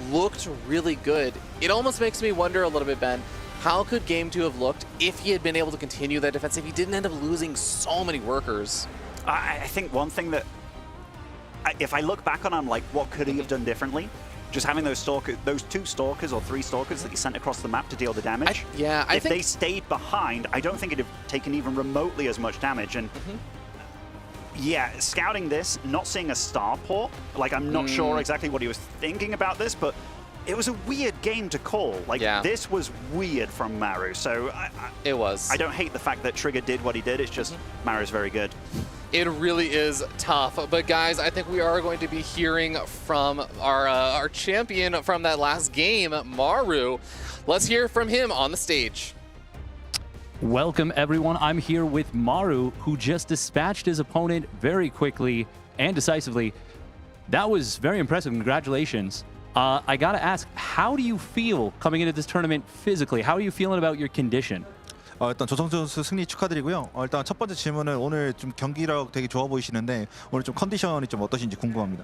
looked really good. It almost makes me wonder a little bit, Ben, how could game 2 have looked if he had been able to continue that defense, if he didn't end up losing so many workers? I think one thing that, if I look back on, I'm like, what could he have done differently? Just having those 2 stalkers or 3 stalkers that he sent across the map to deal the damage. If they stayed behind, I don't think it'd have taken even remotely as much damage. And yeah, scouting this, not seeing a starport, like I'm not sure exactly what he was thinking about this, but it was a weird game to call. Like, this was weird from Maru. So it was. I don't hate the fact that Trigger did what he did. It's just Maru's very good. It really is tough. But guys, I think we are going to be hearing from our champion from that last game, Maru. Let's hear from him on the stage. Welcome, everyone. I'm here with Maru, who just dispatched his opponent very quickly and decisively. That was very impressive. Congratulations. I got to ask, how do you feel coming into this tournament physically? How are you feeling about your condition? 일단 조성주 선수 승리 축하드리고요. 일단 첫 번째 질문은 오늘 좀 경기력 되게 좋아 보이시는데 오늘 좀 컨디션이 좀 어떠신지 궁금합니다.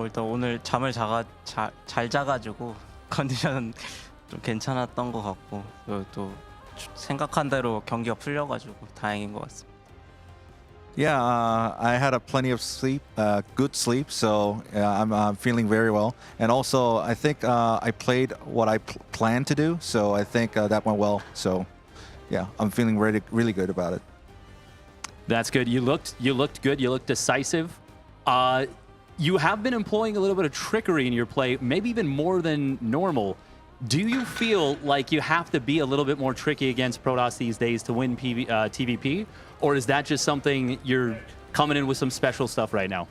일단 오늘 잠을 잘 자가지고 컨디션은 좀 괜찮았던 것 같고 또 생각한 대로 경기가 풀려가지고 다행인 것 같습니다. Yeah, I had a plenty of sleep, good sleep, so I'm feeling very well. And also, I think I played what I planned to do, so I think that went well. So, yeah, I'm feeling really good about it. That's good. You looked good. You looked decisive. You have been employing a little bit of trickery in your play, maybe even more than normal. Do you feel like you have to be a little bit more tricky against Protoss these days to win TVP? Or is that just something you're coming in with some special stuff right now?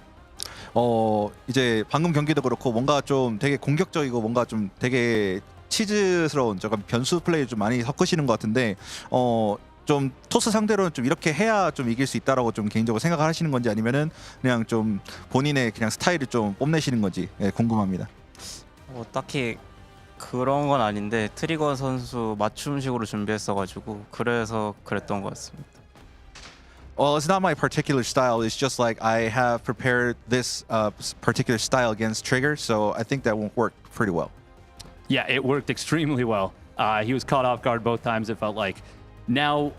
이제 방금 경기도 그렇고 뭔가 좀 되게 공격적이고 뭔가 좀 되게 치즈스러운 조금 변수 플레이 좀 많이 섞으시는 것 같은데 좀 토스 상대로는 좀 이렇게 해야 좀 이길 수 있다라고 좀 개인적으로 생각하시는 건지 아니면은 그냥 좀 본인의 그냥 스타일을 좀 뽐내시는 건지 궁금합니다. 딱히 그런 건 아닌데 트리거 선수 맞춤식으로 준비했어가지고 그래서 그랬던 것 같습니다. Well, it's not my particular style. It's just like I have prepared this particular style against Trigger, so I think that won't work pretty well. Yeah, it worked extremely well. He was caught off guard both times, it felt like. Now,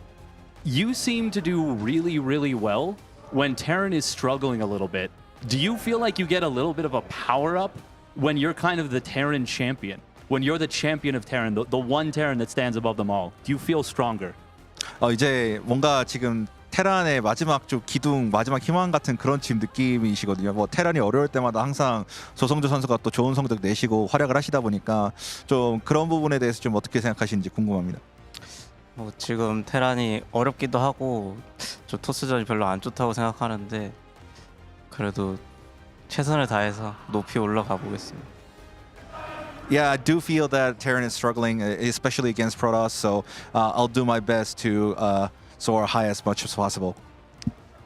you seem to do really, really well when Terran is struggling a little bit. Do you feel like you get a little bit of a power-up when you're kind of the Terran champion? When you're the champion of Terran, the one Terran that stands above them all? Do you feel stronger? 이제 뭔가 지금 테란의 마지막 좀 기둥, 마지막 희망 같은 그런 지금 느낌이시거든요. 뭐 테란이 어려울 때마다 항상 조성주 선수가 또 좋은 성적 내시고 활약을 하시다 보니까 좀 그런 부분에 대해서 좀 어떻게 생각하시는지 궁금합니다. 지금 테란이 어렵기도 하고 저 토스전이 별로 안 좋다고 생각하는데 그래도 최선을 다해서 높이 올라가 보겠습니다. Yeah, I do feel that Terran is struggling, especially against Protoss. So I'll do my best to soar high as much as possible.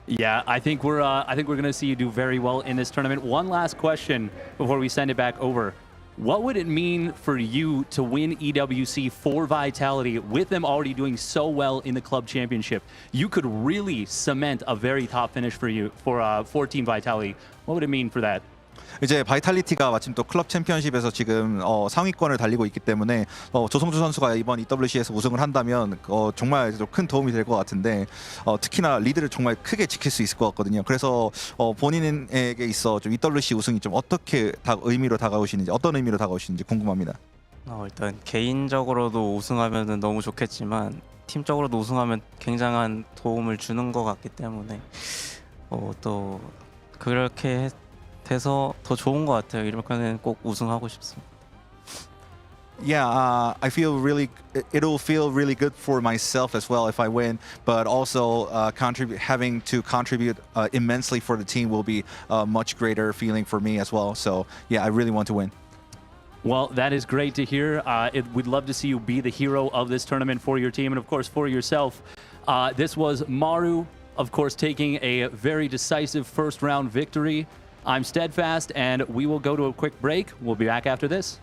Yeah, I think we're going to see you do very well in this tournament. One last question before we send it back over. What would it mean for you to win EWC for Vitality with them already doing so well in the club championship? You could really cement a very top finish for you for Team Vitality. What would it mean for that? 이제 바이탈리티가 마침 또 클럽 챔피언십에서 지금 상위권을 달리고 있기 때문에 조성주 선수가 이번 EWC에서 우승을 한다면 정말 좀 큰 도움이 될 것 같은데 특히나 리드를 정말 크게 지킬 수 있을 것 같거든요. 그래서 본인에게 있어 좀 EWC 우승이 좀 어떻게 의미로 다가오시는지 어떤 의미로 다가오시는지 궁금합니다. 일단 개인적으로도 우승하면 너무 좋겠지만 팀적으로도 우승하면 굉장한 도움을 주는 것 같기 때문에 또 그렇게 돼서 더 좋은 것 같아요. 이렇게는 꼭 우승하고 싶습니다. Yeah, I feel it'll feel really good for myself as well if I win, but also having to contribute immensely for the team will be a much greater feeling for me as well. So yeah, I really want to win. Well, that is great to hear. We'd love to see you be the hero of this tournament for your team and of course for yourself. This was Maru, of course, taking a very decisive first round victory. I'm Steadfast, and we will go to a quick break. We'll be back after this.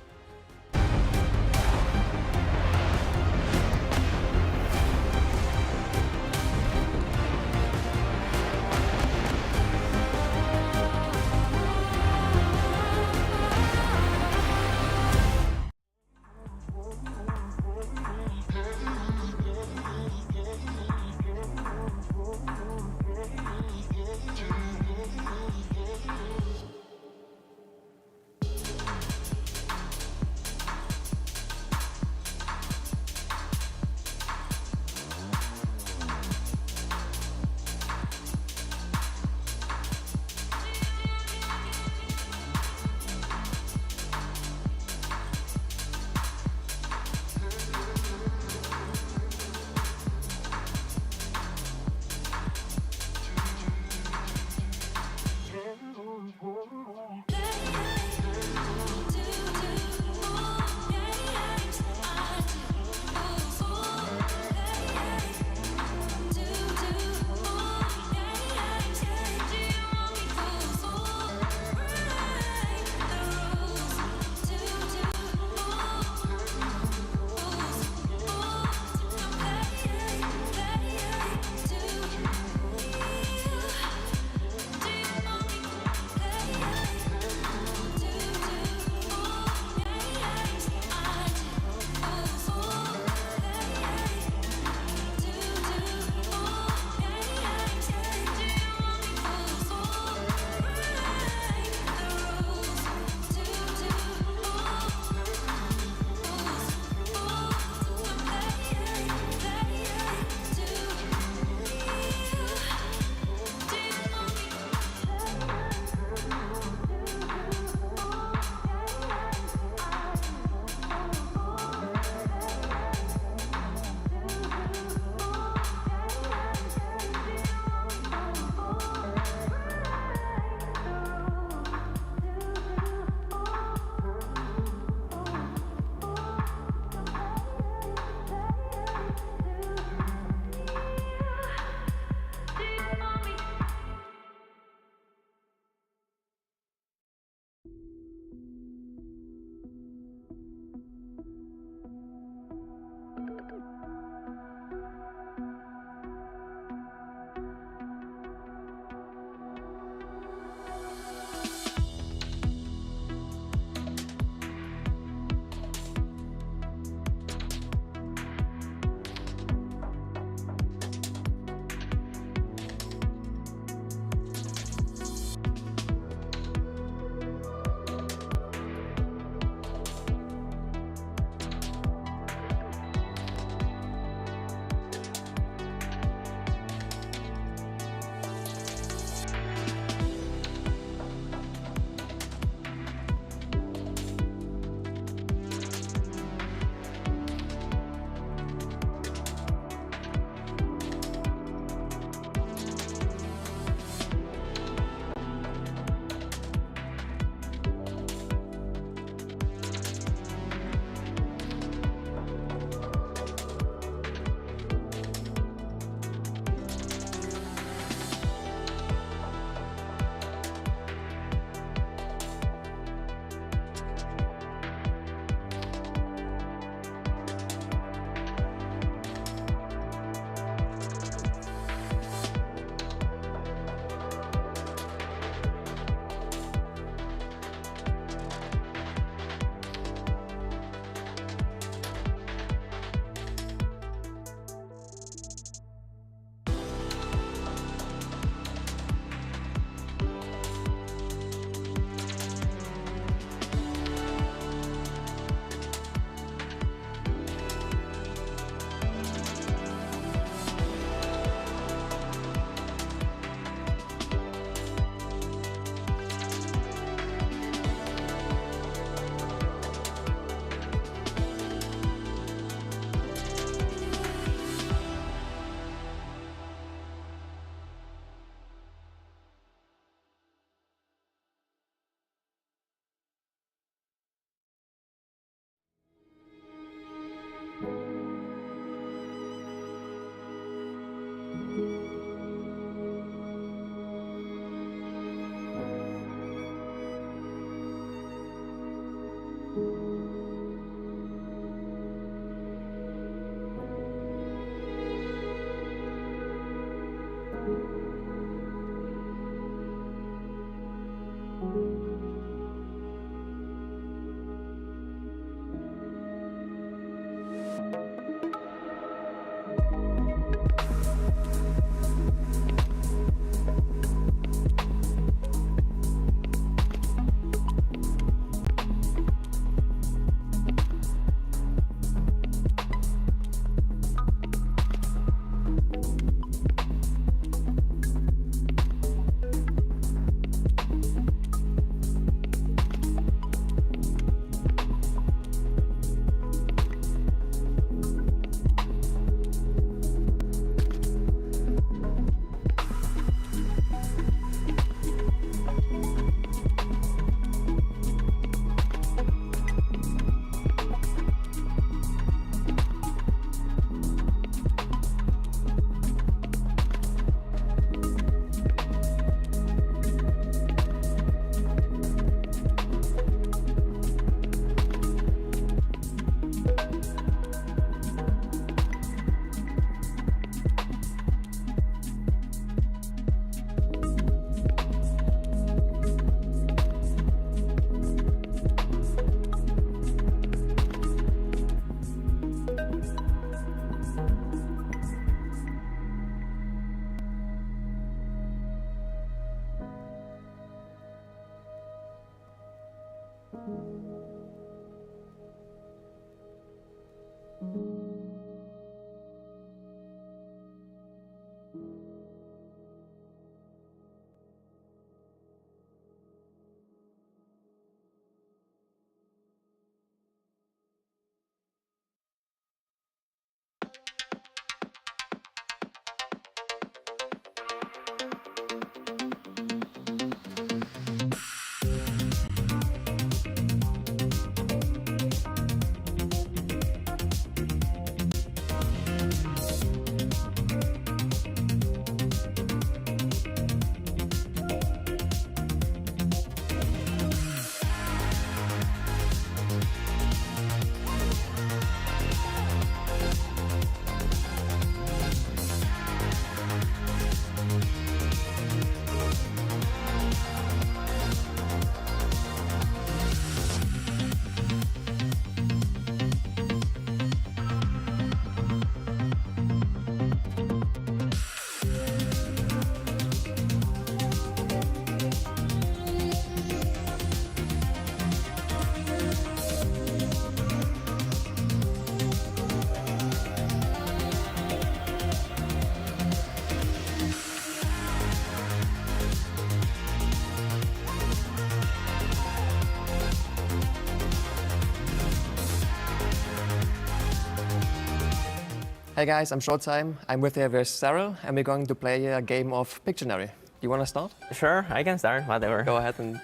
Hey guys, I'm Showtime. I'm with Serral, and we're going to play a game of Pictionary. You want to start? Sure, I can start, whatever. Go ahead and...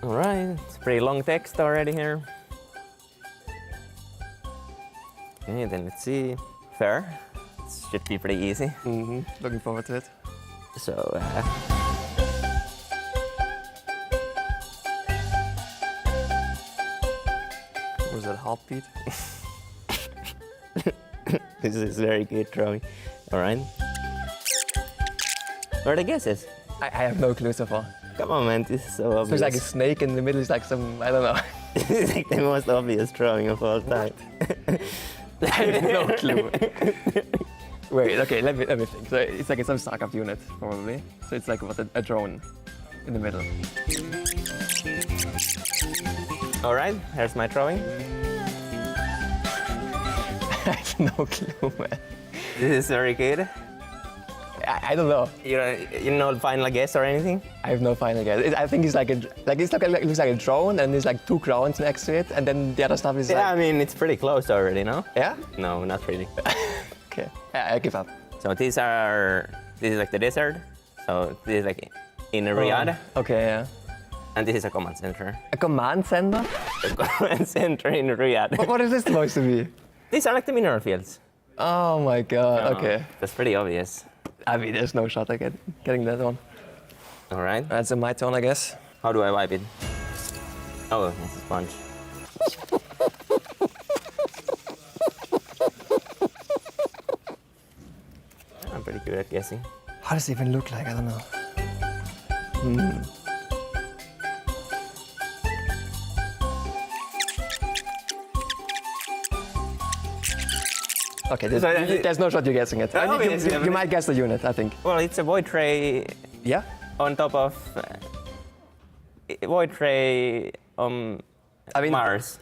All right, it's pretty long text already here. Okay, then let's see. Fair. This should be pretty easy. Mm-hmm. Looking forward to it. So, Was that heartbeat? this is very good drawing. All right. What are the guesses? I have no clue so far. Come on, man, this is so So obvious. it's like a snake in the middle, it's like some, I don't know. It's like the most obvious drawing of all time. I have no clue. Wait, okay, let me think. So it's like some StarCraft unit, probably. So it's like what, a drone in the middle. All right, here's my drawing. I have no clue, man. This is very good. I don't know. You know final guess or anything? I have no final guess. I think it's like it looks like a drone, and there's like 2 crowns next to it, and then the other stuff is Yeah, like... I mean, it's pretty close already, no? Yeah? No, not really. Okay, I give up. So this is like the desert. So this is like in Riyadh. Okay, yeah. And this is a command center. A command center? A command center in Riyadh. What is this supposed to be? These are like the mineral fields. Oh my god, okay. That's pretty obvious. I mean, there's no shot at getting that one. All right. That's my turn, I guess. How do I wipe it? Oh, it's a sponge. I'm pretty good at guessing. How does it even look like? I don't know. Hmm. Okay, there's no shot you're guessing it. You might guess the unit, I think. Well, it's a void tray. Yeah? On top of void tray on Mars.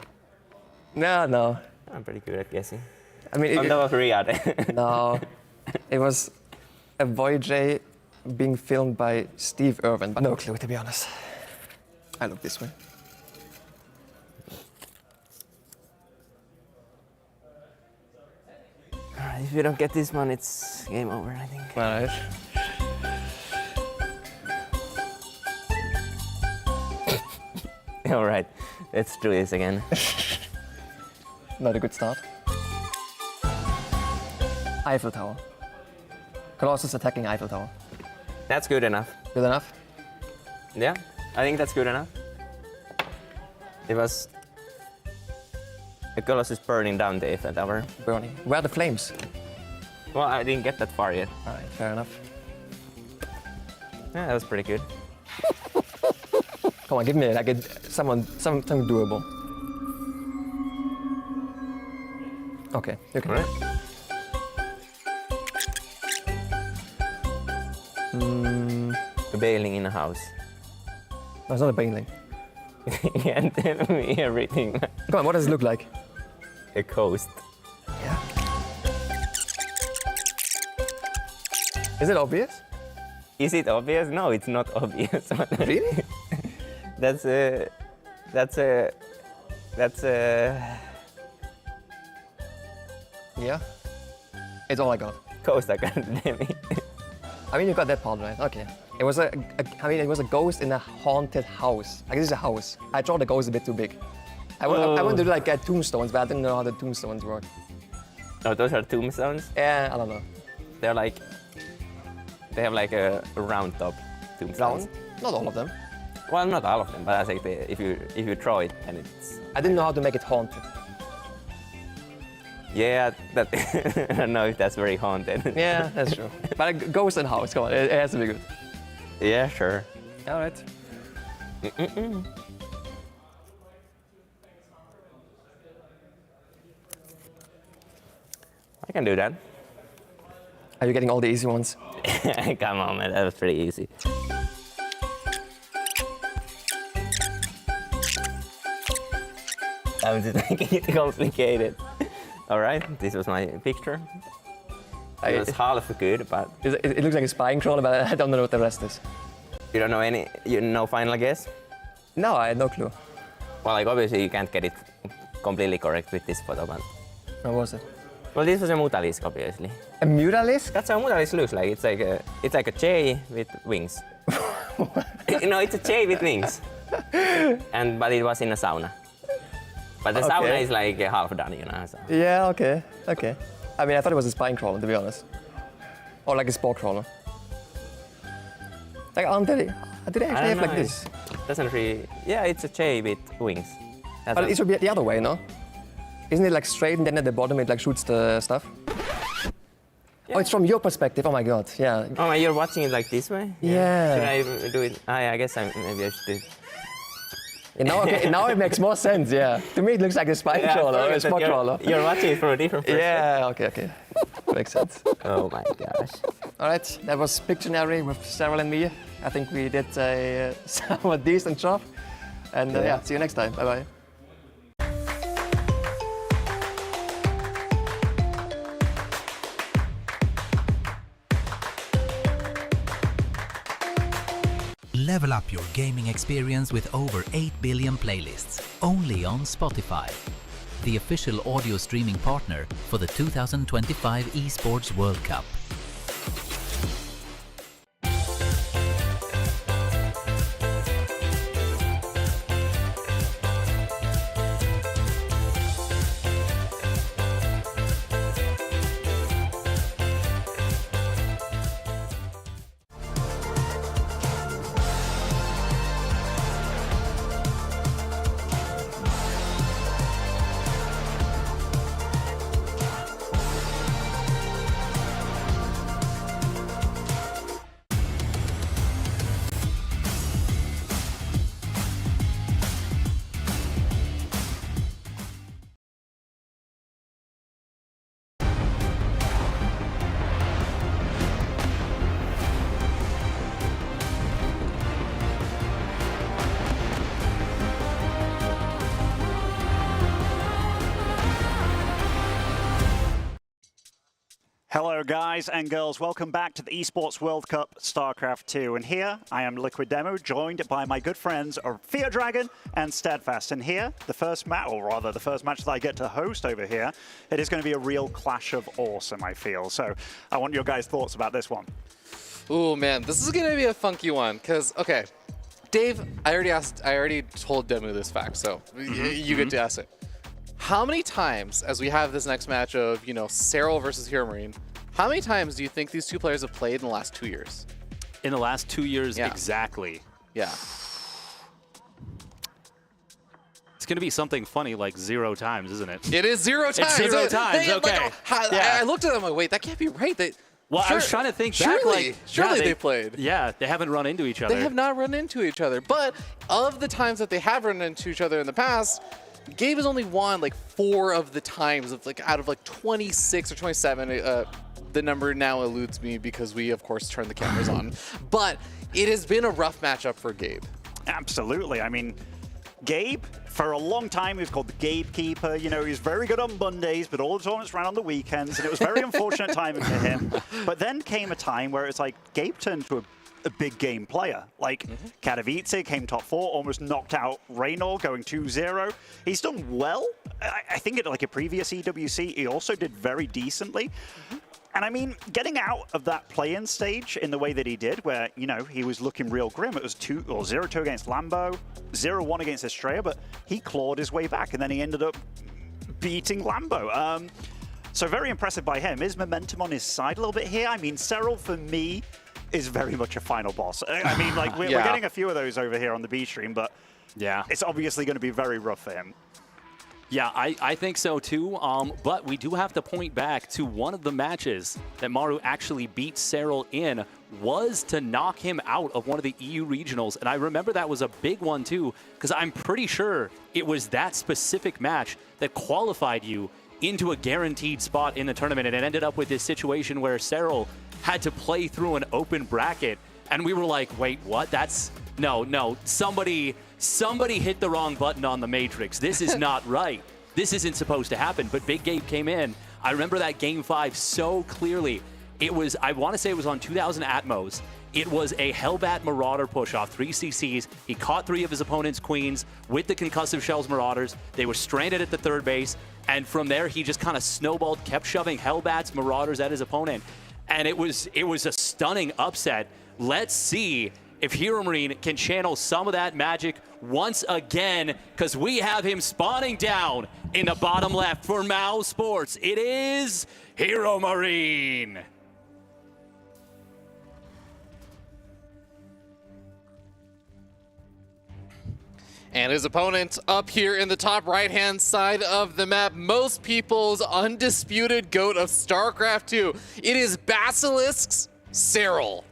No. I'm pretty good at guessing. I mean, on top of Riyadh. No, it was a void tray being filmed by Steve Irwin, but no clue, to be honest. I look this way. Alright, if you don't get this one, it's game over, I think. Alright. Alright, let's do this again. Not a good start. Eiffel Tower. Colossus attacking Eiffel Tower. That's good enough. Good enough? Yeah, I think that's good enough. It was... The Colossus burning down the Eiffel Tower. Burning. Where are the flames? Well, I didn't get that far yet. Alright, fair enough. Yeah, that was pretty good. Come on, give me like something doable. Okay, you can. Right. Bailing in a house. No, it's not a bailing. You can't tell me everything. Come on, what does it look like? A coast. Yeah. Is it obvious? Is it obvious? No, it's not obvious. Really? That's a... Yeah. It's all I got. Coast Academy. I mean, you got that part right. Okay. It was it was a ghost in a haunted house. Like, this is a house. I thought the ghost a bit too big. I wanted to do like tombstones, but I didn't know how the tombstones work. Oh, those are tombstones? Yeah, I don't know. They're like... They have like a round top tombstones. Round? Not all of them. Well, not all of them, but I think if you throw it, then it's... I didn't know how to make it haunted. Yeah, that I don't know if that's very haunted. Yeah, that's true. But a ghost in a house, come on, it has to be good. Yeah, sure. All right. I can do that. Are you getting all the easy ones? Come on, man, that was pretty easy. I'm just making it complicated. All right, this was my picture. It was half good, but... It looks like a spying crawler, but I don't know what the rest is. You don't know any... You know final guess? No, I had no clue. Well, like, obviously you can't get it completely correct with this photo, but... What was it? Well, this was a Mutalisk, obviously. A Mutalisk? That's how Mutalisk looks like. It's like a J with wings. No, it's a J with wings. But it was in a sauna. But the sauna is like half done, you know. So. Yeah, okay. I mean, I thought it was a spine crawler, to be honest. Or like a spore crawler. Like, did they actually have like this? Doesn't really... Yeah, it's a J with wings. But it should be the other way, no? Isn't it like straight and then at the bottom it like shoots the stuff? Yeah. Oh, it's from your perspective. Oh my god, yeah. Oh, you're watching it like this way? Yeah. Should I do it? I guess maybe I should do it. And now it makes more sense, yeah. To me it looks like a spine crawler or a spot crawler. You're watching it from a different perspective. Yeah, okay. Makes sense. Oh my gosh. Alright, that was Pictionary with Serral and me. I think we did a somewhat decent job. And yeah, see you next time. Bye-bye. Level up your gaming experience with over 8 billion playlists, only on Spotify, the official audio streaming partner for the 2025 Esports World Cup. Hello guys and girls, welcome back to the Esports World Cup StarCraft 2. And here I am Liquid Demo, joined by my good friends Fear Dragon and Steadfast. And here, the first match, or rather the first match that I get to host over here, it is going to be a real clash of awesome, I feel. So I want your guys' thoughts about this one. Ooh man, this is going to be a funky one, because, okay, Dave, I already told Demu this fact, so you get to ask it. How many times, as we have this next match of, you know, Serral versus HeroMarine, how many times do you think these two players have played in the last 2 years? In the last 2 years, exactly. Yeah. It's going to be something funny like 0 times, isn't it? It is 0 times. It's 0 times, okay. I looked at them like, wait, that can't be right. Well, I was trying to think back, like... Surely they played. Yeah, they haven't run into each other. They have not run into each other. But of the times that they have run into each other in the past, Gabe has only won like 4 of the times of like out of like 26 or 27. The number now eludes me because we of course turn the cameras on. But it has been a rough matchup for Gabe. Absolutely. I mean, Gabe, for a long time, he was called the Gatekeeper. You know, he's very good on Mondays, but all the tournaments ran on the weekends, and it was very unfortunate timing for him. But then came a time where it's like Gabe turned to a big game player. Like Katowice came top 4, almost knocked out Reynor, going 2-0. He's done well. I think at like a previous EWC, he also did very decently. And I mean, getting out of that play-in stage in the way that he did, where, you know, he was looking real grim. It was 0-2 against Lambo, 0-1 against Estrella, but he clawed his way back, and then he ended up beating Lambo. So very impressive by him. Is momentum on his side a little bit here? I mean, Serral, for me, is very much a final boss. I mean, like, we're getting a few of those over here on the B stream, but yeah, it's obviously going to be very rough for him. Yeah, I think so too, but we do have to point back to one of the matches that Maru actually beat Serral in was to knock him out of one of the EU regionals, and I remember that was a big one too, because I'm pretty sure it was that specific match that qualified you into a guaranteed spot in the tournament, and it ended up with this situation where Serral had to play through an open bracket, and we were like, wait, what? That's... No, somebody hit the wrong button on the Matrix. This is not right. This isn't supposed to happen. But Big Gabe came in. I remember that Game 5 so clearly. It was, I want to say it was on 2000 Atmos. It was a Hellbat Marauder push-off, 3 CCs. He caught 3 of his opponent's queens with the concussive shells Marauders. They were stranded at the third base, and from there he just kind of snowballed, kept shoving Hellbats, Marauders at his opponent. And it was a stunning upset. Let's see if HeroMarine can channel some of that magic once again, because we have him spawning down in the bottom left for Mao Sports. It is HeroMarine. And his opponent up here in the top right-hand side of the map, most people's undisputed GOAT of StarCraft 2. It is Basilisk's Serral.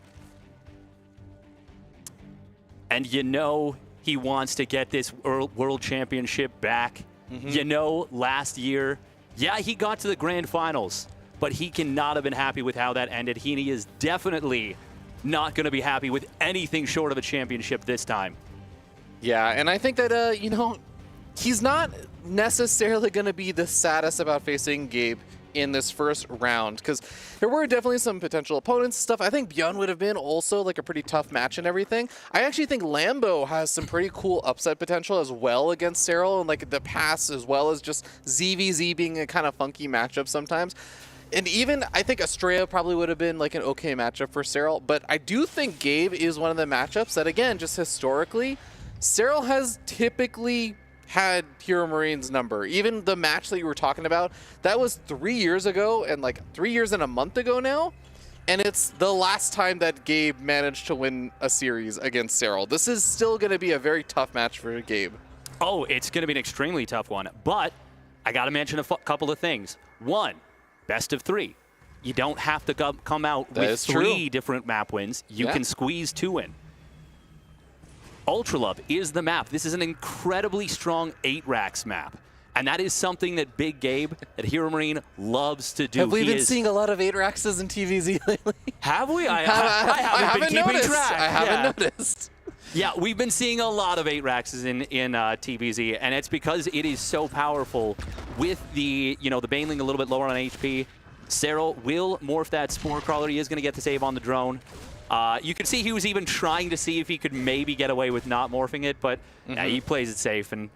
And you know he wants to get this World Championship back. You know, last year, yeah, he got to the Grand Finals, but he cannot have been happy with how that ended. He is definitely not going to be happy with anything short of a championship this time. Yeah, and I think that, you know, he's not necessarily going to be the saddest about facing Gabe in this first round, because there were definitely some potential opponents and stuff. I think Bjorn would have been also like a pretty tough match and everything. I actually think Lambo has some pretty cool upset potential as well against Serral, and like the pass, as well as just ZVZ being a kind of funky matchup sometimes. And even, I think Estrella probably would have been like an okay matchup for Serral, but I do think Gabe is one of the matchups that, again, just historically, Serral has typically had HeroMarine's number. Even the match that you were talking about, that was 3 years ago, and like 3 years and a month ago now, and it's the last time that Gabe managed to win a series against Serral. This is still going to be a very tough match for Gabe. Oh, it's going to be an extremely tough one, but I got to mention a couple of things. One, best of 3. You don't have to come out with 3 different map wins. You can squeeze 2 in. Ultralove is the map. This is an incredibly strong 8 racks map. And that is something that Big Gabe at HeroMarine loves to do. Have we been seeing a lot of 8 racks in TVZ lately? Have we? I haven't been keeping track. I haven't noticed. Yeah, we've been seeing a lot of 8 racks in TVZ, and it's because it is so powerful with the, you know, the Baneling a little bit lower on HP. Serral will morph that Spore Crawler. He is going to get the save on the drone. You can see he was even trying to see if he could maybe get away with not morphing it, but he plays it safe and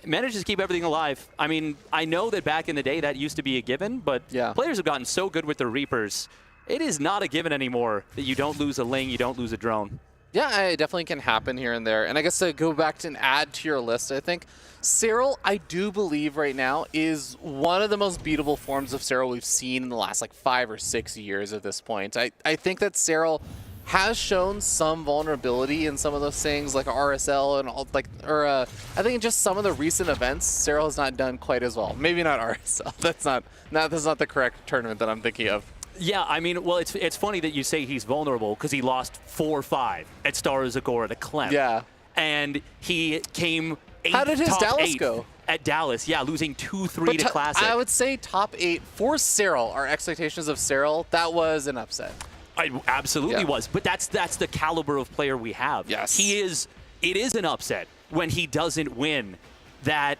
manages to keep everything alive. I mean, I know that back in the day that used to be a given, but players have gotten so good with their Reapers. It is not a given anymore that you don't lose a Ling, you don't lose a drone. Yeah, it definitely can happen here and there. And I guess to go back to and add to your list, I think Serral, I do believe right now, is one of the most beatable forms of Serral we've seen in the last like 5 or 6 years at this point. I think that Serral has shown some vulnerability in some of those things like RSL and all, like, or I think in just some of the recent events, Serral has not done quite as well. Maybe not RSL. That's not the correct tournament that I'm thinking of. Yeah, I mean, well, it's funny that you say he's vulnerable because he lost 4-5 at Star Zagora to Clem. Yeah. And he came 8th, How did his Dallas go? At Dallas, yeah, losing 2-3 to Classic. I would say top 8 for Serral, our expectations of Serral, that was an upset. It absolutely was, but that's the caliber of player we have. Yes. It is an upset when he doesn't win that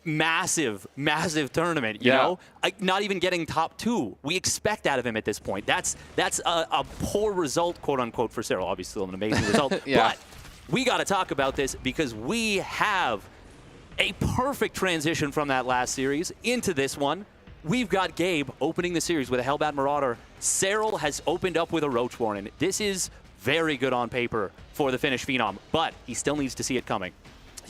massive tournament, you know? Not even getting top 2. We expect out of him at this point. That's a poor result, quote unquote, for Serral. Obviously still an amazing result. But we got to talk about this because we have a perfect transition from that last series into this one. We've got Gabe opening the series with a Hellbat Marauder. Serral has opened up with a Roach Warren. This is very good on paper for the Finnish Phenom, but he still needs to see it coming.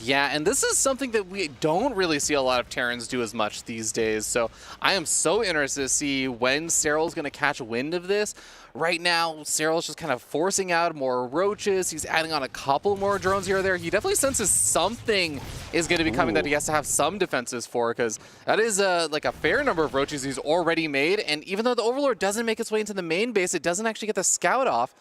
Yeah, and this is something that we don't really see a lot of Terrans do as much these days, so I am so interested to see when Serral's going to catch wind of this. Right now, Serral's just kind of forcing out more roaches. He's adding on a couple more drones here or there. He definitely senses something is going to be coming that he has to have some defenses for, because that is like a fair number of roaches he's already made, and even though the Overlord doesn't make its way into the main base, it doesn't actually get the scout off.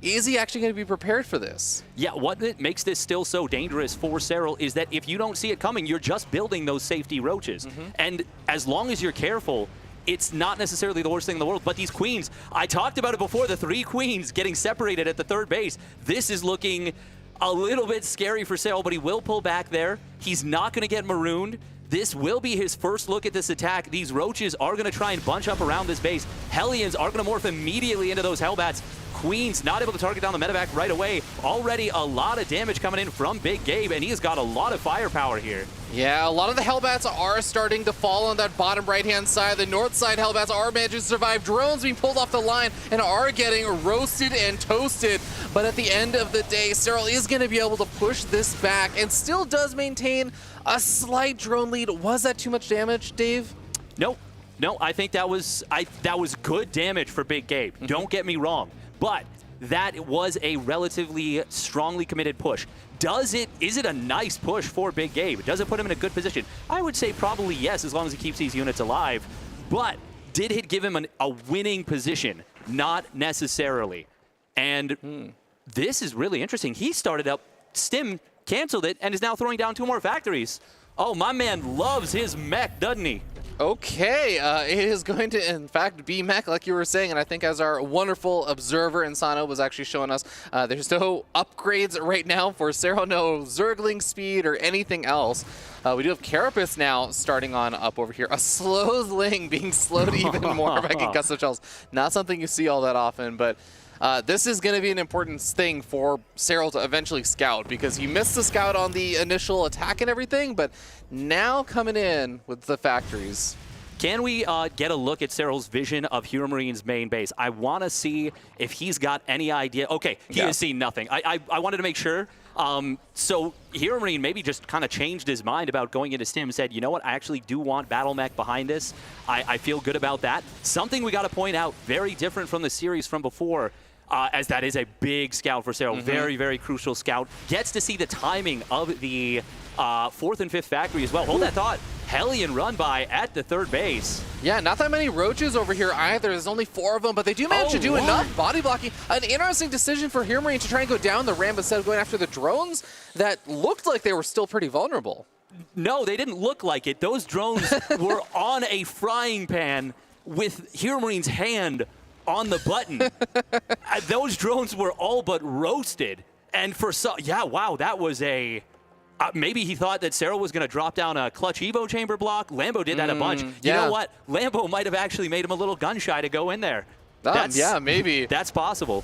Is he actually going to be prepared for this? Yeah, what makes this still so dangerous for Serral is that if you don't see it coming, you're just building those safety roaches. And as long as you're careful, it's not necessarily the worst thing in the world. But these queens, I talked about it before, the 3 queens getting separated at the third base. This is looking a little bit scary for Serral, but he will pull back there. He's not going to get marooned. this will be his first look at this attack. These Roaches are going to try and bunch up around this base. Hellions are going to morph immediately into those Hellbats. Queen's not able to target down the medevac right away. Already a lot of damage coming in from Big Gabe, and he's got a lot of firepower here. Yeah, a lot of the Hellbats are starting to fall on that bottom right-hand side. The north side Hellbats are managing to survive. Drones being pulled off the line and are getting roasted and toasted. But at the end of the day, Serral is going to be able to push this back and still does maintain a slight drone lead. Was that too much damage, Dave? No, I think that was good damage for Big Gabe. Don't get me wrong, but that was a relatively strongly committed push. Is it a nice push for Big Gabe? Does it put him in a good position? I would say probably yes, as long as he keeps these units alive. But did it give him a winning position? Not necessarily. And this is really interesting. He started up, Stim canceled it, and is now throwing down 2 more factories. Oh, my man loves his mech, doesn't he? Okay, it is going to, in fact, be mech, like you were saying, and I think as our wonderful observer Insano was actually showing us, there's no upgrades right now for Serral, no Zergling speed or anything else. We do have Carapace now starting on up over here. A Slothling being slowed even more by Custom Shells. Not something you see all that often, but this is going to be an important thing for Serral to eventually scout, because he missed the scout on the initial attack and everything, but now coming in with the factories. Can we get a look at Serral's vision of HeroMarine's main base? I want to see if he's got any idea. Okay, he has seen nothing. I wanted to make sure. So HeroMarine maybe just kind of changed his mind about going into Stim, said, you know what, I actually do want Battle Mech behind this. I feel good about that. Something we got to point out, very different from the series from before, as that is a big scout for Serral. Very, very crucial scout. Gets to see the timing of the 4th and 5th factory as well. Hold that thought. Hellion run by at the 3rd base. Yeah, not that many Roaches over here either. There's only 4 of them, but they do manage to do enough body blocking. An interesting decision for HeroMarine to try and go down the ramp instead of going after the drones that looked like they were still pretty vulnerable. No, they didn't look like it. Those drones were on a frying pan with HeroMarine's hand on the button. Those drones were all but roasted. And for wow, that was a... maybe he thought that Serral was going to drop down a clutch Evo chamber block. Lambo did that a bunch. You know what? Lambo might have actually made him a little gun shy to go in there. Yeah, maybe. That's possible.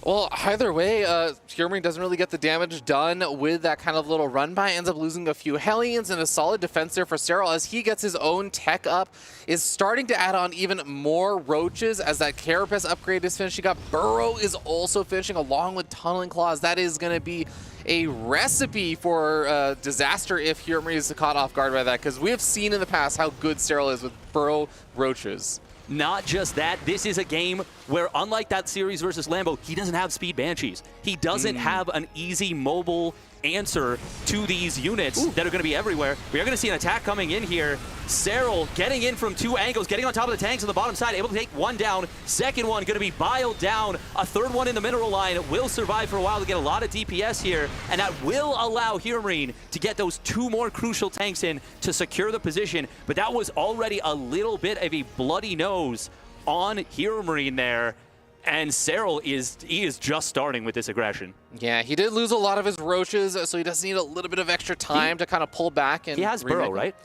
Well, either way, HeroMarine doesn't really get the damage done with that kind of little run by. Ends up losing a few Hellions and a solid defense there for Serral as he gets his own tech up. Is starting to add on even more Roaches as that Carapace upgrade is finished. You got Burrow is also finishing along with Tunneling Claws. That is going to be a recipe for disaster if HeroMarine is caught off guard by that, because we have seen in the past how good Serral is with Burrow Roaches. Not just that, this is a game where, unlike that series versus Lambo, he doesn't have speed Banshees. He doesn't have an easy mobile answer to these units that are going to be everywhere. We are going to see an attack coming in here. Serral getting in from 2 angles, getting on top of the tanks on the bottom side, able to take 1 down. Second one going to be biled down. A 3rd one in the mineral line will survive for a while to get a lot of DPS here, and that will allow HeroMarine to get those 2 more crucial tanks in to secure the position. But that was already a little bit of a bloody nose on HeroMarine there. And Serral is just starting with this aggression. Yeah, he did lose a lot of his Roaches, so he does need a little bit of extra time to kind of pull back. And he has Burrow, right?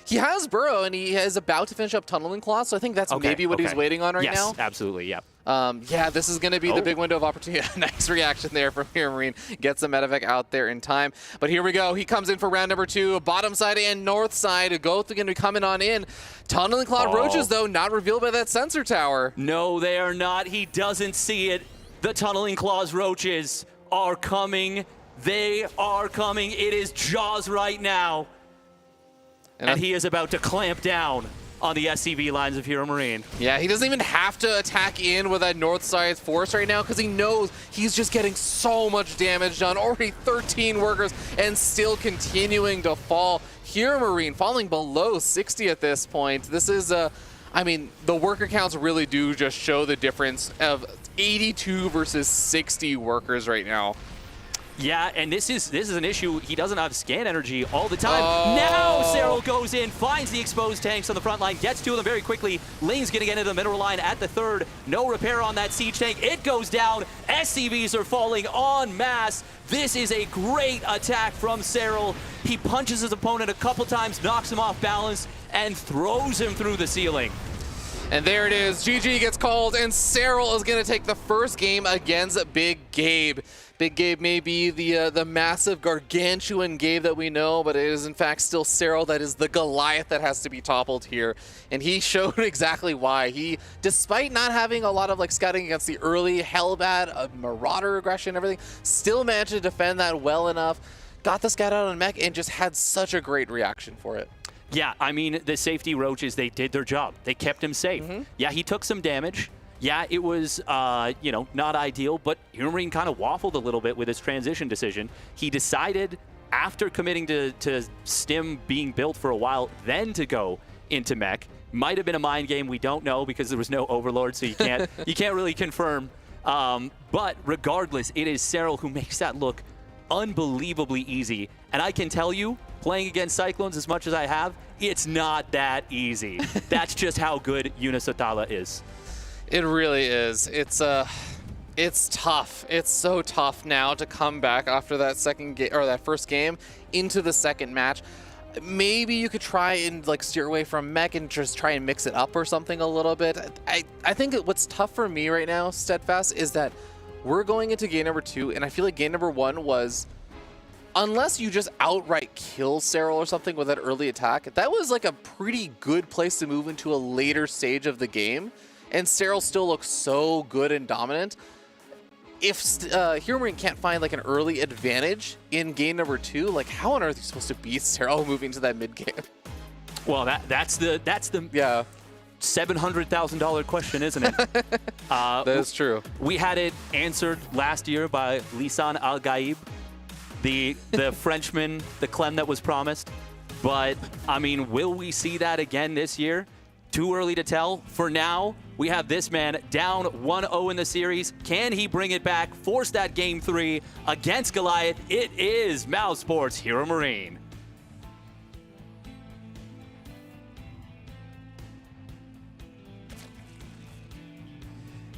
He has Burrow, and he is about to finish up Tunneling Claws, so I think that's maybe what he's waiting on right now. Yes, absolutely, yeah. Yeah, this is going to be the big window of opportunity. Nice reaction there from HeroMarine. Gets the medevac out there in time. But here we go. He comes in for round number 2. Bottom side and north side. Both are going to be coming on in. Tunneling Claw Roaches, though, not revealed by that sensor tower. No, they are not. He doesn't see it. The Tunneling Claws Roaches are coming. They are coming. It is Jaws right now. And he is about to clamp down on the SCV lines of HeroMarine. Yeah, he doesn't even have to attack in with that north side force right now because he knows he's just getting so much damage done. Already 13 workers and still continuing to fall. HeroMarine falling below 60 at this point. This is, I mean, the worker counts really do just show the difference of 82 versus 60 workers right now. Yeah, and this is an issue. He doesn't have scan energy all the time. Now Serral goes in, finds the exposed tanks on the front line, gets 2 of them very quickly. Ling's going to get into the middle line at the 3rd. No repair on that siege tank. It goes down. SCVs are falling en masse. This is a great attack from Serral. He punches his opponent a couple times, knocks him off balance, and throws him through the ceiling. And there it is. GG gets called, and Serral is going to take the first game against Big Gabe. Big Gabe may be the massive gargantuan Gabe that we know, but it is in fact still Serral that is the Goliath that has to be toppled here. And he showed exactly why. He, despite not having a lot of scouting against the early Hellbat, Marauder aggression and everything, still managed to defend that well enough, got the scout out on mech, and just had such a great reaction for it. Yeah, I mean, the safety roaches, they did their job. They kept him safe. Yeah, he took some damage. Yeah, it was, you know, not ideal, but HeroMarine kind of waffled a little bit with his transition decision. He decided, after committing to Stim being built for a while, then to go into mech. Might have been a mind game, we don't know, because there was no Overlord, so you can't really confirm. But regardless, it is Serral who makes that look unbelievably easy. And I can tell you, playing against Cyclones as much as I have, it's not that easy. That's just how good Unisatala is. It really is. It's tough. It's so tough now to come back after that second game or that first game into the second match. Maybe you could try and steer away from mech and just try and mix it up or something a little bit. I think what's tough for me right now, Steadfast, is that we're going into game number 2, and I feel like game number 1 was, unless you just outright kill Serral or something with that early attack, that was a pretty good place to move into a later stage of the game. And Serral still looks so good and dominant. If HeroMarine can't find an early advantage in game number 2, how on earth are you supposed to beat Serral moving to that mid game? Well, that's the $700,000 question, isn't it? That is true. We had it answered last year by Lisan Al Gaib, the Frenchman, the Clem that was promised. But I mean, will we see that again this year? Too early to tell. For now, we have this man down 1-0 in the series. Can he bring it back, force that game 3 against Goliath? It is Mousesports HeroMarine.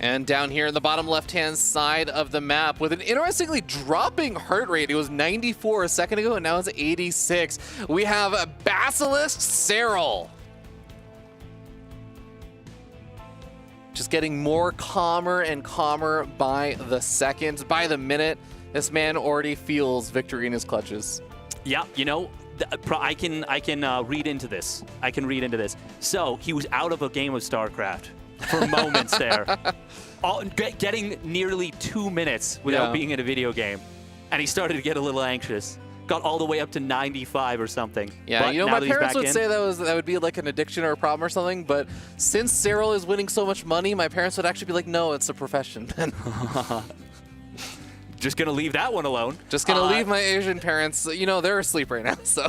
And down here in the bottom left-hand side of the map, with an interestingly dropping heart rate. It was 94 a second ago, and now it's 86. We have Basilisk Serral. Just getting more calmer and calmer by the second, by the minute. This man already feels victory in his clutches. Yeah, you know, I can read into this. I can read into this. So he was out of a game of StarCraft for moments there, getting nearly 2 minutes without being in a video game, and he started to get a little anxious. Got all the way up to 95 or something. Yeah, but you know, now my that parents would in, say that would be an addiction or a problem or something, but since Serral is winning so much money, my parents would actually be like, no, it's a profession. Just gonna leave that one alone. Just gonna leave my Asian parents, you know, they're asleep right now, so.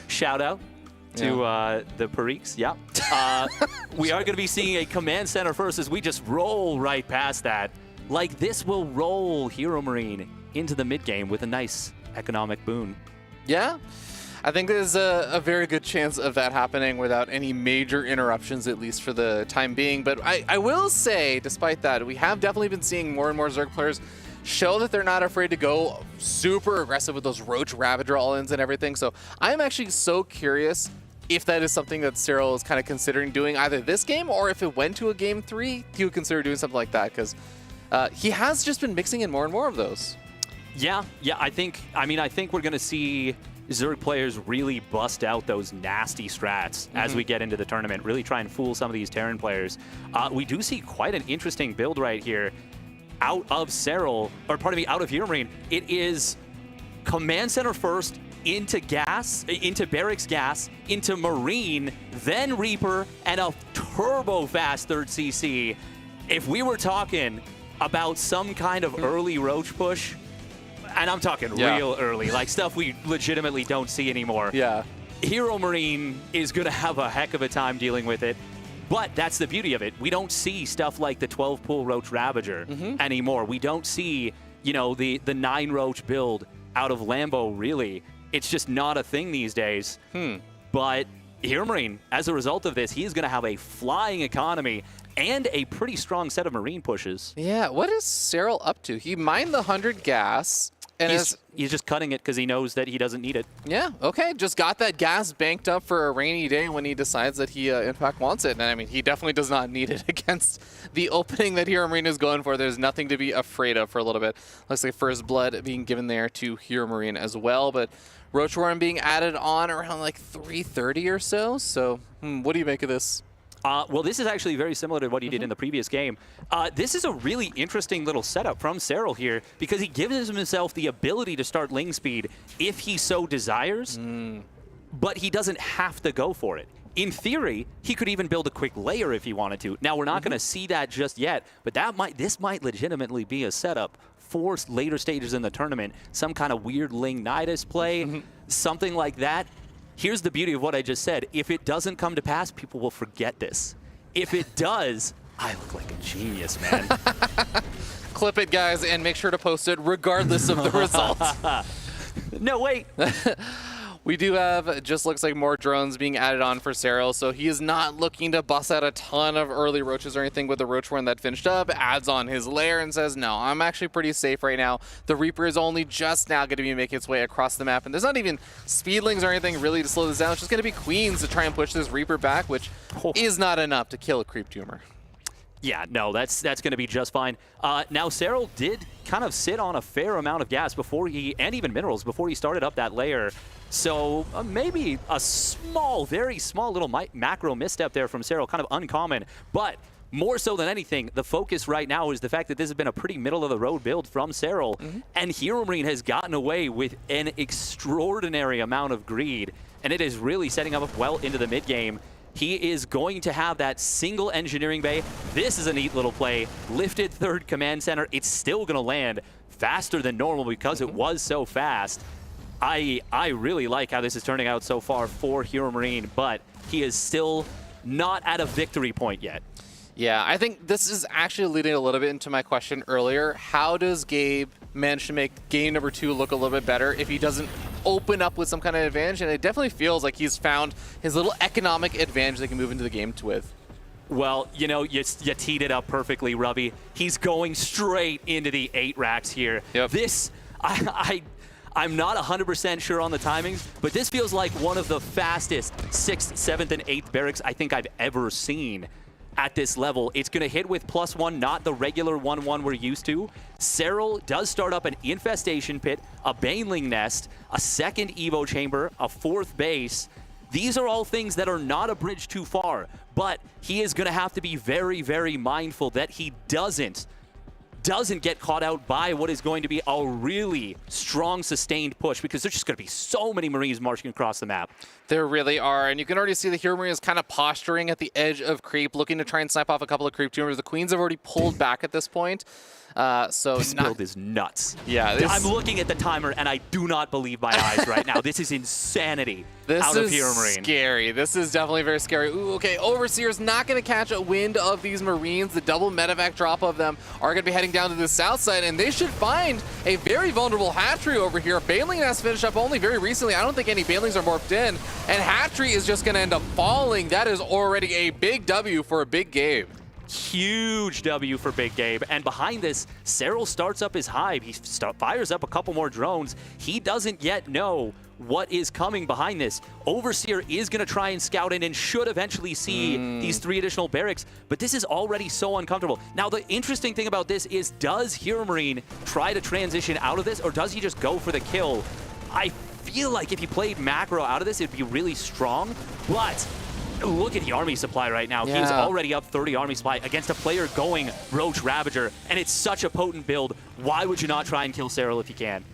Shout out to the Pariks, yeah. We are gonna be seeing a command center first as we just roll right past that. This will roll HeroMarine into the mid game with a nice economic boon. Yeah, I think there's a very good chance of that happening without any major interruptions, at least for the time being. But I will say, despite that, we have definitely been seeing more and more Zerg players show that they're not afraid to go super aggressive with those Roach Ravager all-ins and everything. So I'm actually so curious if that is something that Serral is kind of considering doing either this game, or if it went to a game 3, he would consider doing something like that, because he has just been mixing in more and more of those. Yeah, I think we're going to see Zerg players really bust out those nasty strats as we get into the tournament, really try and fool some of these Terran players. We do see quite an interesting build right here out of Serral, or pardon me, out of HeroMarine. It is Command Center first, into Gas, into Barracks Gas, into Marine, then Reaper, and a turbo-fast 3rd CC. If we were talking about some kind of early Roach push, and I'm talking real early, stuff we legitimately don't see anymore. Yeah. HeroMarine is going to have a heck of a time dealing with it, but that's the beauty of it. We don't see stuff like the 12-pull Roach Ravager anymore. We don't see you know, the 9 Roach build out of Lambo, really. It's just not a thing these days. But HeroMarine, as a result of this, he is going to have a flying economy and a pretty strong set of Marine pushes. Yeah, what is Serral up to? He mined the 100 gas. And he's just cutting it because he knows that he doesn't need it. Yeah, okay. Just got that gas banked up for a rainy day when he decides that he, in fact, wants it. And I mean, he definitely does not need it against the opening that HeroMarine is going for. There's nothing to be afraid of for a little bit. Looks like first blood being given there to HeroMarine as well. But Roach Warren being added on around like 3:30 or so. So what do you make of this? Well, this is actually very similar to what he did in the previous game. This is a really interesting little setup from Serral here because he gives himself the ability to start Ling speed if he so desires, but he doesn't have to go for it. In theory, he could even build a quick layer if he wanted to. Now, we're not going to see that just yet, but this might legitimately be a setup for later stages in the tournament. Some kind of weird Ling Nidus play, something like that. Here's the beauty of what I just said. If it doesn't come to pass, people will forget this. If it does, I look like a genius, man. Clip it, guys, and make sure to post it regardless of the results. No, wait. We do have, just looks like more drones being added on for Serral, so he is not looking to bust out a ton of early roaches or anything with the roach warren that finished up, adds on his lair and says, no, I'm actually pretty safe right now. The Reaper is only just now going to be making its way across the map, and there's not even speedlings or anything really to slow this down. It's just going to be queens to try and push this Reaper back, which is not enough to kill a creep tumor. Yeah, no, that's going to be just fine. Now, Serral did kind of sit on a fair amount of gas before and even minerals, before he started up that layer. So maybe a small, very small little macro misstep there from Serral, kind of uncommon. But more so than anything, the focus right now is the fact that this has been a pretty middle-of-the-road build from Serral, and HeroMarine has gotten away with an extraordinary amount of greed, and it is really setting up well into the mid-game. He is going to have that single engineering bay. This is a neat little play. Lifted third command center. It's still going to land faster than normal because it was so fast. I really like how this is turning out so far for HeroMarine, but he is still not at a victory point yet. Yeah, I think this is actually leading a little bit into my question earlier. How does Gabe manage to make game number 2 look a little bit better if he doesn't open up with some kind of advantage? And it definitely feels like he's found his little economic advantage they can move into the game with. Well, you know, you teed it up perfectly, Rubby. He's going straight into the 8 racks here. Yep. This, I'm not 100% sure on the timings, but this feels like one of the fastest 6th, 7th, and 8th barracks I think I've ever seen at this level. It's going to hit with +1, not the regular 1-1 we're used to. Serral does start up an infestation pit, a baneling nest, a second evo chamber, a 4th base. These are all things that are not a bridge too far, but he is going to have to be very, very mindful that he doesn't get caught out by what is going to be a really strong, sustained push, because there's just going to be so many Marines marching across the map. There really are, and you can already see the HeroMarine is kind of posturing at the edge of creep, looking to try and snipe off a couple of creep tumors. The queens have already pulled back at this point. So this build is nuts. Yeah, I'm looking at the timer and I do not believe my eyes right now. This is insanity. This is HeroMarine. Scary. This is definitely very scary. Ooh, okay, Overseer's not going to catch a wind of these Marines. The double medevac drop of them are going to be heading down to the south side, and they should find a very vulnerable hatchery over here. Baneling has finished up only very recently. I don't think any Banelings are morphed in, and hatchery is just going to end up falling. That is already a big W for a Big Gabe. Huge W for Big Gabe. And behind this, Serral starts up his hive. He fires up a couple more drones. He doesn't yet know what is coming behind this. Overseer is going to try and scout in and should eventually see these 3 additional barracks, but this is already so uncomfortable. Now, the interesting thing about this is, does HeroMarine try to transition out of this, or does he just go for the kill? I feel like if he played macro out of this, it'd be really strong, but look at the army supply right now. Yeah. He's already up 30 army supply against a player going Roach Ravager, and it's such a potent build. Why would you not try and kill Serral if you can?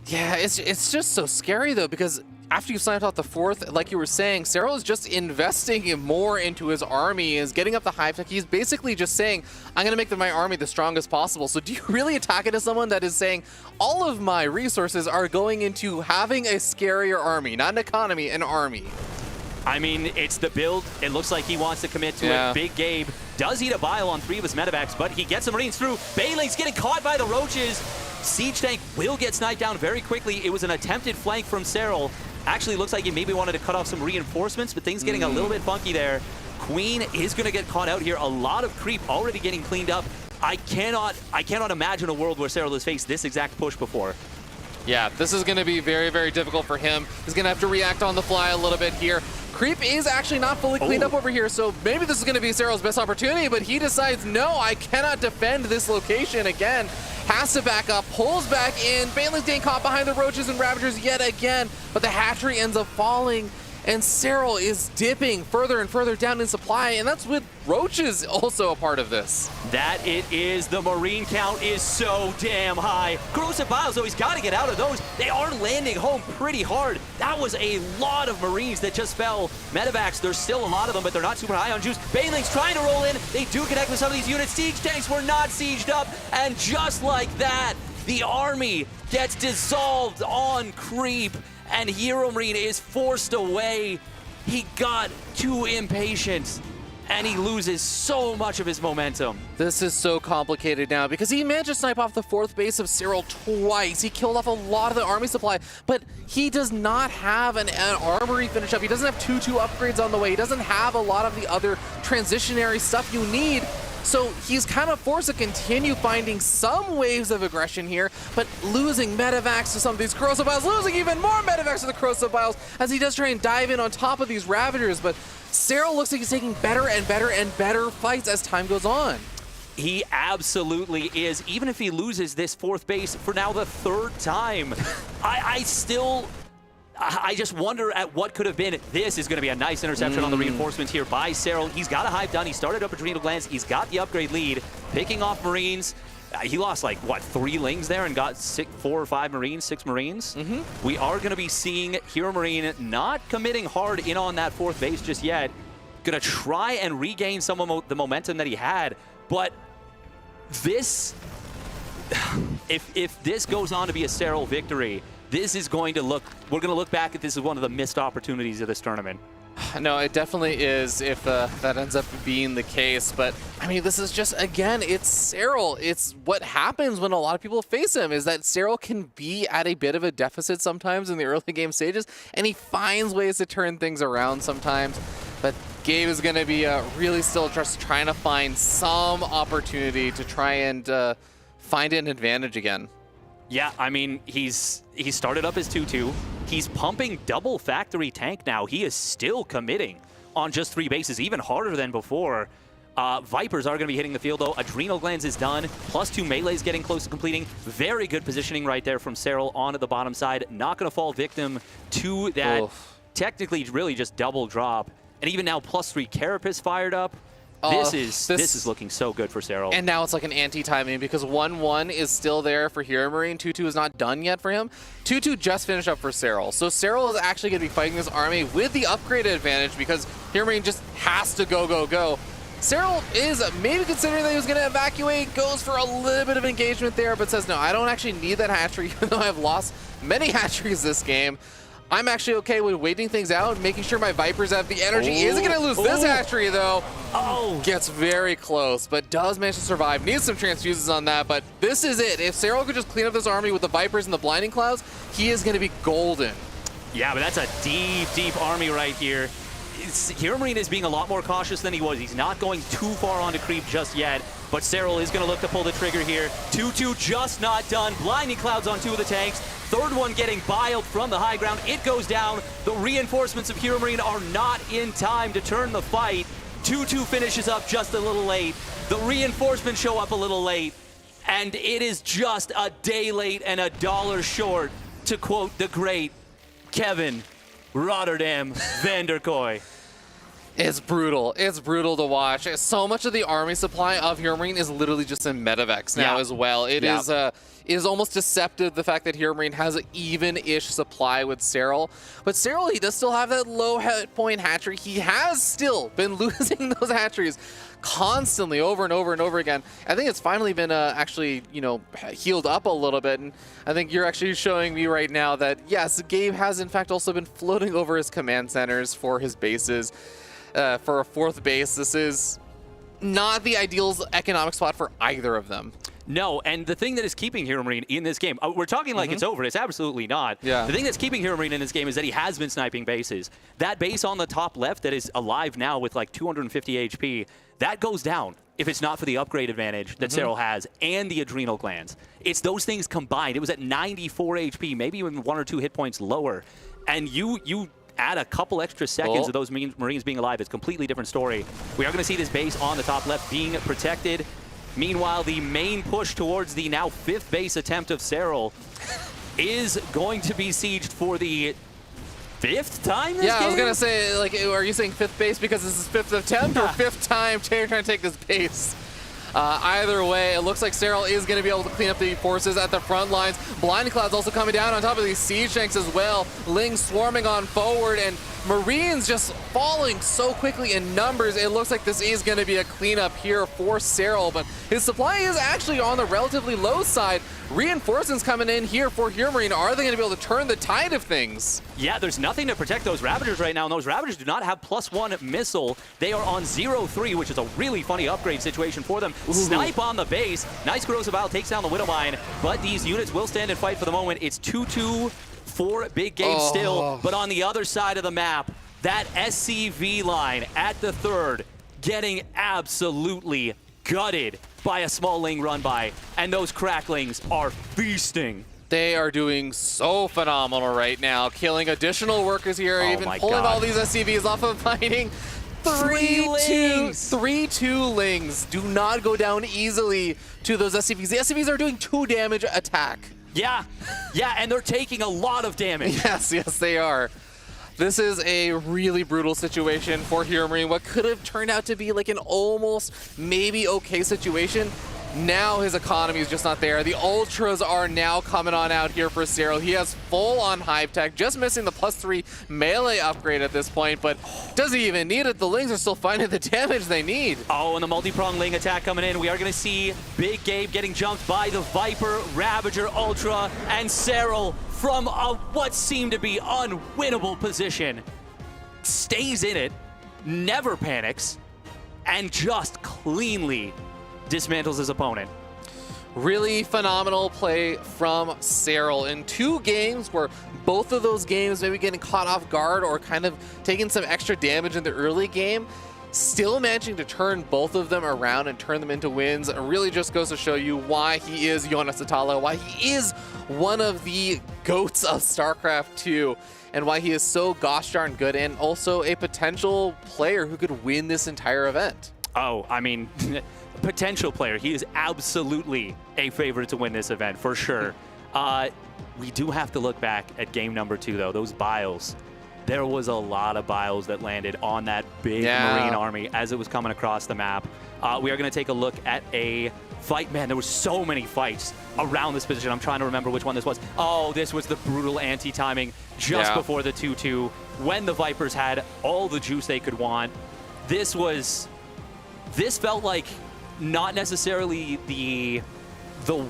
Yeah, it's just so scary, though, because after you signed out the 4th, like you were saying, Serral is just investing more into his army, is getting up the hive tech. He's basically just saying, I'm going to make my army the strongest possible. So do you really attack it as someone that is saying, all of my resources are going into having a scarier army, not an economy, an army? I mean, it's the build. It looks like he wants to commit to it. Big Gabe does eat a bile on 3 of his medevacs, but he gets the Marines through. Baneling's getting caught by the Roaches. Siege Tank will get sniped down very quickly. It was an attempted flank from Serral. Actually looks like he maybe wanted to cut off some reinforcements, but things getting a little bit funky there. Queen is going to get caught out here. A lot of creep already getting cleaned up. I cannot imagine a world where Serral has faced this exact push before. Yeah, this is going to be very, very difficult for him. He's going to have to react on the fly a little bit here. Creep is actually not fully cleaned up over here, so maybe this is going to be Serral's best opportunity, but he decides, no, I cannot defend this location again. Has to back up, pulls back in. Baneling's getting caught behind the Roaches and Ravagers yet again, but the hatchery ends up falling, and Serral is dipping further and further down in supply, and that's with Roaches also a part of this. That it is. The Marine count is so damn high. Corrosive Biles, though, he's got to get out of those. They are landing home pretty hard. That was a lot of Marines that just fell. Medevacs, there's still a lot of them, but they're not super high on juice. Baneling's trying to roll in. They do connect with some of these units. Siege tanks were not sieged up, and just like that, the army gets dissolved on creep, and HeroMarine is forced away. He got too impatient, and he loses so much of his momentum. This is so complicated now because he managed to snipe off the 4th base of Serral twice. He killed off a lot of the army supply, but he does not have an armory finish up. He doesn't have 2-2 upgrades on the way. He doesn't have a lot of the other transitionary stuff you need. So he's kind of forced to continue finding some waves of aggression here, but losing medevacs to some of these corrosive biles, losing even more medevacs to the corrosive biles as he does try and dive in on top of these Ravagers. But Serral looks like he's taking better and better and better fights as time goes on. He absolutely is. Even if he loses this 4th base for now the 3rd time, I just wonder at what could have been. This is going to be a nice interception on the reinforcement here by Serral. He's got a hive done. He started up Adrenal Glands. He's got the upgrade lead, picking off Marines. He lost like, what, 3 lings there and got 4 or 5 Marines, 6 Marines. We are going to be seeing HeroMarine not committing hard in on that 4th base just yet. Going to try and regain some of the momentum that he had. But this, if this goes on to be a Serral victory, this is going to look, we're going to look back at this as one of the missed opportunities of this tournament. No, it definitely is if that ends up being the case. But, I mean, this is just, again, it's Serral. It's what happens when a lot of people face him is that Serral can be at a bit of a deficit sometimes in the early game stages, and he finds ways to turn things around sometimes. But Gabe is going to be really still just trying to find some opportunity to try and find an advantage again. Yeah, I mean, he started up his 2-2. He's pumping double factory tank now. He is still committing on just 3 bases, even harder than before. Vipers are going to be hitting the field, though. Adrenal Glands is done. +2 melee's getting close to completing. Very good positioning right there from Serral on the bottom side. Not going to fall victim to that technically really just double drop. And even now, +3 Carapace fired up. This is looking so good for Serral. And now it's like an anti-timing because 1-1 is still there for HeroMarine. 2-2 is not done yet for him. 2-2 just finished up for Serral. So Serral is actually going to be fighting this army with the upgraded advantage because HeroMarine just has to go, go, go. Serral is maybe considering that he was going to evacuate, goes for a little bit of engagement there, but says, no, I don't actually need that hatchery, even though I've lost many hatcheries this game. I'm actually okay with waiting things out, making sure my Vipers have the energy. Isn't going to lose this hatchery, though. Gets very close, but does manage to survive. Needs some transfuses on that, but this is it. If Serral could just clean up this army with the Vipers and the Blinding Clouds, he is going to be golden. Yeah, but that's a deep, deep army right here. HeroMarine is being a lot more cautious than he was. He's not going too far onto creep just yet, but Serral is going to look to pull the trigger here. 2-2 just not done. Blinding Clouds on 2 of the tanks. 3rd one getting biled from the high ground. It goes down. The reinforcements of HeroMarine are not in time to turn the fight. 2-2 finishes up just a little late. The reinforcements show up a little late, and it is just a day late and a dollar short, to quote the great Kevin Rotterdam Vanderkoy. It's brutal. It's brutal to watch. So much of the army supply of HeroMarine is literally just in medevacs now as well. It is almost deceptive, the fact that HeroMarine has an even-ish supply with Serral. But Serral, he does still have that low hit point hatchery. He has still been losing those hatcheries constantly over and over and over again. I think it's finally been actually, you know, healed up a little bit. And I think you're actually showing me right now that, yes, Gabe has in fact also been floating over his command centers for his bases. For a 4th base, this is not the ideal economic spot for either of them. No, and the thing that is keeping HeroMarine in this game, we're talking like it's over. It's absolutely not. Yeah. The thing that's keeping HeroMarine in this game is that he has been sniping bases. That base on the top left that is alive now with like 250 HP, that goes down if it's not for the upgrade advantage that Serral has and the adrenal glands. It's those things combined. It was at 94 HP, maybe even 1 or 2 hit points lower. And you add a couple extra seconds of those Marines being alive. It's a completely different story. We are going to see this base on the top left being protected. Meanwhile, the main push towards the now 5th base attempt of Serral is going to be sieged for the 5th time this game? I was going to say, like, are you saying 5th base because this is 5th attempt or 5th time trying to take this base? Either way, it looks like Serral is going to be able to clean up the forces at the front lines. Blind Cloud's also coming down on top of these siege tanks as well. Ling swarming on forward, and Marines just falling so quickly in numbers. It looks like this is going to be a cleanup here for Serral, but his supply is actually on the relatively low side. Reinforcements coming in here for HeroMarine. Are they going to be able to turn the tide of things? Yeah, there's nothing to protect those Ravagers right now, and those Ravagers do not have +1 missile. They are on 0-3, which is a really funny upgrade situation for them. Snipe on the base. Nice Corrosive Vial takes down the Widowmine, but these units will stand and fight for the moment. It's 2-2 for Big Game still, but on the other side of the map, that SCV line at the 3rd getting absolutely gutted by a small Ling run by, and those Cracklings are feasting. They are doing so phenomenal right now, killing additional workers here, even pulling all these SCVs off of fighting. 3-2 Lings. Do not go down easily to those SCVs. The SCVs are doing 2 damage attack. Yeah, and they're taking a lot of damage. Yes, they are. This is a really brutal situation for HeroMarine. What could have turned out to be like an almost maybe okay situation. Now his economy is just not there. The Ultras are now coming on out here for Serral. He has full on Hive Tech, just missing the +3 melee upgrade at this point, but doesn't even need it. The Lings are still finding the damage they need. Oh, and the multi-prong Ling attack coming in. We are going to see Big Gabe getting jumped by the Viper, Ravager, Ultra, and Serral from a what seemed to be unwinnable position. Stays in it, never panics, and just cleanly dismantles his opponent. Really phenomenal play from Serral in 2 games where both of those games maybe getting caught off guard or kind of taking some extra damage in the early game. Still managing to turn both of them around and turn them into wins. It really just goes to show you why he is Jonas Atala, why he is one of the GOATs of StarCraft 2, and why he is so gosh darn good and also a potential player who could win this entire event. Oh, I mean, potential player. He is absolutely a favorite to win this event, for sure. We do have to look back at game number 2, though. Those biles. There was a lot of biles that landed on that big Marine army as it was coming across the map. We are going to take a look at a fight. Man, there were so many fights around this position. I'm trying to remember which one this was. Oh, this was the brutal anti-timing just before the 2-2 when the Vipers had all the juice they could want. This felt like not necessarily the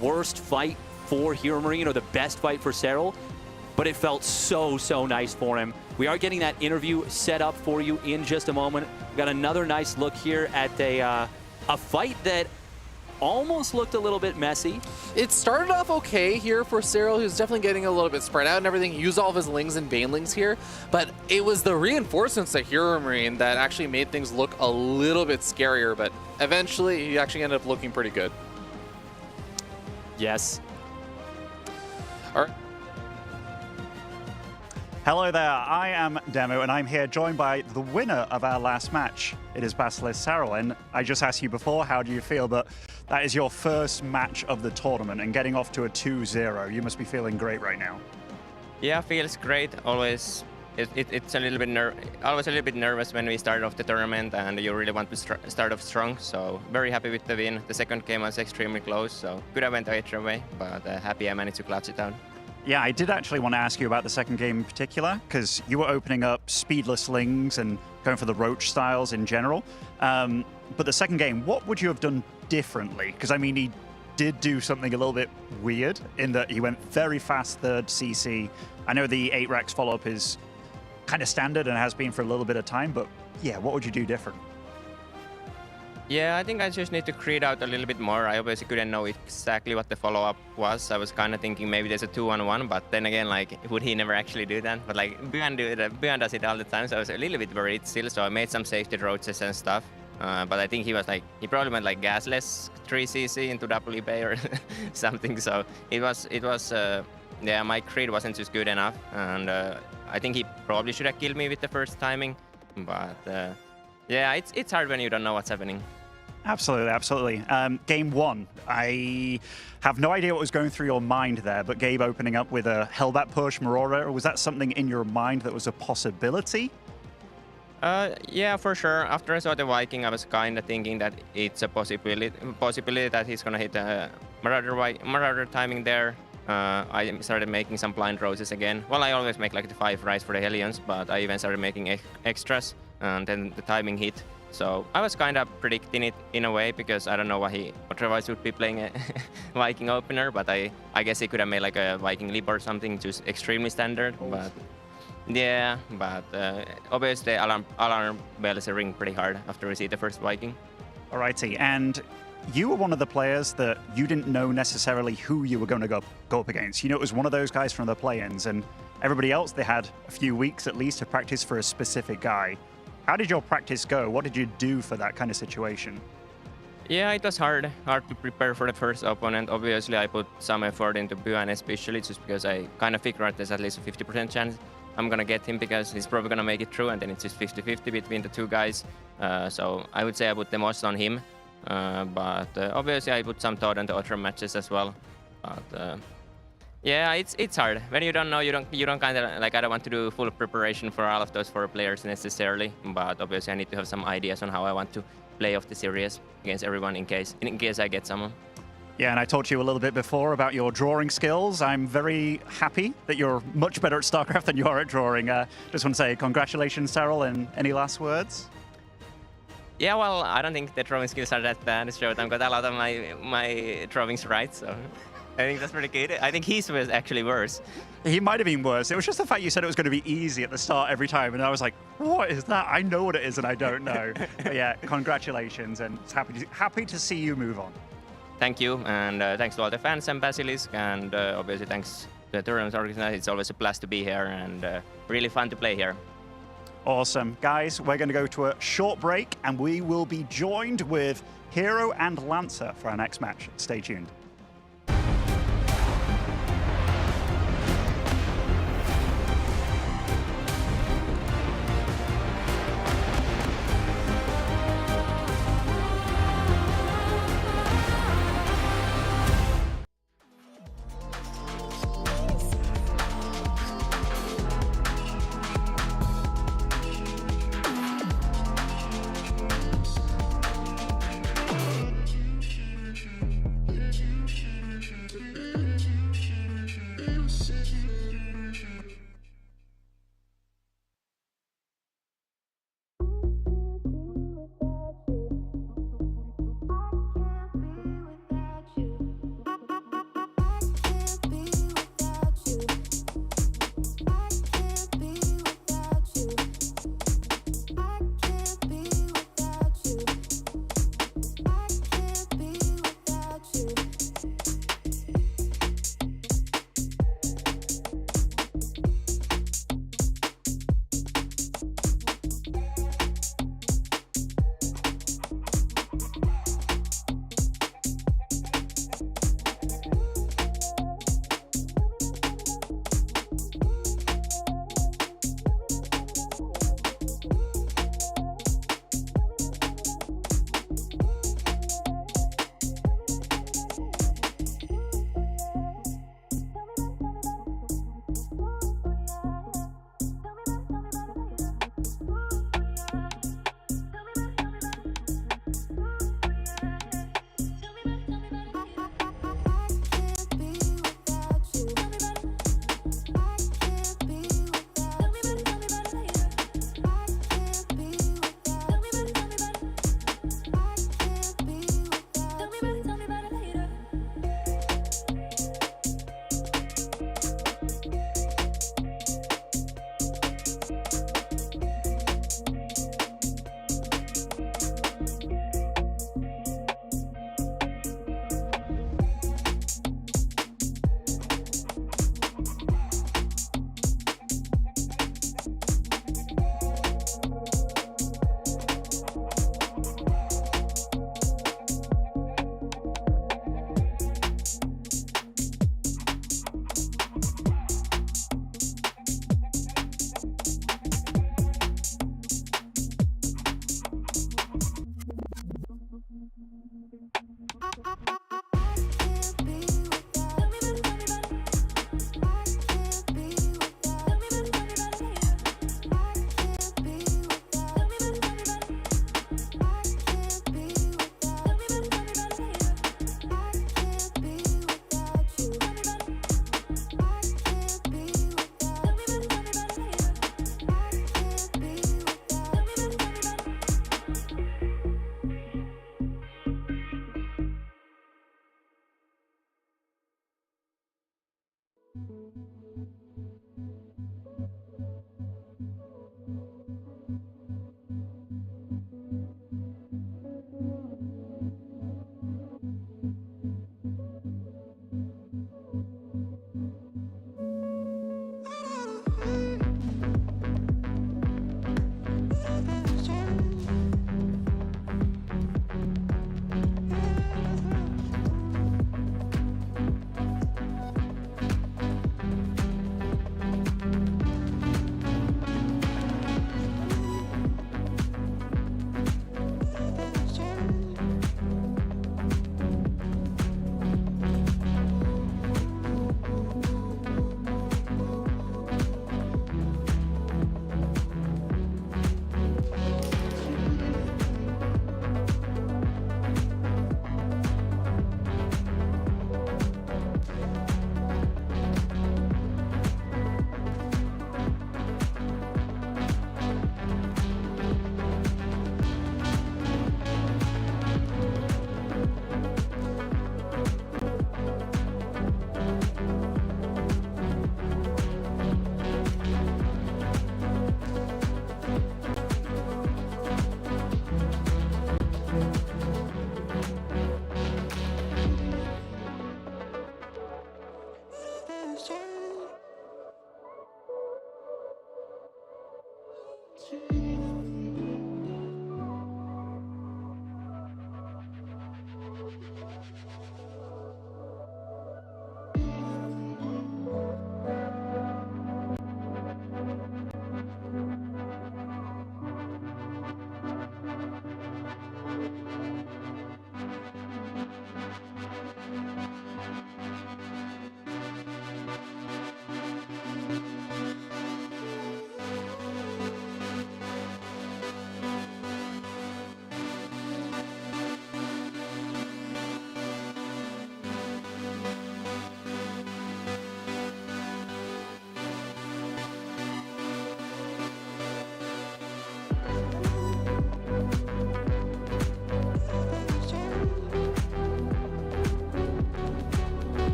worst fight for HeroMarine or the best fight for Serral, but it felt so nice for him. We are getting that interview set up for you in just a moment. We got another nice look here at a fight that almost looked a little bit messy. It started off okay here for Serral. He was definitely getting a little bit spread out and everything. He used all of his Lings and Banelings here, but it was the reinforcements to HeroMarine that actually made things look a little bit scarier, but eventually he actually ended up looking pretty good. Yes. All right. Hello there, I am Demo, and I'm here joined by the winner of our last match. It is Basilisk Serral, and I just asked you before, how do you feel? But that is your first match of the tournament, and getting off to a 2-0. You must be feeling great right now. Yeah, feels great. Always, it's a little bit always a little bit nervous when we start off the tournament, and you really want to start off strong. So very happy with the win. The second game was extremely close, so could have went either way, but happy I managed to clutch it down. Yeah, I did actually want to ask you about the second game in particular, because you were opening up speedless Lings and going for the Roach styles in general. But the second game, what would you have done differently? Because, I mean, he did do something a little bit weird in that he went very fast 3rd CC. I know the 8 Rex follow-up is kind of standard and has been for a little bit of time, but yeah, what would you do different? Yeah, I think I just need to create out a little bit more. I obviously couldn't know exactly what the follow-up was. I was kind of thinking maybe there's a 2-on-1, but then again, like, would he never actually do that? But like, Björn does it all the time, so I was a little bit worried still. So I made some safety roaches and stuff. But I think he probably went like gasless 3cc into W Bay or something. So it was yeah, my creed wasn't just good enough, and I think he probably should have killed me with the first timing. But yeah, it's hard when you don't know what's happening. Absolutely, absolutely. Game 1, I have no idea what was going through your mind there, but Gabe opening up with a hellbat push, Marora, was that something in your mind that was a possibility? Yeah, for sure. After I saw the Viking, I was kind of thinking that it's a possibility that he's gonna hit a Marauder timing there. I started making some blind roses again. Well, I always make like the 5 rise for the Hellions, but I even started making extras, and then the timing hit. So I was kind of predicting it in a way, because I don't know what he otherwise would be playing a Viking opener, but I guess he could have made like a Viking leap or something, just extremely standard. But yeah, but obviously alarm bells ring pretty hard after we see the first Viking. Alrighty, and you were one of the players that you didn't know necessarily who you were going to go up against. You know, it was one of those guys from the play-ins, and everybody else, they had a few weeks at least to practice for a specific guy. How did your practice go? What did you do for that kind of situation? Yeah, it was hard to prepare for the first opponent. Obviously, I put some effort into Björn, especially just because I kind of figured there's at least a 50% chance I'm gonna get him, because he's probably gonna make it through, and then it's just 50-50 between the two guys. So I would say I put the most on him. But obviously, I put some thought into other matches as well. But yeah, it's hard when you don't know. You don't kind of like. I don't want to do full preparation for all of those 4 players necessarily. But obviously, I need to have some ideas on how I want to play off the series against everyone in case I get someone. Yeah, and I talked to you a little bit before about your drawing skills. I'm very happy that you're much better at StarCraft than you are at drawing. Just want to say congratulations, Serral, and any last words? Yeah, well, I don't think the drawing skills are that bad. I've got a lot of my drawings right, so I think that's pretty good. I think his was actually worse. He might have been worse. It was just the fact you said it was going to be easy at the start every time, and I was like, what is that? I know what it is, and I don't know. But yeah, congratulations, and happy to see you move on. Thank you, and thanks to all the fans and Basilisk, and obviously thanks to the tournament organizers. It's always a blast to be here, and really fun to play here. Awesome. Guys, we're going to go to a short break, and we will be joined with Hero and Lancer for our next match. Stay tuned.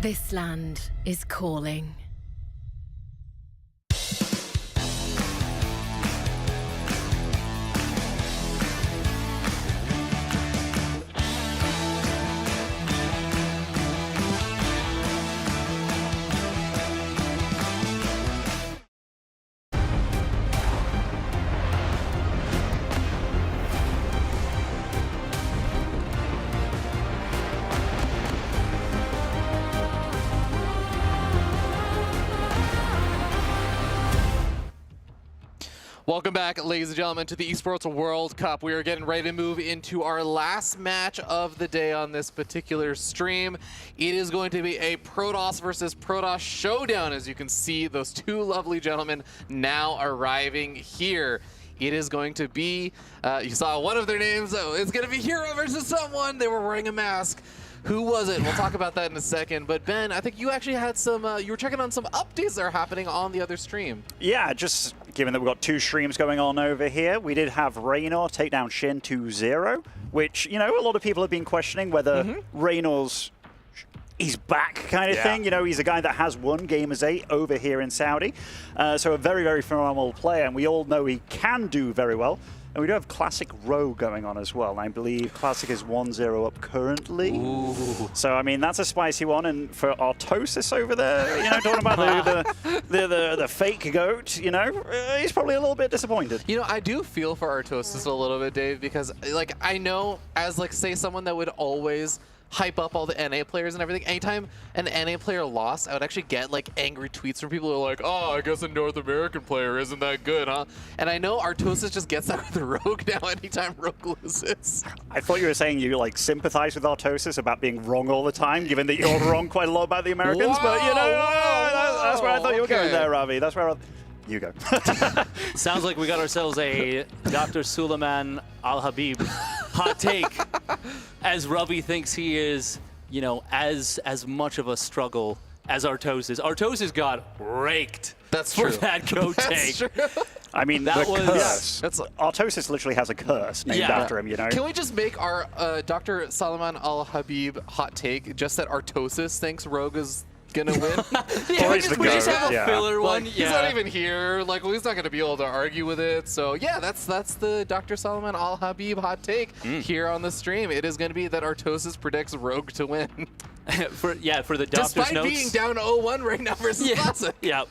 This land is calling. Welcome back, ladies and gentlemen, to the Esports World Cup. We are getting ready to move into our last match of the day on this particular stream. It is going to be a Protoss versus Protoss showdown. As you can see, those two lovely gentlemen now arriving here. It is going to be, you saw one of their names, it's going to be Hero versus someone. They were wearing a mask. Who was it? We'll talk about that in a second. But Ben, I think you actually had some, you were checking on some updates that are happening on the other stream. Yeah, just given that we've got two streams going on over here, we did have Raynor take down Shin 2-0, which, you know, a lot of people have been questioning whether Raynor's he's back kind of thing. You know, he's a guy that has won Gamers 8 over here in Saudi. So a very, very phenomenal player, and we all know he can do very well. And we do have Classic Row going on as well. And I believe Classic is 1-0 up currently. Ooh. So, I mean, that's a spicy one. And for Artosis over there, you know, talking about the fake goat, you know, he's probably a little bit disappointed. You know, I do feel for Artosis a little bit, Dave, because, like, I know as, like, say, someone that would always hype up all the NA players and everything. Anytime an NA player lost, I would actually get like angry tweets from people who are like, oh, I guess a North American player isn't that good, huh? And I know Artosis just gets that with the Rogue now anytime Rogue loses. I thought you were saying you like sympathize with Artosis about being wrong all the time, given that you're wrong quite a lot about the Americans. Whoa, but you know, that's where I thought you were going there, Ravi. That's where you go. Sounds like we got ourselves a Dr. Suleiman Al-Habib hot take, as Ravi thinks he is, you know, as much of a struggle as Artosis. Artosis got raked. That's for true. that goat take. True. I mean, that the was curse. Artosis literally has a curse named after him, you know? Can we just make our Dr. Salman Al-Habib hot take just that Artosis thinks Rogue is gonna win? Or he's the we just goat. have a filler one. He's not even here. Like, well, he's not gonna be able to argue with it. So yeah, that's the Dr. Salman Al-Habib hot take here on the stream. It is gonna be that Artosis predicts Rogue to win. for the doctor's Despite notes. being down 0-1 right now versus Classic. Yep.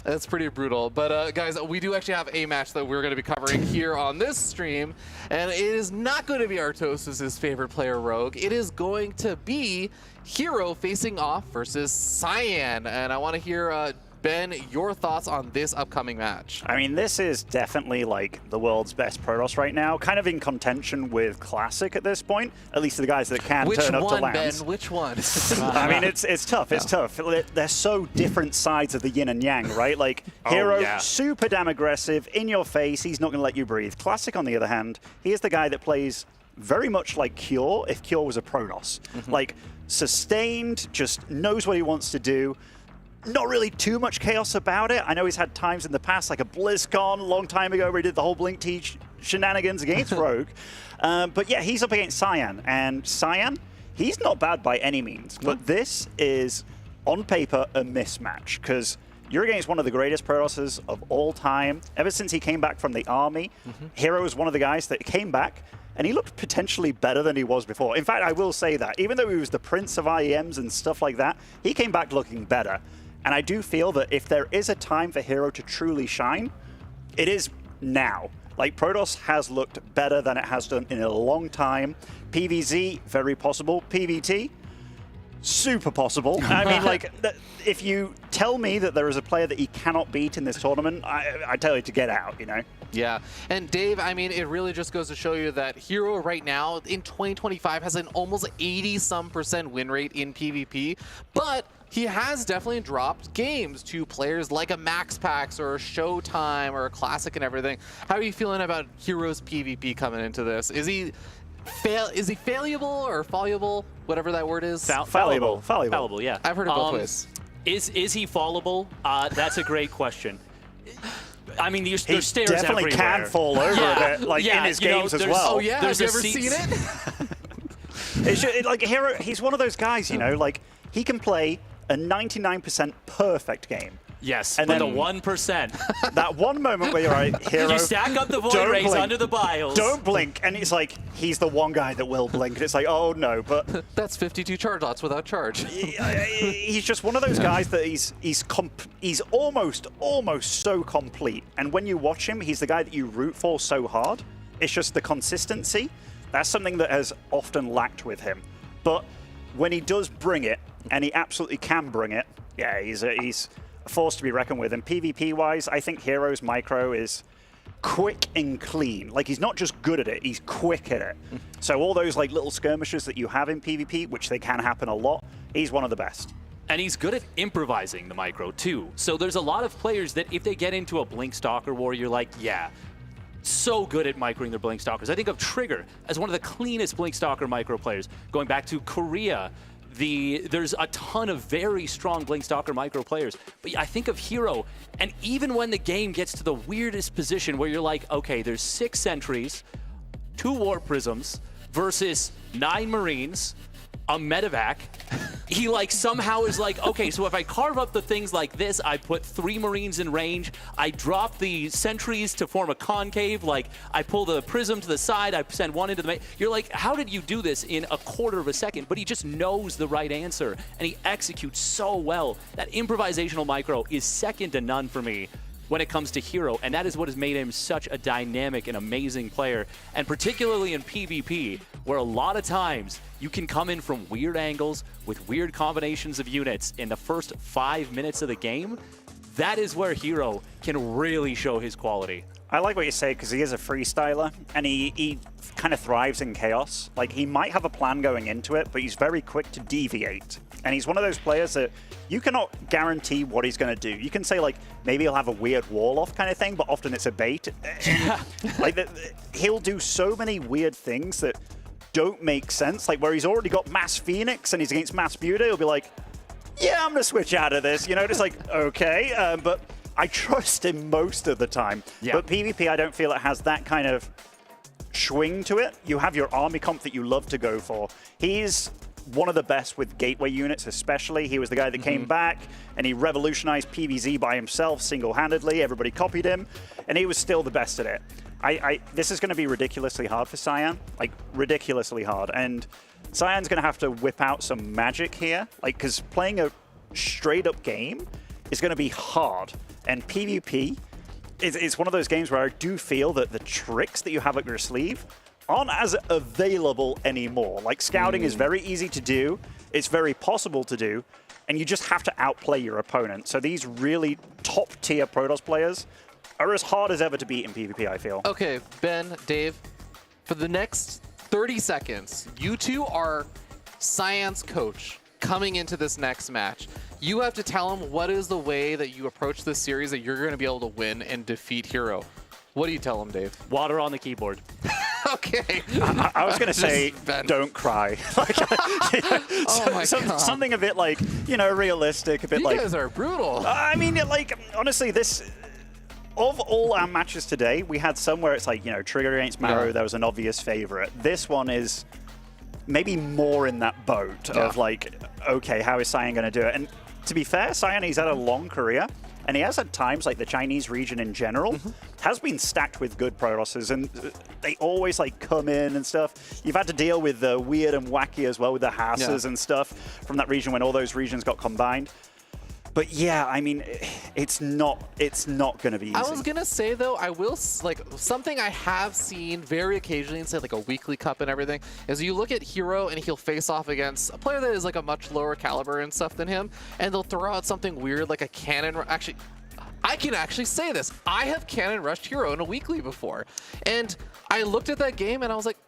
That's pretty brutal. But guys, we do actually have a match that we're going to be covering here on this stream. And it is not going to be Artosis' favorite player, Rogue. It is going to be Hero facing off versus Cyan. And I want to hear, Ben, your thoughts on this upcoming match. I mean, this is definitely like the world's best Protoss right now, kind of in contention with Classic at this point, at least the guys that can turn up to lands. Which one, Ben? Which one? I mean, it's tough. It's tough. They're so different sides of the yin and yang, right? Like, Hero, super damn aggressive, in your face, he's not going to let you breathe. Classic, on the other hand, he is the guy that plays very much like Cure, if Cure was a Protoss. Like, sustained, just knows what he wants to do. Not really too much chaos about it. I know he's had times in the past, like a BlizzCon a long time ago, where he did the whole Blink T shenanigans against Rogue. But yeah, he's up against Cyan. And Cyan, he's not bad by any means. But this is, on paper, a mismatch. Because you're against one of the greatest Protosses of all time. Ever since he came back from the army, Hero is one of the guys that came back, and he looked potentially better than he was before. In fact, I will say that. Even though he was the prince of IEMs and stuff like that, he came back looking better. And I do feel that if there is a time for Hero to truly shine, it is now. Like, Protoss has looked better than it has done in a long time. PvZ, very possible. PvT, super possible. I mean, like, if you tell me that there is a player that he cannot beat in this tournament, I tell you to get out, you know? Yeah, and Dave, I mean, it really just goes to show you that Hero right now in 2025 has an almost 80-some% win rate in PvP, but he has definitely dropped games to players like a MaxPax or a Showtime or a Classic and everything. How are you feeling about Hero's PvP coming into this? Is he fallible or fallible, whatever that word is? Fallible. Fallible, yeah. I've heard it both ways. Is he fallible? That's a great question. I mean, there's stairs definitely everywhere. can fall over a bit, like in his games as well. Oh yeah, have you ever seen it? It's just, like Hero, he's one of those guys, you know, like he can play a 99% perfect game. Yes, and but then the 1%. That one moment where you're like, Hero, you stack up the void rays under the biles. Don't blink, and it's like he's the one guy that will blink, and it's like, oh no, but that's 52 charge dots without charge. He's just one of those guys that he's almost so complete, and when you watch him, he's the guy that you root for so hard. It's just the consistency. That's something that has often lacked with him, but when he does bring it, and he absolutely can bring it, yeah, he's a force to be reckoned with. And PvP-wise, I think Hero's micro is quick and clean. Like, he's not just good at it, he's quick at it. So all those like little skirmishes that you have in PvP, which they can happen a lot, he's one of the best. And he's good at improvising the micro, too. So there's a lot of players that if they get into a Blink Stalker war, you're like, yeah, so good at microing their Blink Stalkers. I think of Trigger as one of the cleanest Blink Stalker micro players. Going back to Korea, there's a ton of very strong Blink Stalker micro players. But I think of Hero, and even when the game gets to the weirdest position where you're like, okay, there's 6 sentries, 2 warp prisms versus 9 marines, a medevac, he like somehow is like, okay, so if I carve up the things like this, I put 3 marines in range, I drop the sentries to form a concave, like I pull the prism to the side, I send one into the main. You're like, how did you do this in a quarter of a second? But he just knows the right answer, and he executes so well. That improvisational micro is second to none for me when it comes to Hero, and that is what has made him such a dynamic and amazing player, and particularly in PvP, where a lot of times you can come in from weird angles with weird combinations of units in the first 5 minutes of the game. That is where Hero can really show his quality. I like what you say, because he is a freestyler, and he kind of thrives in chaos. Like, he might have a plan going into it, but he's very quick to deviate. And he's one of those players that you cannot guarantee what he's going to do. You can say, like, maybe he'll have a weird wall-off kind of thing, but often it's a bait. Like, he'll do so many weird things that don't make sense. Like, where he's already got Mass Phoenix and he's against Mass Buda, he'll be like, yeah, I'm going to switch out of this. You know, just like, okay, but I trust him most of the time. Yeah. But PvP, I don't feel it has that kind of swing to it. You have your army comp that you love to go for. He's one of the best with gateway units, especially. He was the guy that came back and he revolutionized PvZ by himself single-handedly. Everybody copied him, and he was still the best at it. This is going to be ridiculously hard for Cyan, like ridiculously hard. And Cyan's going to have to whip out some magic here, like, because playing a straight-up game is going to be hard. And PvP is one of those games where I do feel that the tricks that you have up your sleeve aren't as available anymore. Like, scouting is very easy to do, it's very possible to do, and you just have to outplay your opponent. So these really top-tier Protoss players are as hard as ever to beat in PvP, I feel. Okay, Ben, Dave, for the next 30 seconds, you two are Cyan's coach coming into this next match. You have to tell him what is the way that you approach this series that you're going to be able to win and defeat Hero. What do you tell him, Dave? Water on the keyboard. Okay. I was going to say, don't cry. Something a bit like, you know, realistic, a bit like... You guys are brutal. I mean, like, honestly, this... Of all our matches today, we had some where it's like, you know, Trigger against Marrow, there was an obvious favorite. This one is maybe more in that boat of like, okay, how is Cyan going to do it? And to be fair, Cyan, he's had a long career, and he has had times, like the Chinese region in general, has been stacked with good Protosses, and they always like come in and stuff. You've had to deal with the weird and wacky as well with the Hasses and stuff from that region when all those regions got combined. But yeah, I mean, it's not going to be easy. I was going to say, though, I will, like, something I have seen very occasionally in, say, like a weekly cup and everything, is you look at Hero and he'll face off against a player that is like a much lower caliber and stuff than him, and they'll throw out something weird like a cannon. Actually, I can actually say this. I have cannon rushed Hero in a weekly before, and I looked at that game and I was like,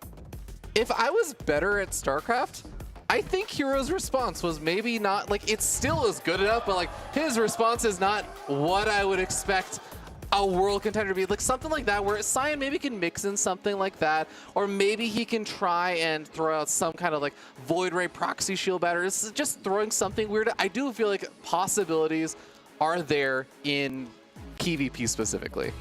if I was better at StarCraft, I think Hero's response was maybe not, like, it still is good enough, but like his response is not what I would expect a world contender to be. Like something like that where Cyan maybe can mix in something like that, or maybe he can try and throw out some kind of like Void Ray proxy shield batter. It's just throwing something weird. I do feel like possibilities are there in PvP specifically.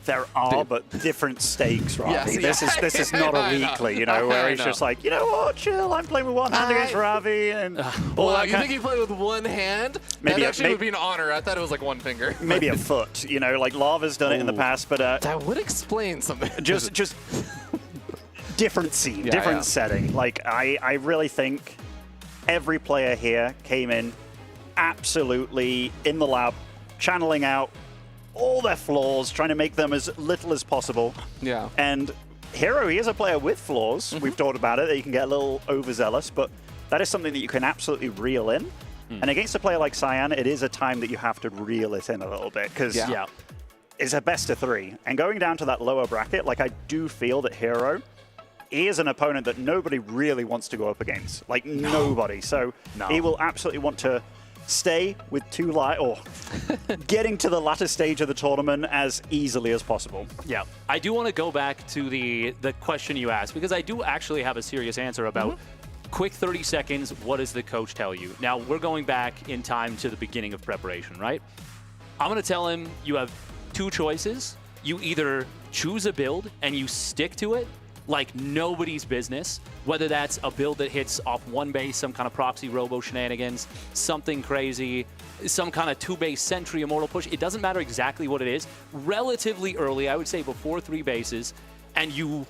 There are, but different stakes, Ravi. Yes, This is not a I know. weekly, you know, where I he's know. just like, you know what, chill, I'm playing with one hand against Ravi, and all Well, that you kind- think he played with one hand? Maybe that a- actually may- would be an honor. I thought it was like one finger. maybe a foot, you know, like Lava's done it in the past, but that would explain something. just different scene, Yeah, different yeah. setting. Like I really think every player here came in absolutely in the lab, channeling out all their flaws, trying to make them as little as possible. Yeah. And Hero, he is a player with flaws. We've talked about it, that you can get a little overzealous, but that is something that you can absolutely reel in. And against a player like Cyan, it is a time that you have to reel it in a little bit, because it's a best of 3. And going down to that lower bracket, like, I do feel that Hero is an opponent that nobody really wants to go up against. Like, nobody. So he will absolutely want to stay with 2 light, or getting to the latter stage of the tournament as easily as possible. Yeah, I do want to go back to the question you asked, because I do actually have a serious answer about quick 30 seconds, what does the coach tell you? Now, we're going back in time to the beginning of preparation, right? I'm going to tell him you have 2 choices. You either choose a build and you stick to it like nobody's business, whether that's a build that hits off 1 base, some kind of proxy robo shenanigans, something crazy, some kind of 2-base sentry immortal push. It doesn't matter exactly what it is. Relatively early, I would say before 3 bases, and you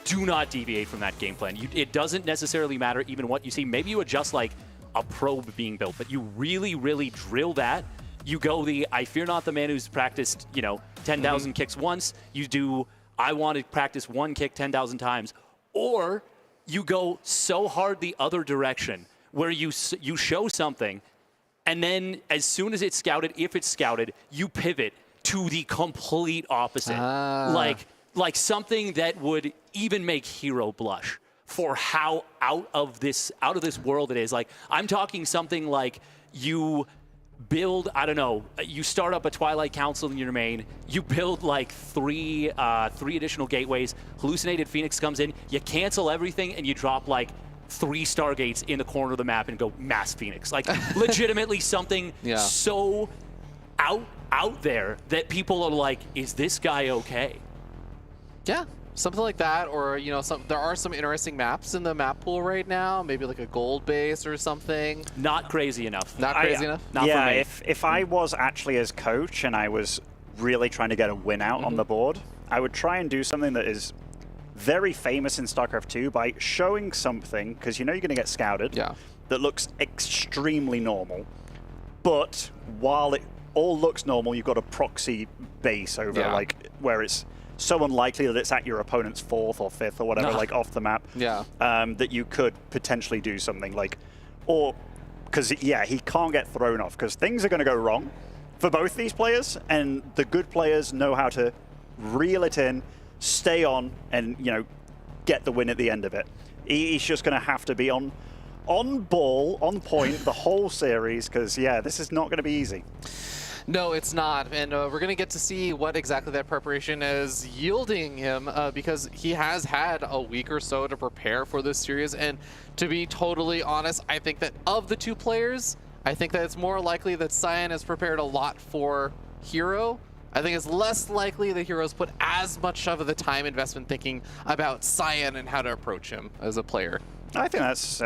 do not deviate from that game plan. It doesn't necessarily matter even what you see. Maybe you adjust like a probe being built, but you really, really drill that. You go the I fear not the man who's practiced, 10,000 kicks once. You do I want to practice 1 kick 10,000 times, or you go so hard the other direction where you show something, and then as soon as it's scouted, if it's scouted, you pivot to the complete opposite. Like something that would even make Hero blush for how out of this world it is. Like, I'm talking something like you build, I don't know, you start up a Twilight Council in your main, you build like 3 additional gateways, Hallucinated Phoenix comes in, you cancel everything, and you drop like 3 Stargates in the corner of the map and go Mass Phoenix. Like, legitimately something so out there that people are like, is this guy okay? Yeah, something like that, or there are some interesting maps in the map pool right now. Maybe like a gold base or something. Not crazy enough. Not crazy enough. Not yeah, for me. if I was actually as coach and I was really trying to get a win out on the board, I would try and do something that is very famous in StarCraft 2 by showing something, because you're going to get scouted, that looks extremely normal. But while it all looks normal, you've got a proxy base over, like, where it's so unlikely that it's at your opponent's 4th or 5th or whatever, like off the map, that you could potentially do something like, or, because, he can't get thrown off, because things are going to go wrong for both these players, and the good players know how to reel it in, stay on, and, get the win at the end of it. He's just going to have to be on ball, on point the whole series, because, this is not going to be easy. No, it's not, and we're going to get to see what exactly that preparation is yielding him, because he has had a week or so to prepare for this series, and to be totally honest, I think that of the 2 players, I think that it's more likely that Cyan has prepared a lot for Hero. I think it's less likely that Hero's put as much of the time investment thinking about Cyan and how to approach him as a player. I think that's,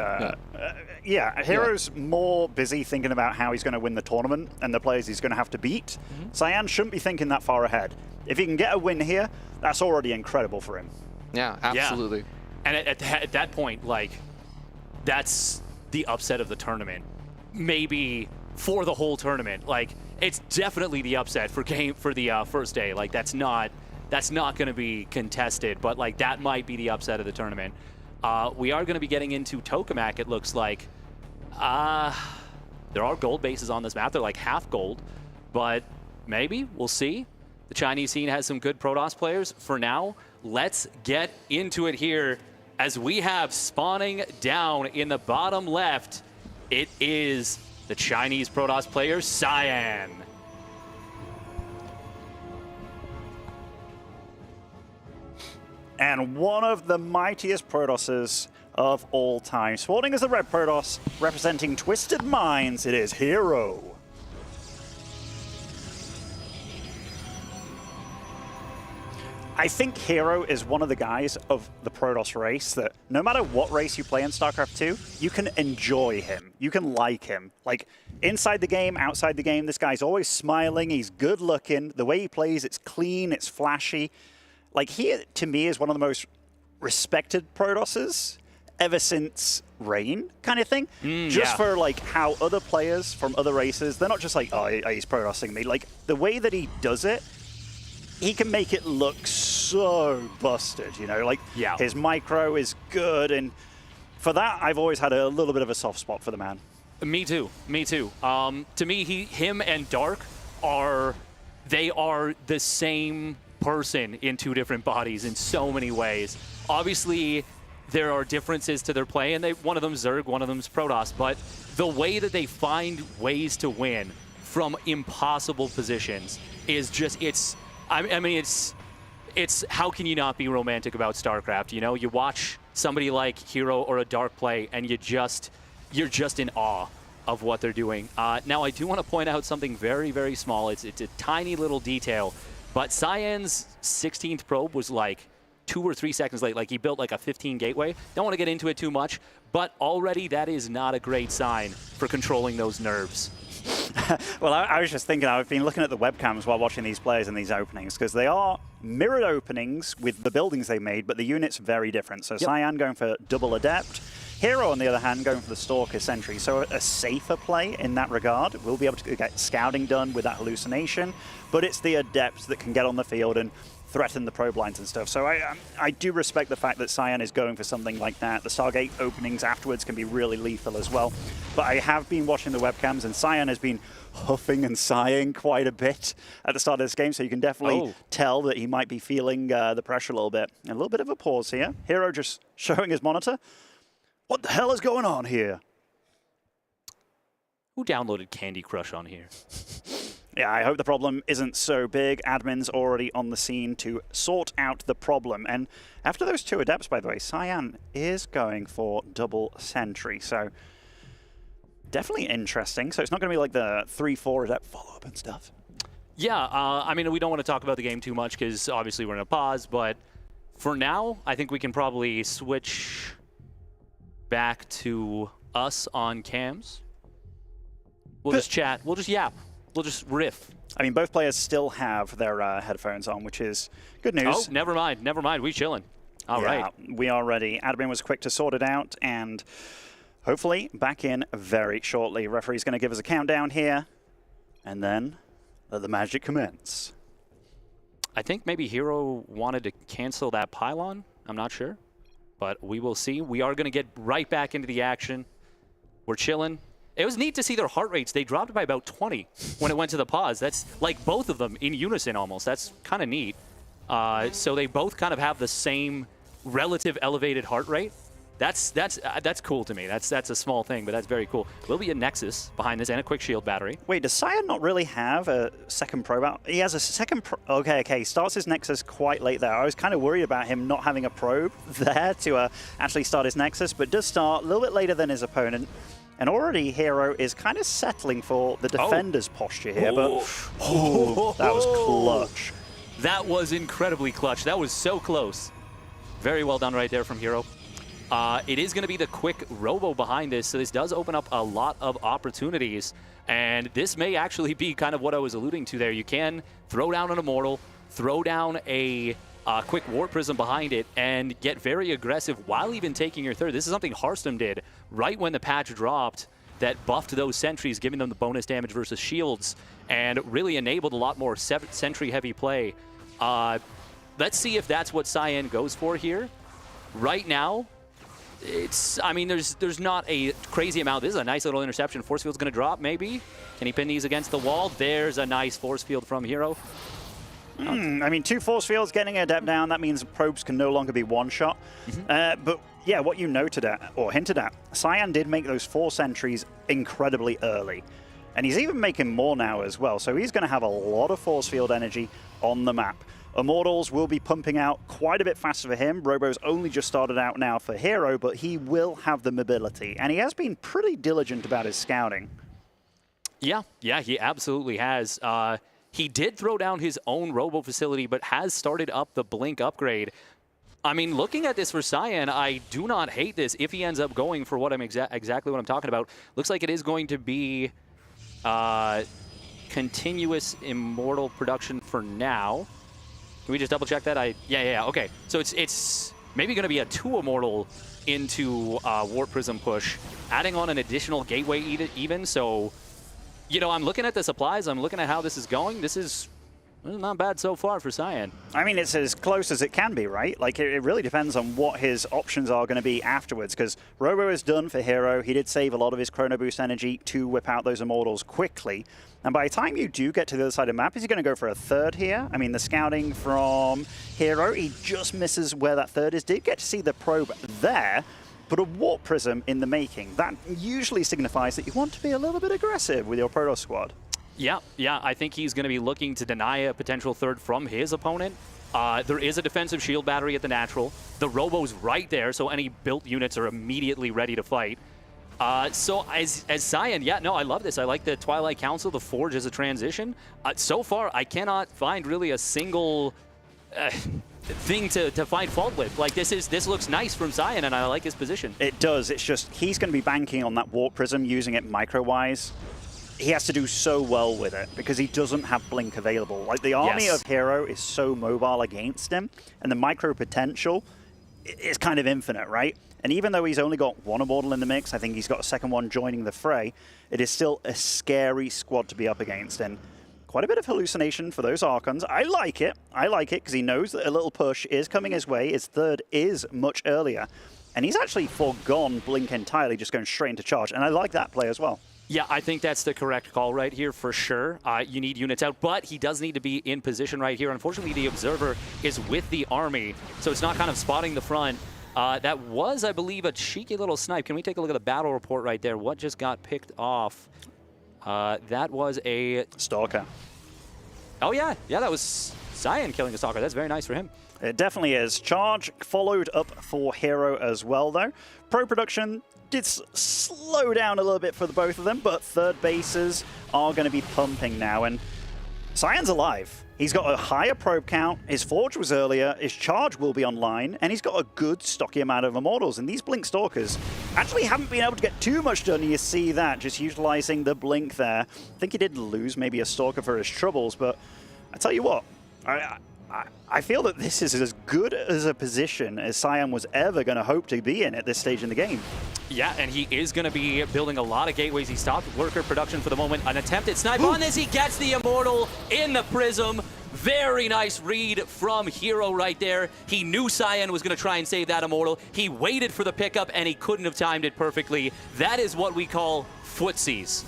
Hero's more busy thinking about how he's going to win the tournament and the players he's going to have to beat. Cyan shouldn't be thinking that far ahead. If he can get a win here, that's already incredible for him. Yeah, absolutely. And at that point, like, that's the upset of the tournament. Maybe for the whole tournament. Like, it's definitely the upset for the first day. Like, that's not going to be contested, but like that might be the upset of the tournament. We are going to be getting into Tokamak, it looks like. There are gold bases on this map. They're like half gold, but maybe. We'll see. The Chinese scene has some good Protoss players. For now, let's get into it here as we have spawning down in the bottom left. It is the Chinese Protoss player, Cyan. And one of the mightiest Protosses of all time. Spawning as the red Protoss, representing Twisted Minds, it is Hero. I think Hero is one of the guys of the Protoss race that no matter what race you play in StarCraft 2, you can enjoy him. You can like him. Like, inside the game, outside the game, this guy's always smiling, he's good looking. The way he plays, it's clean, it's flashy. Like, he, to me, is one of the most respected Protosses ever since Rain, kind of thing. Just for, like, how other players from other races, they're not just like, oh, he's Protossing me. Like, the way that he does it, he can make it look so busted, you know? Like, his micro is good, and for that, I've always had a little bit of a soft spot for the man. Me too. Me too. To me, him and Dark are the same person in two different bodies in so many ways. Obviously, there are differences to their play, and one of them's Zerg, one of them's Protoss, but the way that they find ways to win from impossible positions is just, I mean, it's how can you not be romantic about StarCraft? You know, you watch somebody like Hero or a Dark play, and you're just in awe of what they're doing. Now, I do want to point out something very, very small. It's a tiny little detail, but Cyan's 16th probe was like 2 or 3 seconds late. Like, he built like a 15 gateway. Don't want to get into it too much, but already that is not a great sign for controlling those nerves. Well, I was just thinking, I've been looking at the webcams while watching these players in these openings, because they are mirrored openings with the buildings they made, but the units very different. So Cyan going for double Adept, Hero, on the other hand, going for the Stalker Sentry. So a safer play in that regard. We'll be able to get scouting done with that hallucination, but it's the Adept that can get on the field and threaten the probe lines and stuff. So I do respect the fact that Cyan is going for something like that. The Stargate openings afterwards can be really lethal as well. But I have been watching the webcams, and Cyan has been huffing and sighing quite a bit at the start of this game, so you can definitely tell that he might be feeling the pressure a little bit. And a little bit of a pause here. Hero just showing his monitor. What the hell is going on here? Who downloaded Candy Crush on here? Yeah, I hope the problem isn't so big. Admin's already on the scene to sort out the problem. And after those 2 Adepts, by the way, Cyan is going for double Sentry. So definitely interesting. So it's not going to be like the 3-4 Adept follow-up and stuff. Yeah, I mean, we don't want to talk about the game too much because obviously we're in a pause. But for now, I think we can probably switch back to us on cams. We'll just chat. We'll just yap. We'll just riff. I mean, both players still have their headphones on, which is good news. Oh, never mind. Never mind. We chilling. All right. We are ready. Admin was quick to sort it out, and hopefully back in very shortly. Referee's going to give us a countdown here, and then let the magic commence. I think maybe Hero wanted to cancel that pylon. I'm not sure, but we will see. We are going to get right back into the action. We're chilling. It was neat to see their heart rates. They dropped by about 20 when it went to the pause. That's like both of them in unison almost. That's kind of neat. So they both kind of have the same relative elevated heart rate. That's cool to me. That's a small thing, but that's very cool. Will be a Nexus behind this and a quick shield battery. Wait, does Cyan not really have a second probe out? He has a second okay, he starts his Nexus quite late there. I was kind of worried about him not having a probe there to actually start his Nexus, but does start a little bit later than his opponent. And already Hero is kind of settling for the defender's posture here, but that was clutch. That was incredibly clutch. That was so close. Very well done right there from Hero. It is going to be the quick robo behind this, so this does open up a lot of opportunities. And this may actually be kind of what I was alluding to there. You can throw down an Immortal, throw down a quick Warp Prism behind it, and get very aggressive while even taking your third. This is something Hearthstone did right when the patch dropped that buffed those sentries, giving them the bonus damage versus shields, and really enabled a lot more sentry-heavy play. Let's see if that's what Cyan goes for here. Right now, I mean, there's not a crazy amount. This is a nice little interception. Force field's going to drop, maybe. Can he pin these against the wall? There's a nice force field from Hero. I mean, 2 force fields getting an Adept down, that means probes can no longer be one-shot. But yeah, what you noted at, or hinted at, Cyan did make those 4 sentries incredibly early. And he's even making more now as well, so he's going to have a lot of force field energy on the map. Immortals will be pumping out quite a bit faster for him. Robo's only just started out now for Hero, but he will have the mobility. And he has been pretty diligent about his scouting. Yeah, he absolutely has. He did throw down his own robo facility, but has started up the blink upgrade. I mean, looking at this for Cyan, I do not hate this if he ends up going for what I'm exactly what I'm talking about. Looks like it is going to be continuous immortal production for now. Can we just double check that? Yeah, okay. So it's maybe going to be a 2 immortal into Warp Prism push, adding on an additional gateway even. So, you know, I'm looking at the supplies, I'm looking at how this is going. This is not bad so far for Cyan. I mean, it's as close as it can be, right? Like, it really depends on what his options are going to be afterwards, because Robo is done for Hero. He did save a lot of his Chrono Boost energy to whip out those Immortals quickly. And by the time you do get to the other side of the map, is he going to go for a third here? I mean, the scouting from Hero, he just misses where that third is. Did get to see the probe there, but a Warp Prism in the making. That usually signifies that you want to be a little bit aggressive with your Protoss squad. Yeah, I think he's going to be looking to deny a potential third from his opponent. There is a defensive shield battery at the natural. The Robo's right there, so any built units are immediately ready to fight. So as Cyan, yeah, no, I love this. I like the Twilight Council, the Forge as a transition. So far, I cannot find really a single thing to find fault with. Like, this looks nice from Cyan, and I like his position. It does. It's just he's going to be banking on that Warp Prism, using it micro-wise. He has to do so well with it because he doesn't have blink available. Like, the army of Hero is so mobile against him, and the micro potential is kind of infinite, right? And even though he's only got 1 Immortal in the mix, I think he's got a second one joining the fray, it is still a scary squad to be up against. And quite a bit of hallucination for those Archons. I like it because he knows that a little push is coming his way. His third is much earlier. And he's actually foregone blink entirely, just going straight into charge. And I like that play as well. Yeah, I think that's the correct call right here for sure. You need units out, but he does need to be in position right here. Unfortunately, the Observer is with the army, so it's not kind of spotting the front. That was, I believe, a cheeky little snipe. Can we take a look at the battle report right there? What just got picked off? That was a... Stalker. Oh, yeah, that was Cyan killing a Stalker. That's very nice for him. It definitely is. Charge followed up for Hero as well, though. Pro production did slow down a little bit for the both of them, but third bases are going to be pumping now, and Cyan's alive. He's got a higher probe count, his Forge was earlier, his Charge will be online, and he's got a good stocky amount of Immortals, and these Blink Stalkers actually haven't been able to get too much done. You see that, just utilizing the Blink there. I think he did lose maybe a Stalker for his troubles, but I tell you what, I feel that this is as good as a position as Cyan was ever going to hope to be in at this stage in the game. Yeah, and he is going to be building a lot of gateways. He stopped worker production for the moment. An attempted snipe on this. He gets the Immortal in the Prism. Very nice read from Hero right there. He knew Cyan was going to try and save that Immortal. He waited for the pickup, and he couldn't have timed it perfectly. That is what we call footsies.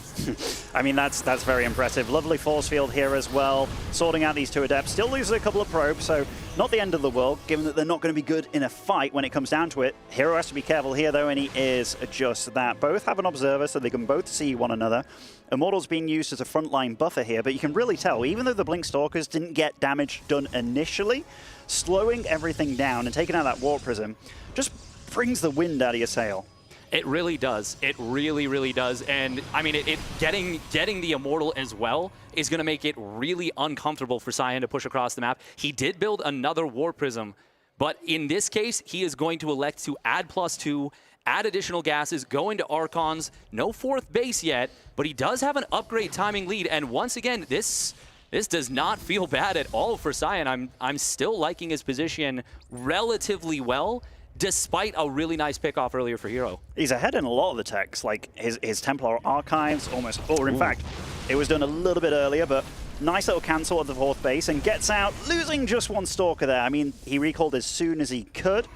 I mean, that's very impressive. Lovely force field here as well. Sorting out these two Adepts. Still loses a couple of probes, so not the end of the world, given that they're not going to be good in a fight when it comes down to it. Hero has to be careful here, though, and he is just that. Both have an Observer, so they can both see one another. Immortal's being used as a frontline buffer here, but you can really tell, even though the Blink Stalkers didn't get damage done initially, slowing everything down and taking out that Warp Prism just brings the wind out of your sail. It really does. It really, really does. And I mean, getting the Immortal as well is going to make it really uncomfortable for Cyan to push across the map. He did build another Warp Prism, but in this case, he is going to elect to add +2, add additional gases, go into Archons. No fourth base yet, but he does have an upgrade timing lead. And once again, this does not feel bad at all for Cyan. I'm still liking his position relatively well, despite a really nice pickoff earlier for Hero. He's ahead in a lot of the techs, like his Templar Archives almost, or in fact, it was done a little bit earlier, but nice little cancel at the fourth base and gets out, losing just one Stalker there. I mean, he recalled as soon as he could,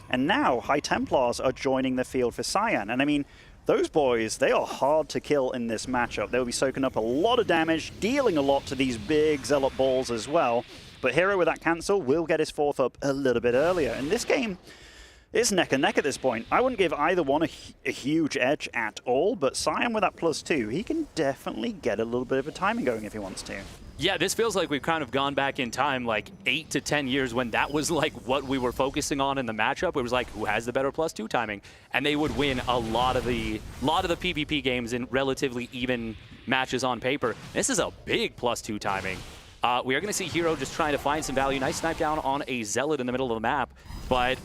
and now High Templars are joining the field for Cyan. And I mean, those boys, they are hard to kill in this matchup. They'll be soaking up a lot of damage, dealing a lot to these big Zealot balls as well. But Hero with that cancel will get his fourth up a little bit earlier. In this game, it's neck and neck at this point. I wouldn't give either one a huge edge at all, but Cyan with that +2, he can definitely get a little bit of a timing going if he wants to. Yeah, this feels like we've kind of gone back in time like 8 to 10 years when that was like what we were focusing on in the matchup. It was like, who has the better +2 timing? And they would win a lot of the PvP games in relatively even matches on paper. This is a big +2 timing. We are going to see Hero just trying to find some value. Nice snipe down on a Zealot in the middle of the map. But,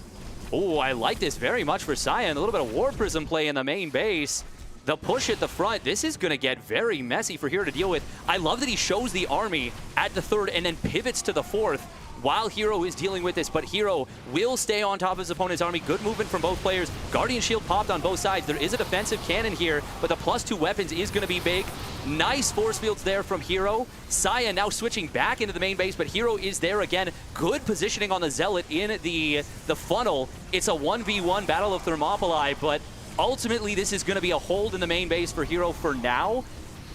oh, I like this very much for Cyan. A little bit of War Prism play in the main base. The push at the front, this is going to get very messy for Hero to deal with. I love that he shows the army at the 3rd and then pivots to the 4th while Hero is dealing with this, but Hero will stay on top of his opponent's army. Good movement from both players. Guardian Shield popped on both sides. There is a defensive cannon here, but the +2 weapons is going to be big. Nice force fields there from Hero. Cyan now switching back into the main base, but Hero is there again. Good positioning on the Zealot in the funnel. It's a 1v1 Battle of Thermopylae, but ultimately this is going to be a hold in the main base for Hero for now,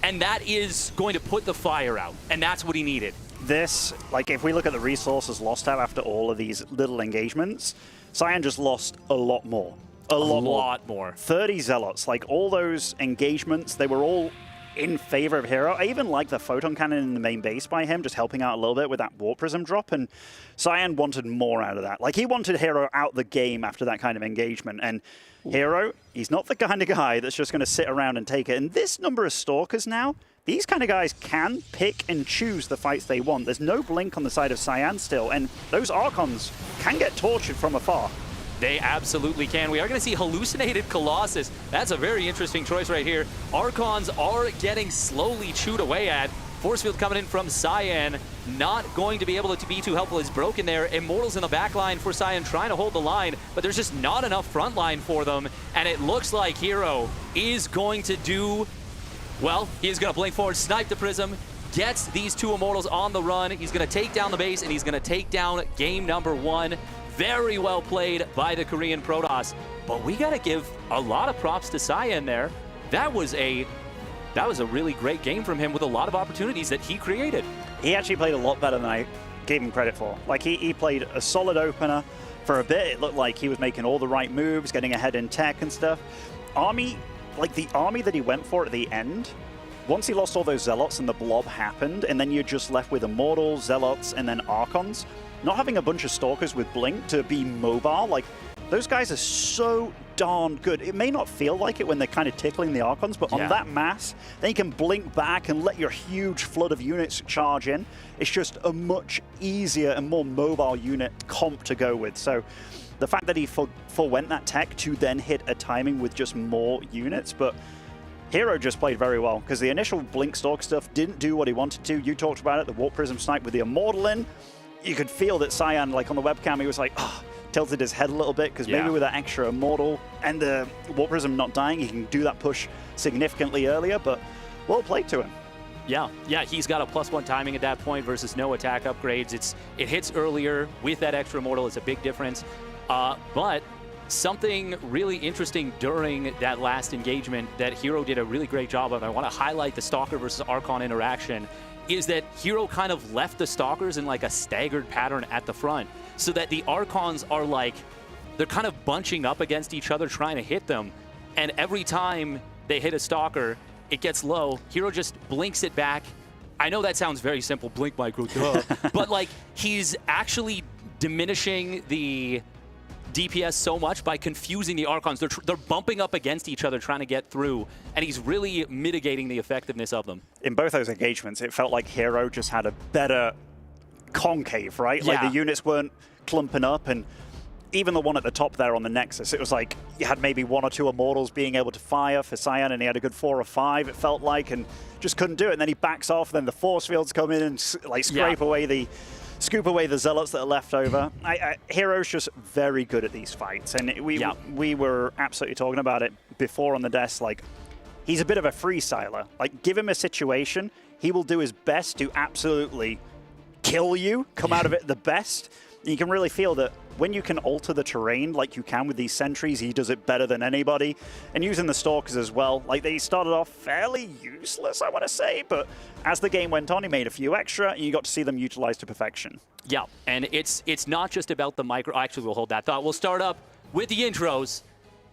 and that is going to put the fire out, and that's what he needed. This, like, if we look at the resources lost out after all of these little engagements, Cyan just lost a lot more. A lot more. 30 Zealots, like, all those engagements, they were all in favor of Hero. I even like the Photon Cannon in the main base by him, just helping out a little bit with that Warp Prism drop, and Cyan wanted more out of that. Like, he wanted Hero out the game after that kind of engagement, and Hero, he's not the kind of guy that's just going to sit around and take it. And this number of Stalkers now, these kind of guys can pick and choose the fights they want. There's no blink on the side of Cyan still, and those Archons can get tortured from afar. They absolutely can. We are going to see Hallucinated Colossus. That's a very interesting choice right here. Archons are getting slowly chewed away at. Force field coming in from Cyan. Not going to be able to be too helpful. It's broken there. Immortals in the back line for Cyan trying to hold the line, but there's just not enough front line for them. And it looks like Hero is going to do, well, he's going to blink forward, snipe the Prism, gets these 2 Immortals on the run. He's going to take down the base, and he's going to take down game number 1. Very well played by the Korean Protoss. But we got to give a lot of props to Cyan there. That was a really great game from him with a lot of opportunities that he created. He actually played a lot better than I gave him credit for. Like, he played a solid opener. For a bit, it looked like he was making all the right moves, getting ahead in tech and stuff. Army, like the army that he went for at the end, once he lost all those Zealots and the blob happened, and then you're just left with Immortals, Zealots, and then Archons, not having a bunch of Stalkers with Blink to be mobile, like, those guys are so darn good. It may not feel like it when they're kind of tickling the Archons, but on that mass, they can blink back and let your huge flood of units charge in. It's just a much easier and more mobile unit comp to go with. So the fact that he forwent that tech to then hit a timing with just more units, but Hero just played very well, because the initial Blink Stalk stuff didn't do what he wanted to. You talked about it, the Warp Prism snipe with the Immortal in. You could feel that Cyan, like on the webcam, he was like, tilted his head a little bit, because maybe with that extra Immortal and the Warp Prism not dying, he can do that push significantly earlier, but well played to him. Yeah, he's got a +1 timing at that point versus no attack upgrades. It hits earlier with that extra Immortal. It's a big difference. But something really interesting during that last engagement that Hero did a really great job of, I want to highlight the Stalker versus Archon interaction, is that Hero kind of left the Stalkers in like a staggered pattern at the front, so that the Archons are like, they're kind of bunching up against each other trying to hit them, and every time they hit a Stalker, it gets low. Hero just blinks it back. I know that sounds very simple, blink micro, duh, but like, he's actually diminishing the DPS so much by confusing the Archons. They're bumping up against each other trying to get through, and he's really mitigating the effectiveness of them. In both those engagements, it felt like Hero just had a better concave, right? Like the units weren't clumping up, and even the one at the top there on the Nexus, it was like you had maybe 1 or 2 Immortals being able to fire for Cyan, and he had a good 4 or 5, it felt like, and just couldn't do it. And then he backs off, and then the force fields come in and like scoop away the Zealots that are left over. Hero's just very good at these fights, and we were absolutely talking about it before on the desk. Like, he's a bit of a freestyler. Like, give him a situation, he will do his best to absolutely kill you, come out of it the best. You can really feel that when you can alter the terrain like you can with these sentries, he does it better than anybody. And using the Stalkers as well, like, they started off fairly useless, I want to say, but as the game went on, he made a few extra, and you got to see them utilized to perfection. Yeah, and it's not just about the micro. Actually, we'll hold that thought. We'll start up with the intros.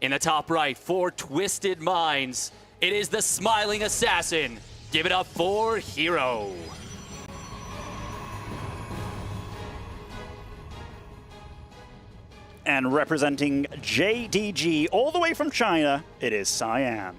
In the top right, for Twisted Minds, it is the Smiling Assassin. Give it up for Hero. And representing JDG all the way from China, it is Cyan.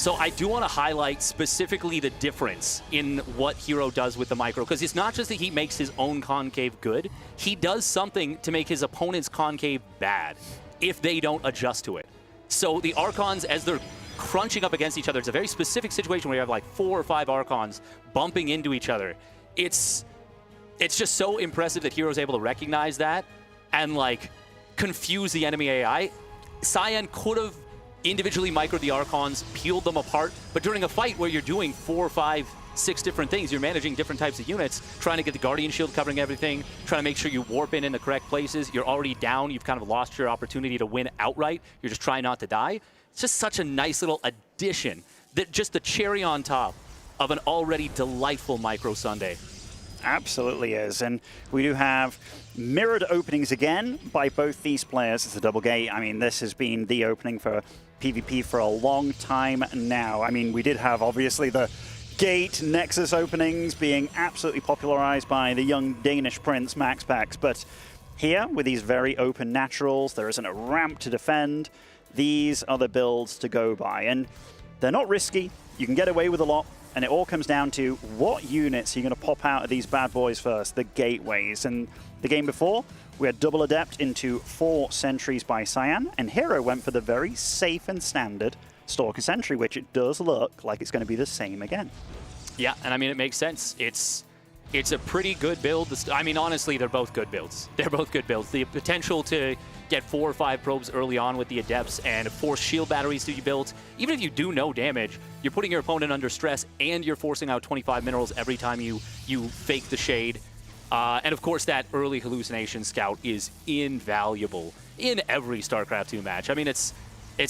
So I do want to highlight specifically the difference in what Hero does with the micro, because it's not just that he makes his own concave good, he does something to make his opponent's concave bad if they don't adjust to it. So the Archons, as they're crunching up against each other, it's a very specific situation where you have like 4 or 5 Archons bumping into each other. It's just so impressive that Hero's able to recognize that and like confuse the enemy AI. Cyan could have individually microed the Archons, peeled them apart, but during a fight where you're doing 4, 5, 6 different things, you're managing different types of units, trying to get the Guardian Shield covering everything, trying to make sure you warp in the correct places, you're already down, you've kind of lost your opportunity to win outright, you're just trying not to die. It's just such a nice little addition, that just the cherry on top of an already delightful micro Sunday. Absolutely is, and we do have mirrored openings again by both these players. It's a double gate. I mean, this has been the opening for PvP for a long time now. I mean, we did have, obviously, the Gate Nexus openings being absolutely popularized by the young Danish prince, MaxPax, but here, with these very open naturals, there isn't a ramp to defend. These are the builds to go by, and they're not risky. You can get away with a lot, and it all comes down to what units are you going to pop out of these bad boys first, the gateways. And the game before, we had double Adept into 4 Sentries by Cyan, and Hero went for the very safe and standard Stalker Sentry, which it does look like it's going to be the same again. Yeah, and I mean, it makes sense. It's a pretty good build. I mean, honestly, they're both good builds. They're both good builds. The potential to get 4 or 5 probes early on with the Adepts and force shield batteries to be built. Even if you do no damage, you're putting your opponent under stress and you're forcing out 25 minerals every time you fake the shade. And of course, that early hallucination scout is invaluable in every StarCraft 2 match. I mean, it's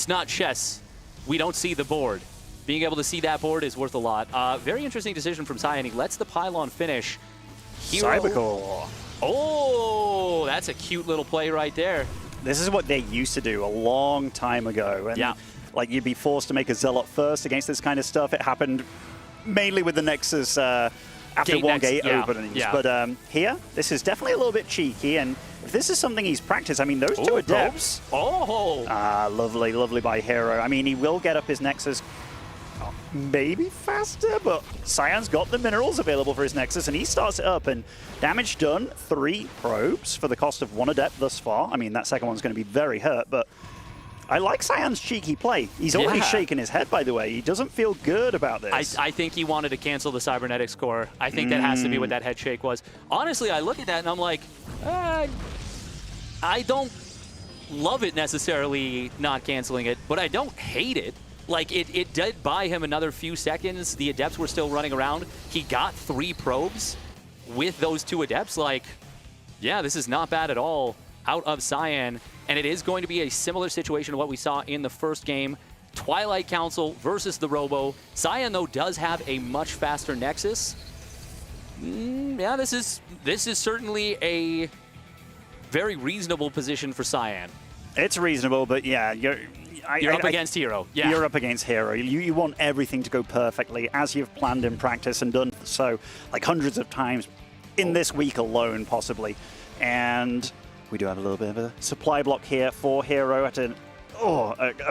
not chess. We don't see the board. Being able to see that board is worth a lot. Very interesting decision from Cyan. He lets the pylon finish. Cybercore. Oh, that's a cute little play right there. This is what they used to do a long time ago. And like, you'd be forced to make a Zealot first against this kind of stuff. It happened mainly with the Nexus after one gate openings. Yeah. But here, this is definitely a little bit cheeky. And if this is something he's practiced, I mean, those two Adepts. Lovely, lovely by Hero. I mean, he will get up his Nexus maybe faster, but Cyan's got the minerals available for his Nexus, and he starts it up, and damage done, 3 probes for the cost of 1 Adept thus far. I mean, that second one's going to be very hurt, but I like Cyan's cheeky play. He's already shaking his head, by the way. He doesn't feel good about this. I think he wanted to cancel the Cybernetics core. I think that has to be what that head shake was. Honestly, I look at that and I'm like, I don't love it necessarily not canceling it, but I don't hate it. Like, it did buy him another few seconds. The Adepts were still running around. He got 3 probes with those 2 Adepts. Like, yeah, this is not bad at all out of Cyan. And it is going to be a similar situation to what we saw in the first game. Twilight Council versus the Robo. Cyan, though, does have a much faster Nexus. Yeah, this is certainly a very reasonable position for Cyan. It's reasonable, but yeah, you're up against Hero. Yeah. You're up against Hero. You want everything to go perfectly as you've planned in practice and done so like hundreds of times in this week alone, possibly. And we do have a little bit of a supply block here for Hero at a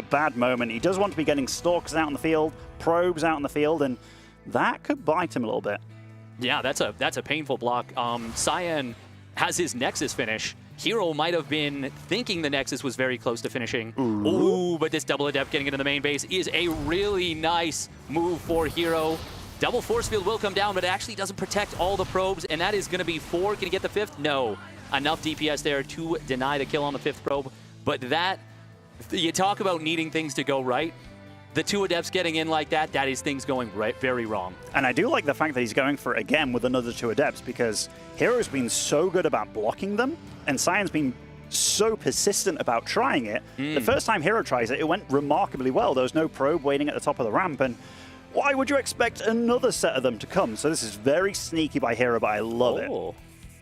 bad moment. He does want to be getting Stalkers out on the field, probes out on the field, and that could bite him a little bit. Yeah, that's a painful block. Cyan has his Nexus finish. Hero might have been thinking the Nexus was very close to finishing. Ooh, but this double Adept getting into the main base is a really nice move for Hero. Double force field will come down, but it actually doesn't protect all the probes, and that is going to be 4. Can he get the 5th? No. Enough DPS there to deny the kill on the 5th probe. But that, you talk about needing things to go right. The 2 Adepts getting in like that, that is things going very wrong. And I do like the fact that he's going for it again with another 2 Adepts, because Hero's been so good about blocking them, and Cyan's been so persistent about trying it. The first time Hero tries it, it went remarkably well. There was no probe waiting at the top of the ramp, and why would you expect another set of them to come? So this is very sneaky by Hero, but I love it.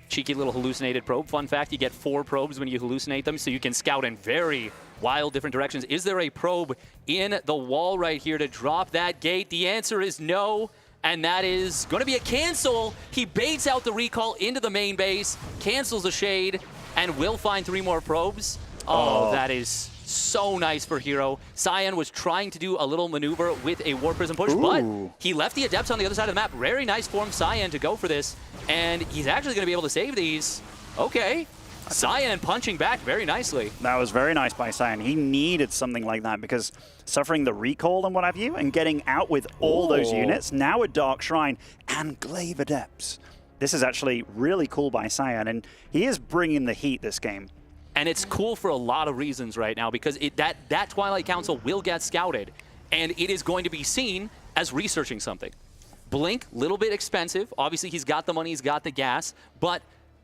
Cheeky little hallucinated probe. Fun fact, you get 4 probes when you hallucinate them, so you can scout in very wild different directions. Is there a probe in the wall right here to drop that gate? The answer is no, and that is going to be a cancel. He baits out the recall into the main base, cancels the shade, and will find 3 more probes. Oh, that is so nice for Hero. Cyan was trying to do a little maneuver with a War Prism push, but he left the Adepts on the other side of the map. Very nice form Cyan to go for this, and he's actually going to be able to save these. Okay. Cyan punching back very nicely. That was very nice by Cyan. He needed something like that because suffering the recall and what have you, and getting out with all those units, now a Dark Shrine and Glaive Adepts. This is actually really cool by Cyan, and he is bringing the heat this game. And it's cool for a lot of reasons right now because that Twilight Council will get scouted, and it is going to be seen as researching something. Blink, little bit expensive. Obviously, he's got the money, he's got the gas, but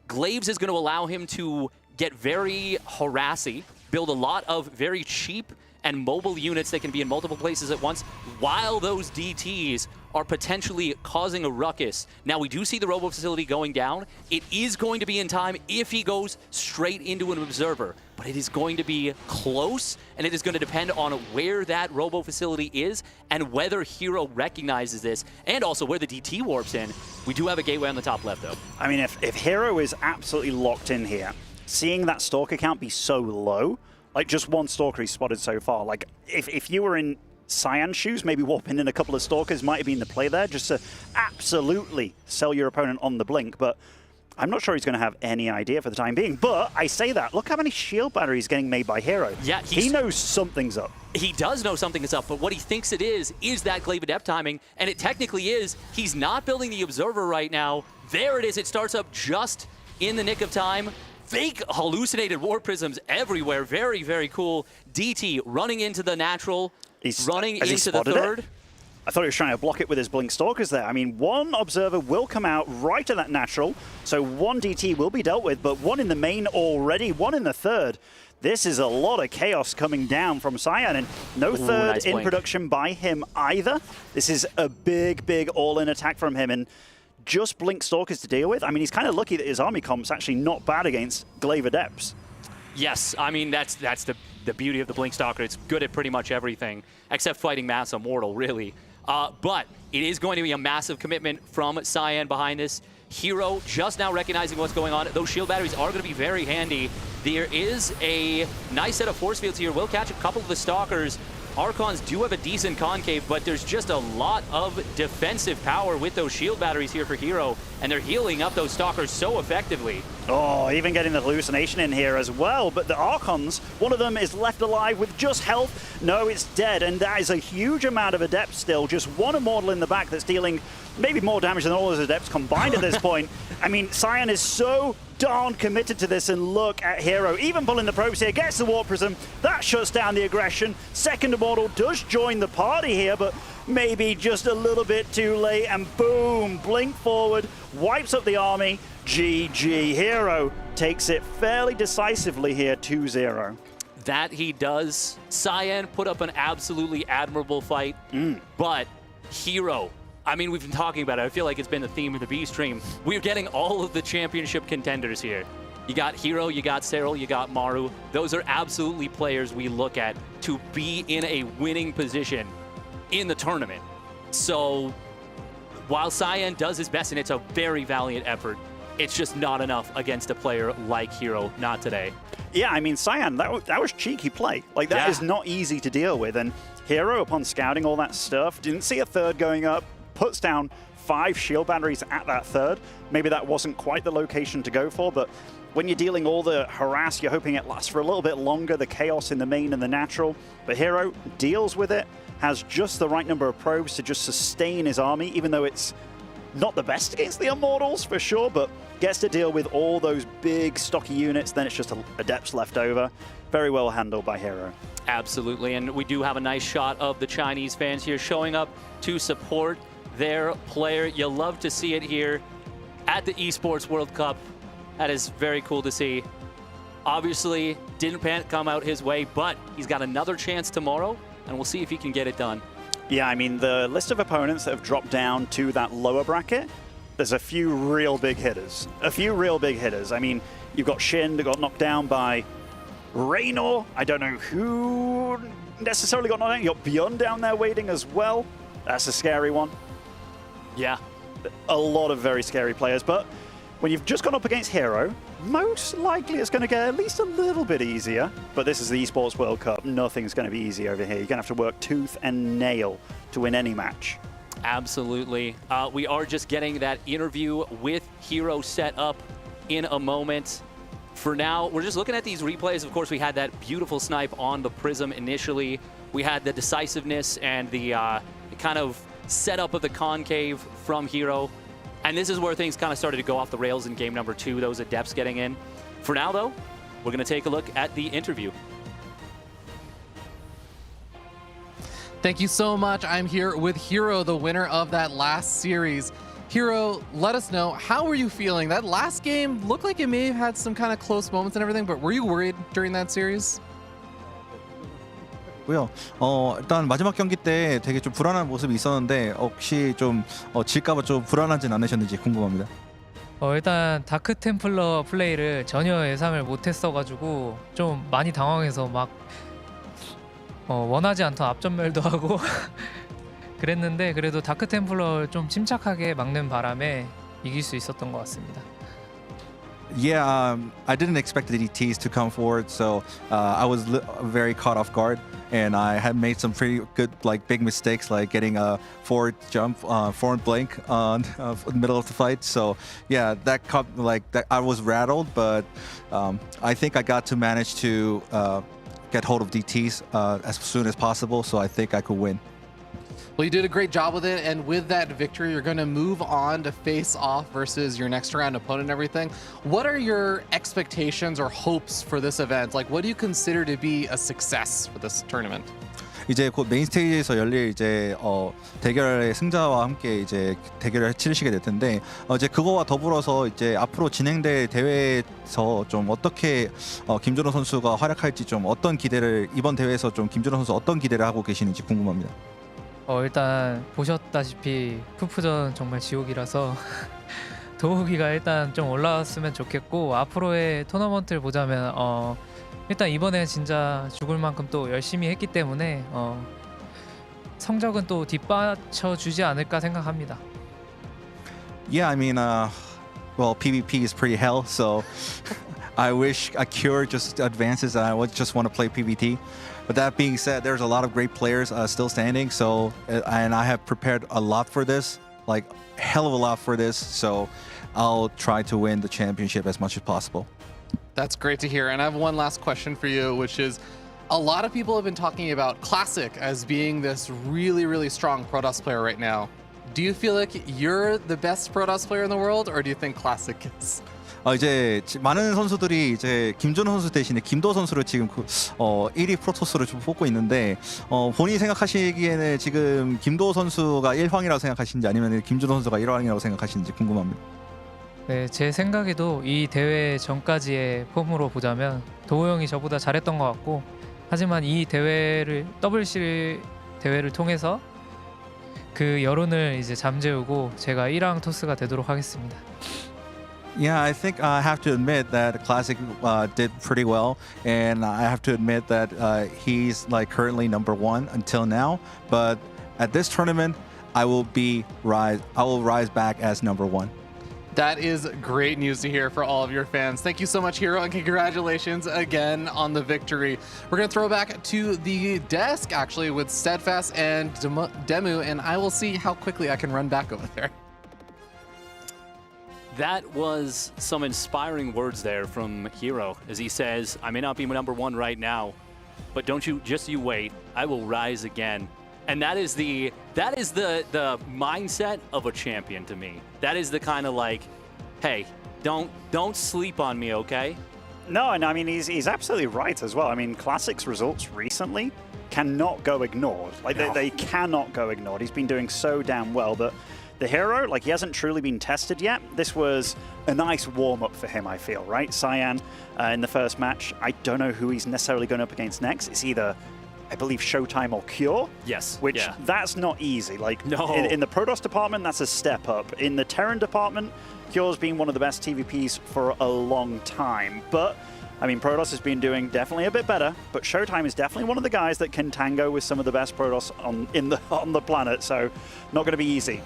Glaives is going to allow him to get very harassy, build a lot of very cheap and mobile units that can be in multiple places at once, while those DTs are potentially causing a ruckus. Now, we do see the Robo facility going down. It is going to be in time if he goes straight into an Observer, but it is going to be close, and it is going to depend on where that Robo facility is and whether Hero recognizes this, and also where the DT warps in. We do have a gateway on the top left, though. I mean, if Hero is absolutely locked in here, seeing that Stalker count be so low, like just one Stalker he's spotted so far, like if you were in Cyan's shoes, maybe warping in a couple of Stalkers might have been the play there, just to absolutely sell your opponent on the blink, but I'm not sure he's going to have any idea for the time being. But I say that, look how many shield batteries getting made by Hero. Yeah, he knows something's up. He does know something is up, but what he thinks it is that Glaive Adept timing, and it technically is. He's not building the Observer right now. There it is. It starts up just in the nick of time. Fake hallucinated War Prisms everywhere. Very, very cool. DT running into the natural, running into the third. I thought he was trying to block it with his Blink Stalkers there. I mean, one Observer will come out right at that natural, so one DT will be dealt with, but one in the main already, one in the third. This is a lot of chaos coming down from Cyan, and no third nice in blink. production by him either. This is a big, big all-in attack from him, and just Blink Stalkers to deal with. I mean, he's kind of lucky that his army comp's actually not bad against Glaive Adepts. Yes, I mean, that's the beauty of the Blink Stalker. It's good at pretty much everything, except fighting Mass Immortal, really. But it is going to be a massive commitment from Cyan behind this. Hero just now recognizing what's going on. Those shield batteries are going to be very handy. There is a nice set of force fields here. We'll catch a couple of the Stalkers. Archons do have a decent concave, but there's just a lot of defensive power with those shield batteries here for Hero, and they're healing up those Stalkers so effectively. Oh, even getting the hallucination in here as well, but the Archons, one of them is left alive with just health. No, it's dead, and that is a huge amount of Adepts still. Just one Immortal in the back that's dealing maybe more damage than all those Adepts combined at this point. I mean, Cyan is so darn committed to this, and look at Hero, even pulling the probes here, gets the Warp Prism, that shuts down the aggression. Second Immortal does join the party here, but maybe just a little bit too late, and boom, blink forward, wipes up the army. GG. Hero takes it fairly decisively here, 2-0. That he does. Cyan put up an absolutely admirable fight, but Hero, I mean, we've been talking about it. I feel like it's been the theme of the B stream. We're getting all of the championship contenders here. You got Hero, you got Serral, you got Maru. Those are absolutely players we look at to be in a winning position in the tournament. So while Cyan does his best, and it's a very valiant effort, it's just not enough against a player like Hero, not today. Yeah, I mean, Cyan, that was cheeky play. Like, that is not easy to deal with. And Hero, upon scouting all that stuff, didn't see a third going up, puts down 5 shield batteries at that third. Maybe that wasn't quite the location to go for, but when you're dealing all the harass, you're hoping it lasts for a little bit longer, the chaos in the main and the natural. But Hero deals with it, has just the right number of probes to just sustain his army, even though it's not the best against the Immortals, for sure, but gets to deal with all those big, stocky units. Then it's just Adepts left over. Very well handled by Hero. Absolutely, and we do have a nice shot of the Chinese fans here showing up to support their player. You'll love to see it here at the Esports World Cup. That is very cool to see. Obviously, didn't come out his way, but he's got another chance tomorrow, and we'll see if he can get it done. Yeah, I mean, the list of opponents that have dropped down to that lower bracket, there's a few real big hitters. I mean, you've got Shin that got knocked down by Raynor. I don't know who necessarily got knocked down. You got Beyond down there waiting as well. That's a scary one. Yeah. A lot of very scary players, but when you've just gone up against Hero, most likely it's going to get at least a little bit easier. But this is the Esports World Cup. Nothing's going to be easy over here. You're going to have to work tooth and nail to win any match. Absolutely. We are just getting that interview with Hero set up in a moment. For now, we're just looking at these replays. Of course, we had that beautiful snipe on the Prism initially. We had the decisiveness and the kind of setup of the concave from Hero. And this is where things kind of started to go off the rails in game number 2, those adepts getting in. For now, though, we're going to take a look at the interview. Thank you so much. I'm here with Hero, the winner of that last series. Hero, let us know, how were you feeling? That last game looked like it may have had some kind of close moments and everything, but were you worried during that series? 일단 마지막 경기 때 되게 좀 불안한 모습이 있었는데 혹시 좀 질까봐 좀 불안하진 않으셨는지 궁금합니다. 일단 다크 템플러 플레이를 전혀 예상을 못했어가지고 좀 많이 당황해서 막 원하지 않던 앞전멸도 하고 그랬는데 그래도 다크 템플러를 좀 침착하게 막는 바람에 이길 수 있었던 것 같습니다. Yeah, I didn't expect the DTs to come forward, so I was very caught off guard, and I had made some pretty good, like, big mistakes, like getting a forward jump, forward blank on the middle of the fight. So yeah, that I was rattled, but I think I got to manage to get hold of DTs as soon as possible, so I think I could win. Well, you did a great job with it, and with that victory, you're going to move on to face off versus your next round opponent and everything. What are your expectations or hopes for this event? Like, what do you consider to be a success for this tournament? 이제 곧 메인 스테이지에서 열릴 이제 대결의 승자와 함께 이제 대결을 치르시게 될 텐데 이제 그거와 더불어서 이제 앞으로 진행될 대회에서 좀 어떻게 김준호 선수가 활약할지 좀 어떤 기대를 이번 대회에서 좀 김준호 선수 어떤 기대를 하고 계시는지 궁금합니다. 일단 보셨다시피 푸푸전 정말 지옥이라서 도우기가 일단 좀 올라왔으면 좋겠고 앞으로의 토너먼트를 보자면 일단 이번에 진짜 죽을 만큼 또 열심히 했기 때문에 성적은 또 뒷받쳐 주지 않을까 생각합니다. Yeah, I mean, well, PvP is pretty hell, so I wish a cure just advances and I would just want to play PvT. But that being said, there's a lot of great players still standing, so and I have prepared a lot for this, like hell of a lot for this, so I'll try to win the championship as much as possible. That's great to hear. And I have one last question for you, which is a lot of people have been talking about Classic as being this really, really strong Protoss player right now. Do you feel like you're the best Protoss player in the world, or do you think Classic is? 이제 많은 선수들이 이제 김준호 선수 대신에 김도 선수를 지금 1위 프로토스로 좀 뽑고 있는데 본인이 생각하시기에는 지금 김도 선수가 1황이라고 생각하시는지 아니면 김준호 선수가 1황이라고 생각하시는지 궁금합니다. 네, 제 생각에도 이 대회 전까지의 폼으로 보자면 도호 형이 저보다 잘했던 것 같고 하지만 이 대회를 WC 대회를 통해서 그 여론을 이제 잠재우고 제가 1왕 토스가 되도록 하겠습니다. Yeah, I think I have to admit that Classic did pretty well, and I have to admit that he's like currently #1 until now. But at this tournament, I will rise back as #1. That is great news to hear for all of your fans. Thank you so much, Hero, and congratulations again on the victory. We're going to throw back to the desk, actually, with Steadfast and Demu, and I will see how quickly I can run back over there. That was some inspiring words there from Hero as he says, I may not be #1 right now, but you wait. I will rise again. And that is the mindset of a champion to me. That is the kind of like, hey, don't sleep on me, okay? No, and I mean he's absolutely right as well. I mean Classic's results recently cannot go ignored. Like they cannot go ignored. He's been doing so damn well, but the Hero, like he hasn't truly been tested yet. This was a nice warm-up for him, I feel, right? Cyan in the first match. I don't know who he's necessarily going up against next. It's either, I believe, Showtime or Cure. Yes. Which, that's not easy. Like, no. In the Protoss department, that's a step up. In the Terran department, Cure's been one of the best TVPs for a long time. But, I mean, Protoss has been doing definitely a bit better, but Showtime is definitely one of the guys that can tango with some of the best Protoss on the planet, so not going to be easy.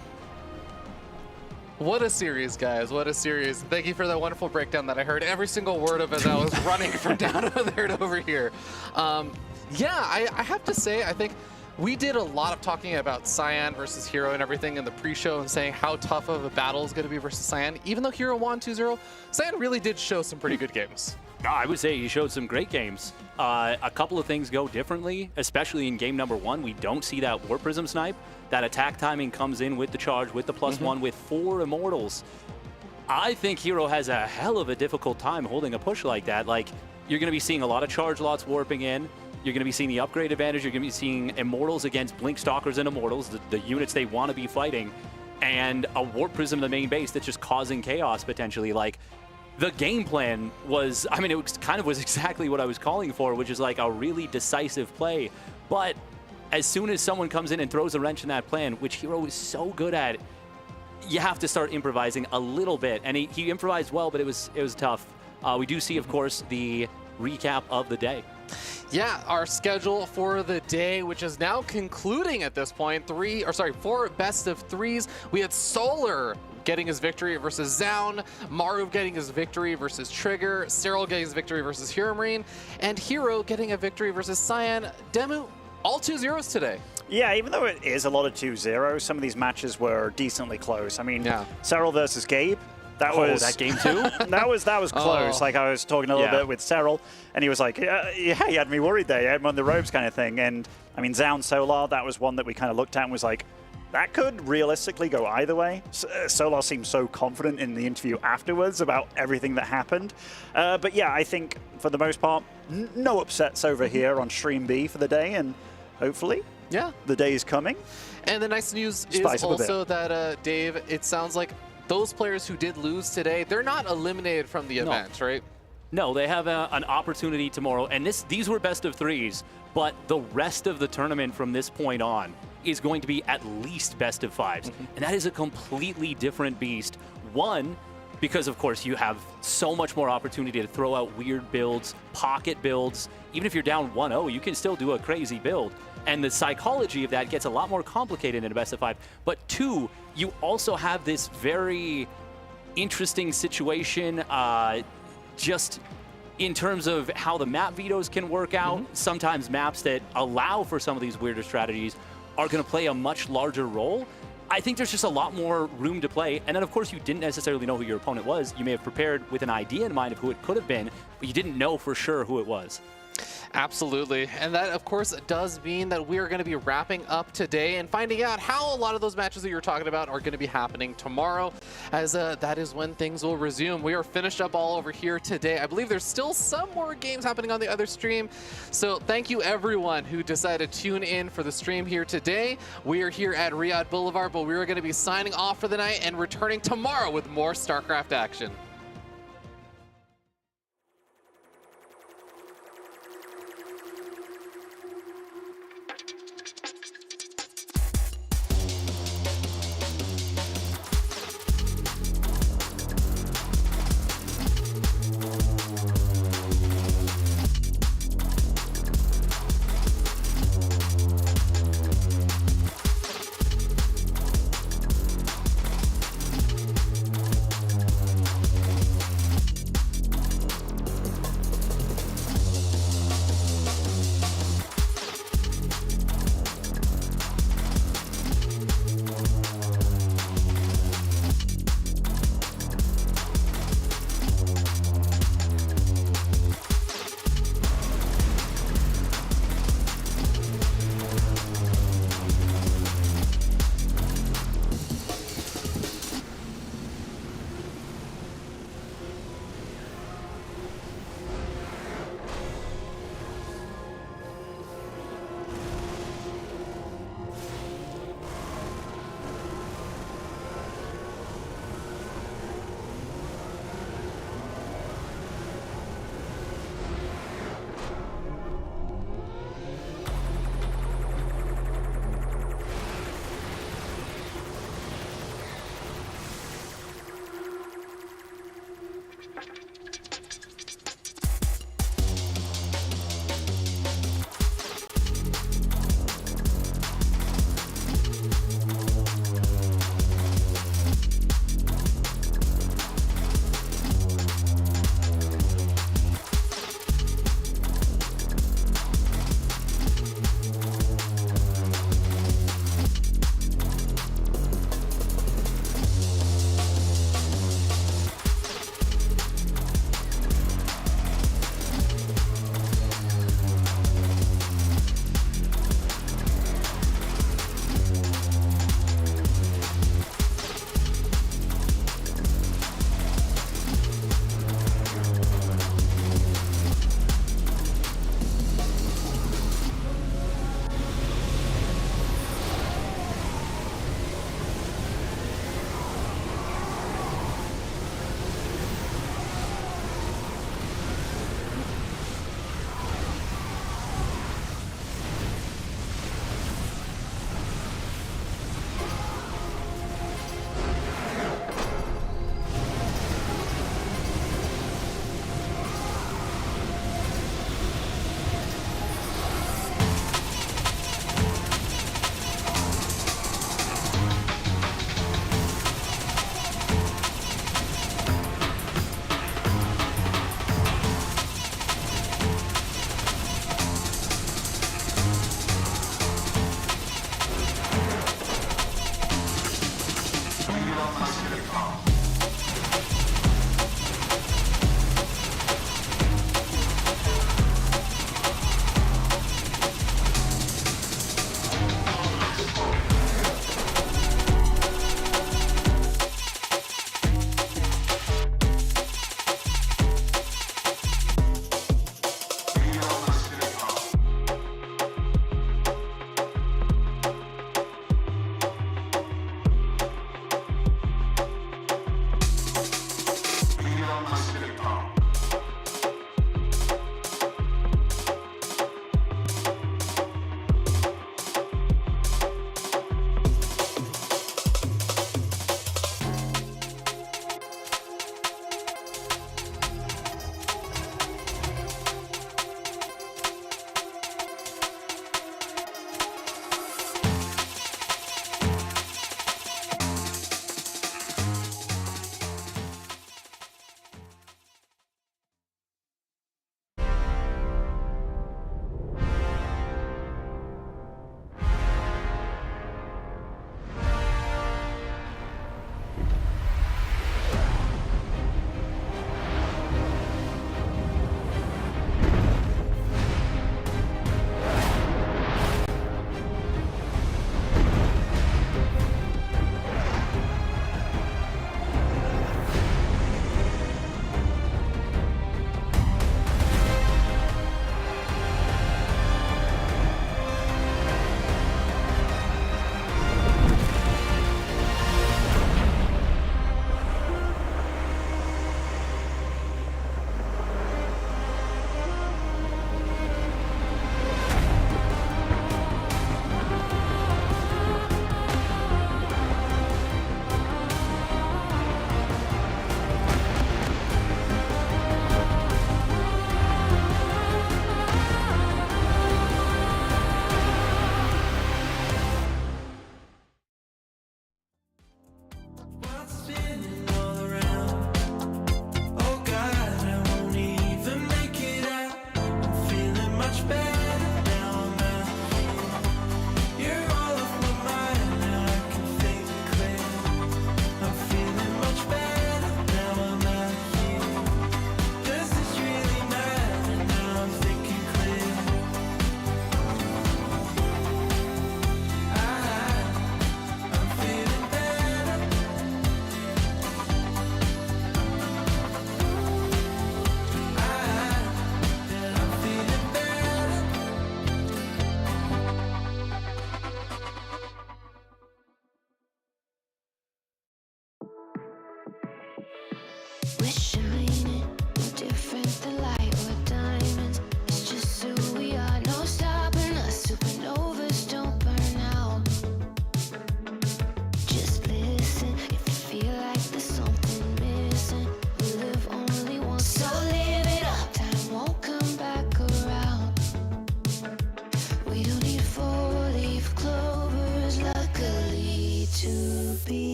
What a series, guys. What a series. Thank you for that wonderful breakdown that I heard every single word of as I was running from down over there to over here. Yeah, I have to say, I think we did a lot of talking about Cyan versus Hero and everything in the pre-show and saying how tough of a battle is going to be versus Cyan. Even though Hero won 2-0, Cyan really did show some pretty good games. I would say he showed some great games. A couple of things go differently, especially in game number 1. We don't see that Warp Prism snipe. That attack timing comes in with the charge, with the +1, with 4 Immortals. I think Hero has a hell of a difficult time holding a push like that. Like, you're going to be seeing a lot of charge lots warping in. You're going to be seeing the upgrade advantage. You're going to be seeing Immortals against Blink Stalkers and Immortals, the units they want to be fighting, and a Warp Prism in the main base that's just causing chaos potentially. Like, the game plan was, I mean, it was kind of was exactly what I was calling for, which is like a really decisive play. But as soon as someone comes in and throws a wrench in that plan, which Hero is so good at, you have to start improvising a little bit. And he improvised well, but it was tough. We do see, of course, the recap of the day. Yeah, our schedule for the day, which is now concluding at this point, 4 best of 3s. We had Solar getting his victory versus Zoun, Maru getting his victory versus Trigger, Serral getting his victory versus HeroMarine, and Hero getting a victory versus Cyan. Demu, all 2-0s today. Yeah, even though it is a lot of 2-0, some of these matches were decently close. I mean, Serral versus Gabe, that was that game too. that was close. Like, I was talking a little bit with Serral, and he was like, "Yeah, he had me worried there. He had me on the ropes, kind of thing." And I mean, Zoun Solar, that was one that we kind of looked at and was like, that could realistically go either way. Solar seemed so confident in the interview afterwards about everything that happened. But yeah, I think for the most part, no upsets over here on Stream B for the day, and hopefully, the day is coming. And the nice news is also that, Dave, it sounds like those players who did lose today, they're not eliminated from the event, right? No, they have an opportunity tomorrow, and these were best of 3s, but the rest of the tournament from this point on is going to be at least best of 5s, and that is a completely different beast. One, because of course you have so much more opportunity to throw out weird builds, pocket builds. Even if you're down 1-0, you can still do a crazy build. And the psychology of that gets a lot more complicated in a best of 5. But 2, you also have this very interesting situation just in terms of how the map vetoes can work out. Sometimes maps that allow for some of these weirder strategies are going to play a much larger role. I think there's just a lot more room to play. And then, of course, you didn't necessarily know who your opponent was. You may have prepared with an idea in mind of who it could have been, but you didn't know for sure who it was. Absolutely. And that, of course, does mean that we're going to be wrapping up today and finding out how a lot of those matches that you're talking about are going to be happening tomorrow, as that is when things will resume. We are finished up all over here today. I believe there's still some more games happening on the other stream. So thank you, everyone who decided to tune in for the stream here today. We are here at Riyadh Boulevard, but we are going to be signing off for the night and returning tomorrow with more StarCraft action. Come on.